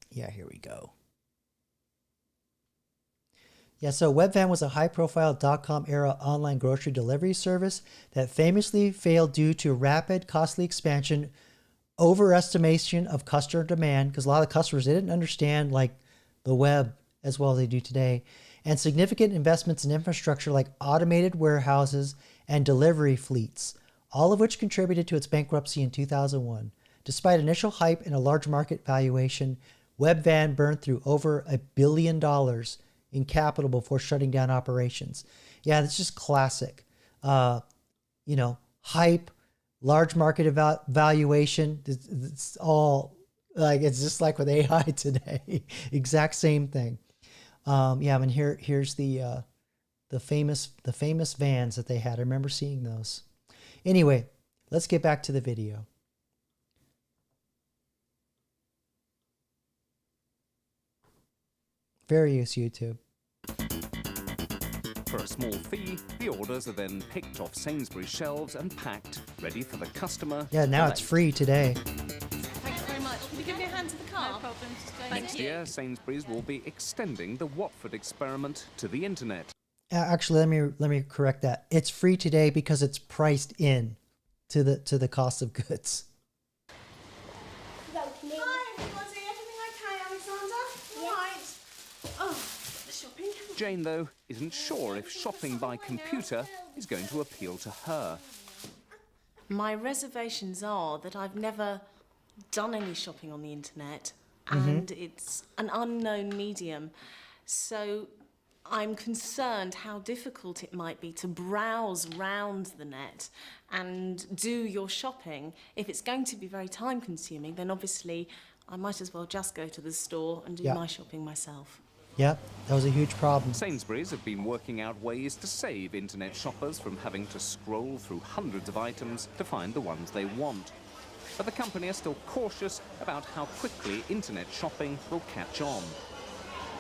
A: Yeah, here we go. Yeah, so Webvan was a high-profile .com-era online grocery delivery service that famously failed due to rapid, costly expansion, overestimation of customer demand, because a lot of customers, they didn't understand like the web as well as they do today, and significant investments in infrastructure like automated warehouses and delivery fleets, all of which contributed to its bankruptcy in 2001. Despite initial hype and a large market valuation, Webvan burned through over $1 billion in capital before shutting down operations. Yeah, that's just classic. Hype, large market valuation. It's all like, it's just like with AI today. Exact same thing. Here's the famous vans that they had. I remember seeing those. Anyway, let's get back to the video. Fair use, YouTube.
N: For a small fee, the orders are then picked off Sainsbury's shelves and packed, ready for the customer.
A: Yeah, now it's free today.
F: Thank you very much. you give me a hand to the car? No problem.
N: Next year, Sainsbury's will be extending the Watford experiment to the internet.
A: Actually, let me correct that. It's free today because it's priced in to the cost of goods.
F: Hi, everybody. Everything okay, Alexander? All right. Oh, the shopping.
N: Jane, though, isn't sure if shopping by computer is going to appeal to her.
Q: My reservations are that I've never done any shopping on the internet,
A: Mm-hmm.
Q: and it's an unknown medium. So I'm concerned how difficult it might be to browse round the net and do your shopping. If it's going to be very time consuming, then obviously I might as well just go to the store and do
A: Yeah.
Q: my shopping myself.
A: Yep, that was a huge problem.
N: Sainsbury's have been working out ways to save internet shoppers from having to scroll through hundreds of items to find the ones they want. But the company is still cautious about how quickly internet shopping will catch on.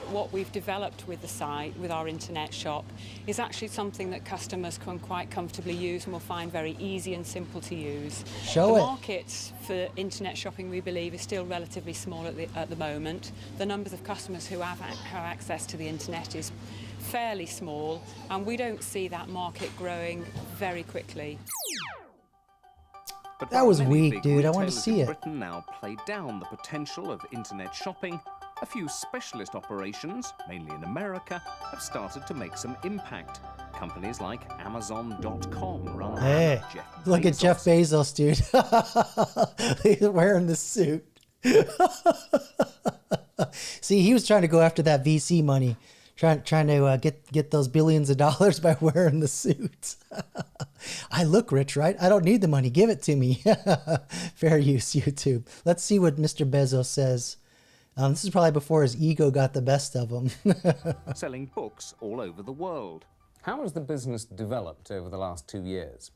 P: What we've developed with the site, with our internet shop, is actually something that customers can quite comfortably use and will find very easy and simple to use.
A: Show
P: the
A: it.
P: market for internet shopping, we believe, is still relatively small at the moment. The numbers of customers who have access to the internet is fairly small, and we don't see that market growing very quickly.
N: But
A: That
N: while
A: was
N: many
A: weak,
N: big
A: dude. I wanted to
N: retailers
A: see
N: in
A: it.
N: Britain now play down the potential of internet shopping, a few specialist operations, mainly in America, have started to make some impact. Companies like Amazon.com run
A: Hey,
N: by Jeff
A: look at
N: Bezos.
A: Jeff Bezos, dude. He's wearing the suit. See, he was trying to go after that VC money, trying to get those billions of dollars by wearing the suit. I look rich, right? I don't need the money. Give it to me. Fair use, YouTube. Let's see what Mr. Bezos says. This is probably before his ego got the best of him.
N: Selling books all over the world.
M: How has the business developed over the last 2 years?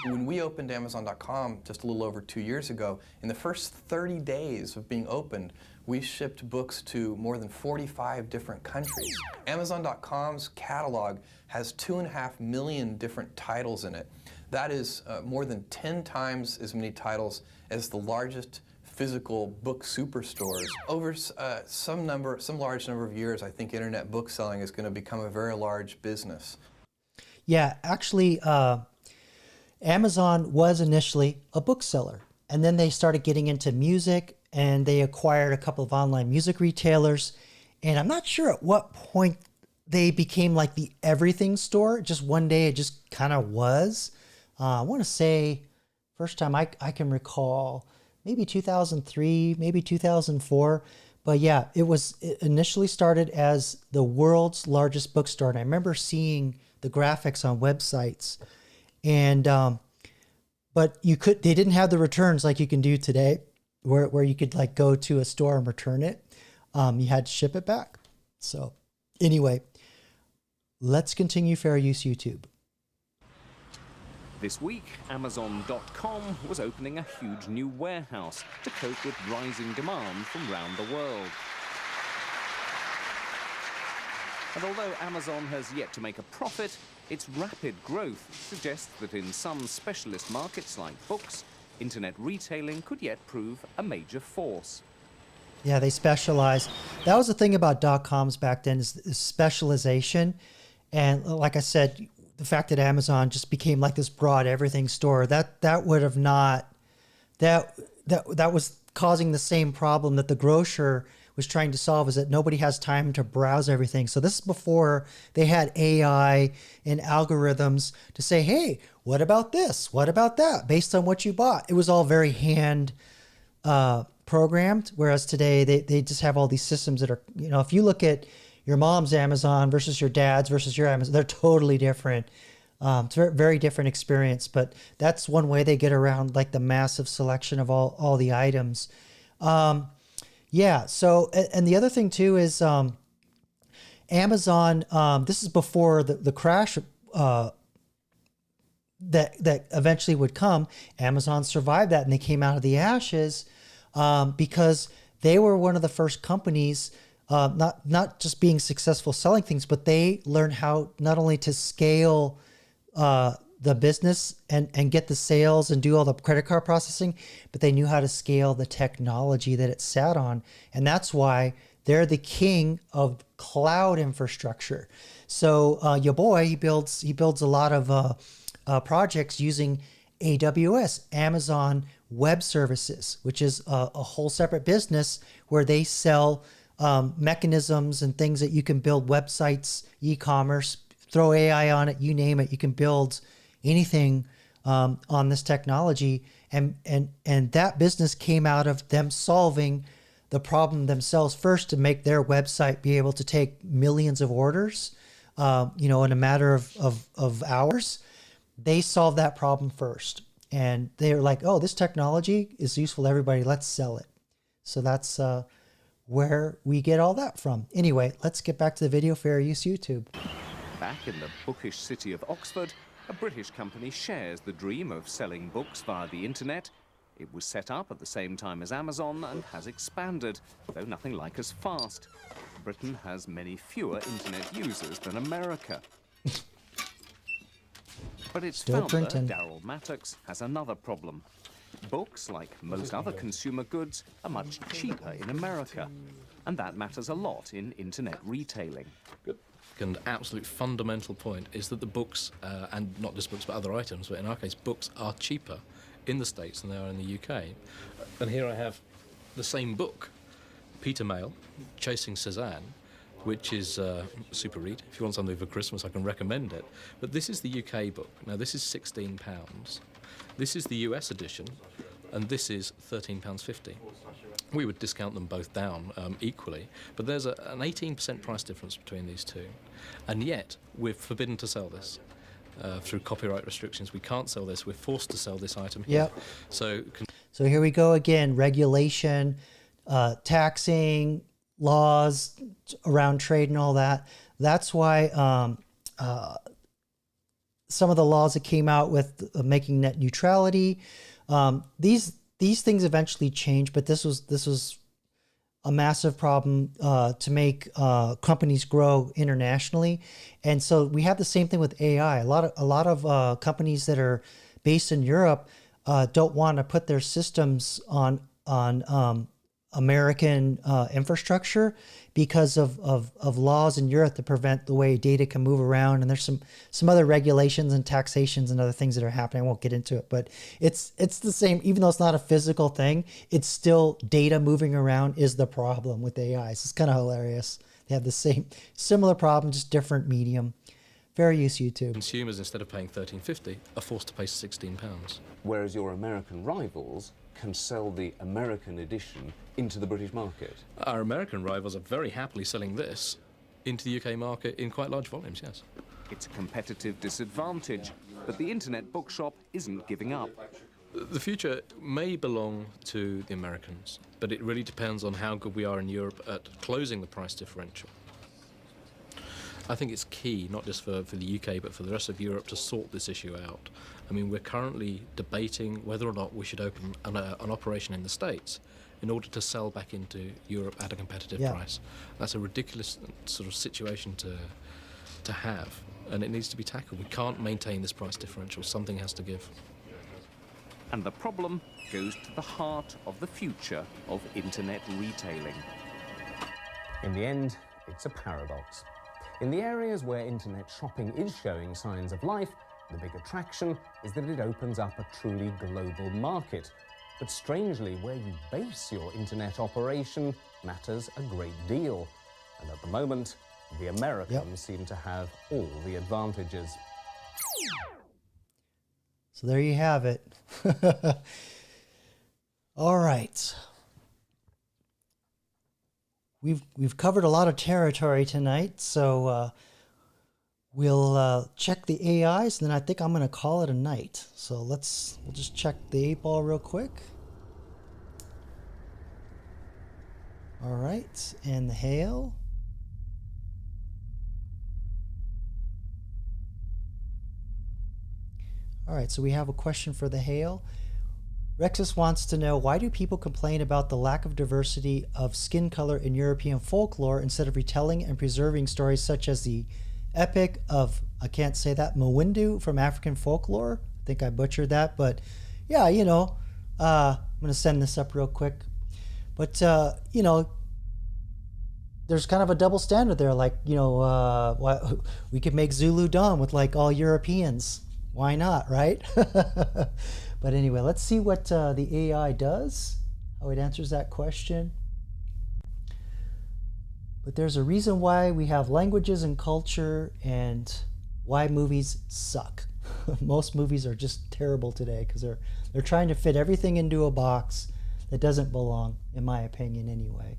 R: When we opened Amazon.com just a little over 2 years ago, in the first 30 days of being opened, we shipped books to more than 45 different countries. Amazon.com's catalog has 2.5 million different titles in it. That is more than 10 times as many titles as the largest physical book superstores. Over some large number of years, I think internet book selling is going to become a very large business.
A: Yeah, actually, Amazon was initially a bookseller, and then they started getting into music, and they acquired a couple of online music retailers. And I'm not sure at what point they became like the everything store. Just one day it just kind of was. I want to say first time I can recall, maybe 2003, maybe 2004. But yeah, it initially started as the world's largest bookstore. And I remember seeing the graphics on websites. And but they didn't have the returns like you can do today, where you could like go to a store and return it. You had to ship it back. So anyway, let's continue Fair Use YouTube.
N: This week, Amazon.com was opening a huge new warehouse to cope with rising demand from around the world. And although Amazon has yet to make a profit, its rapid growth suggests that in some specialist markets like books, internet retailing could yet prove a major force.
A: Yeah, they specialize. That was the thing about .coms back then, is specialization. And like I said, the fact that Amazon just became like this broad everything store, that would have not, that was causing the same problem that the grocer was trying to solve, is that nobody has time to browse everything. So this is before they had AI and algorithms to say, hey, what about this? What about that? Based on what you bought. It was all very hand programmed. Whereas today they just have all these systems that are, if you look at your mom's Amazon versus your dad's versus your Amazon, they're totally different. It's a very different experience, but that's one way they get around like the massive selection of all the items. Yeah. So, and the other thing too is Amazon, this is before the crash that eventually would come. Amazon survived that, and they came out of the ashes because they were one of the first companies, not just being successful selling things, but they learned how not only to scale the business and get the sales and do all the credit card processing, but they knew how to scale the technology that it sat on. And that's why they're the king of cloud infrastructure. So your boy, he builds a lot of projects using AWS, Amazon Web Services, which is a whole separate business where they sell mechanisms and things that you can build websites, e-commerce, throw AI on it, you name it, you can build anything on this technology. And that business came out of them solving the problem themselves first to make their website be able to take millions of orders, in a matter of hours. They solved that problem first. And they're like, oh, this technology is useful to everybody. Let's sell it. So that's where we get all that from. Anyway, let's get back to the video. Fair use YouTube.
N: Back in the bookish city of Oxford, a British company shares the dream of selling books via the internet. It was set up at the same time as Amazon and has expanded, though nothing like as fast. Britain has many fewer internet users than America. But its
A: Still
N: founder,
A: printing.
N: Darryl Mattox, has another problem. Books, like most other consumer goods, are much cheaper in America. And that matters a lot in internet retailing.
S: An absolute fundamental point is that the books, and not just books but other items, but in our case books are cheaper in the States than they are in the UK. And here I have the same book, Peter Mayle, Chasing Cezanne, which is super read. If you want something for Christmas, I can recommend it. But this is the UK book. Now this is £16. This is the US edition, and this is £13.50. We would discount them both down equally, but there's an 18% price difference between these two. And yet, we're forbidden to sell this through copyright restrictions. We can't sell this. We're forced to sell this item here.
A: Yep.
S: So
A: here we go again, regulation, taxing, laws around trade and all that. That's why some of the laws that came out with making net neutrality, these things eventually change, but this was a massive problem to make companies grow internationally. And so we have the same thing with AI. A lot of companies that are based in Europe don't want to put their systems on American infrastructure because of laws in Europe that prevent the way data can move around. And there's some other regulations and taxations and other things that are happening. I won't get into it, but it's the same. Even though it's not a physical thing, it's still data moving around is the problem with AI. So it's kind of hilarious. They have the similar problem, just different medium. Fair use YouTube.
S: consumers, instead of paying £13.50, are forced to pay £16.
T: Whereas your American rivals can sell the American edition into the British market.
S: Our American rivals are very happily selling this into the UK market in quite large volumes, yes.
N: It's a competitive disadvantage, but the internet bookshop isn't giving up.
S: The future may belong to the Americans, but it really depends on how good we are in Europe at closing the price differential. I think it's key, not just for the UK, but for the rest of Europe to sort this issue out. I mean, we're currently debating whether or not we should open an operation in the States in order to sell back into Europe at a competitive price. That's a ridiculous sort of situation to have, and it needs to be tackled. We can't maintain this price differential. Something has to give.
N: And the problem goes to the heart of the future of internet retailing.
M: In the end, it's a paradox. In the areas where internet shopping is showing signs of life, the big attraction is that it opens up a truly global market. But strangely, where you base your internet operation matters a great deal. And at the moment, the Americans seem to have all the advantages.
A: So there you have it. All right. We've covered a lot of territory tonight, so we'll check the AIs, and then I think I'm going to call it a night. So we'll just check the 8-ball real quick. All right, and the hail. All right, so we have a question for the hail. Rexus wants to know, why do people complain about the lack of diversity of skin color in European folklore instead of retelling and preserving stories such as the Epic of I can't say that. Mwindu from African folklore. I think I butchered that, but yeah, I'm going to send this up real quick. But, there's kind of a double standard there. Like, we could make Zulu Dawn with like all Europeans. Why not, right? But anyway, let's see what the AI does, how it answers that question. But there's a reason why we have languages and culture and why movies suck. Most movies are just terrible today because they're trying to fit everything into a box that doesn't belong, in my opinion anyway.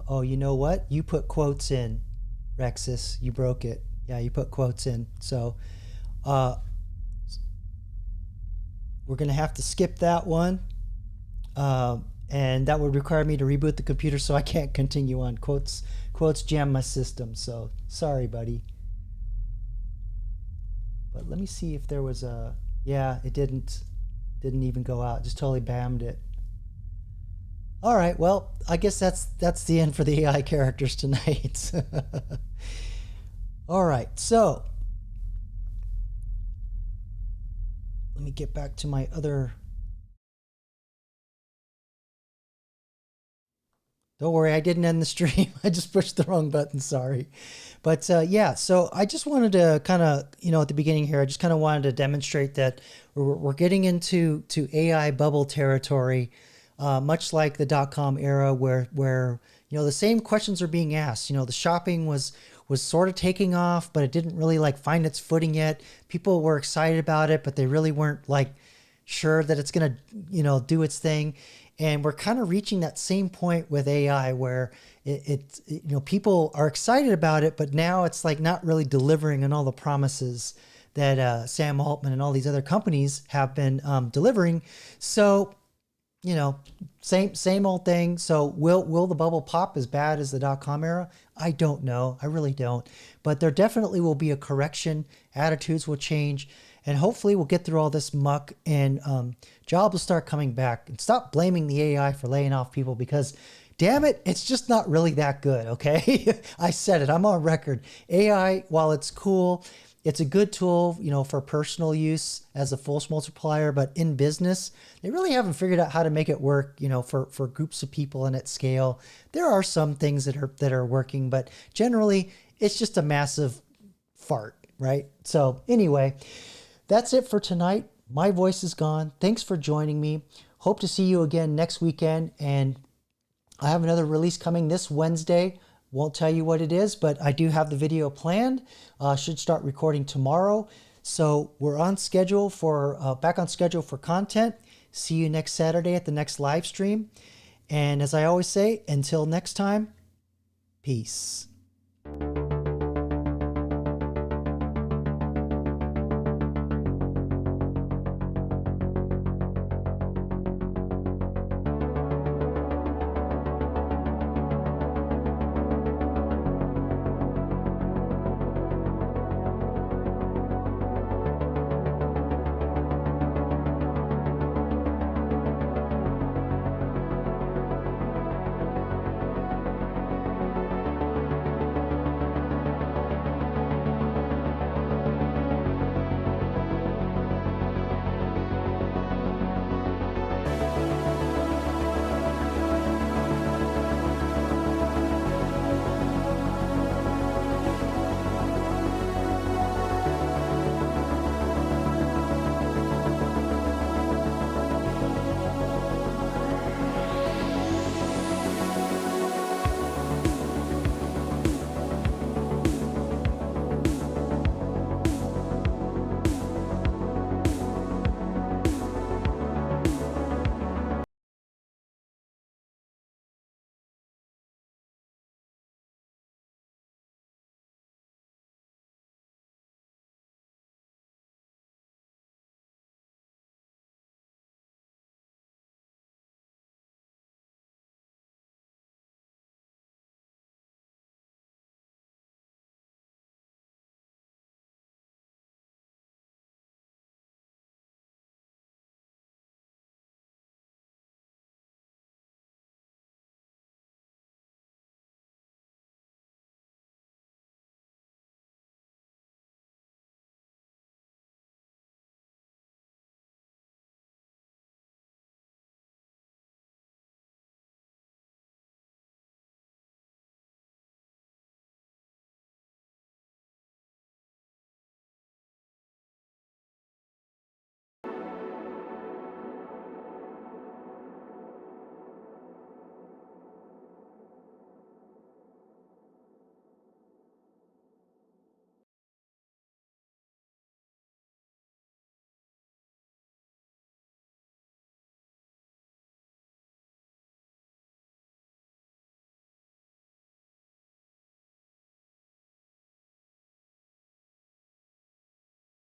A: Oh, you know what? You put quotes in, Rexus. You broke it. Yeah, you put quotes in. So we're going to have to skip that one. And that would require me to reboot the computer, so I can't continue on. Quotes jam my system, so sorry, buddy. But let me see if there was a... Yeah, it didn't even go out. Just totally bammed it. All right, well, I guess that's the end for the AI characters tonight. All right, so let me get back to my other... Don't worry, I didn't end the stream. I just pushed the wrong button, sorry. But yeah, so I just wanted to kind of, at the beginning here, I just kind of wanted to demonstrate that we're getting into AI bubble territory, much like the .com era where the same questions are being asked. The shopping was sort of taking off, but it didn't really like find its footing yet. People were excited about it, but they really weren't like sure that it's going to, do its thing. And we're kind of reaching that same point with AI where people are excited about it, but now it's like not really delivering on all the promises that Sam Altman and all these other companies have been delivering. So, same old thing. So will the bubble pop as bad as the .com era? I don't know. I really don't. But there definitely will be a correction. Attitudes will change. And hopefully we'll get through all this muck and jobs will start coming back. And stop blaming the AI for laying off people because, damn it, it's just not really that good, okay? I said it. I'm on record. AI, while it's cool, it's a good tool, for personal use as a force multiplier. But in business, they really haven't figured out how to make it work, for groups of people and at scale. There are some things that are working, but generally, it's just a massive fart, right? So anyway... That's it for tonight. My voice is gone. Thanks for joining me. Hope to see you again next weekend. And I have another release coming this Wednesday. Won't tell you what it is, but I do have the video planned. Should start recording tomorrow. So we're on schedule back on schedule for content. See you next Saturday at the next live stream. And as I always say, until next time, peace.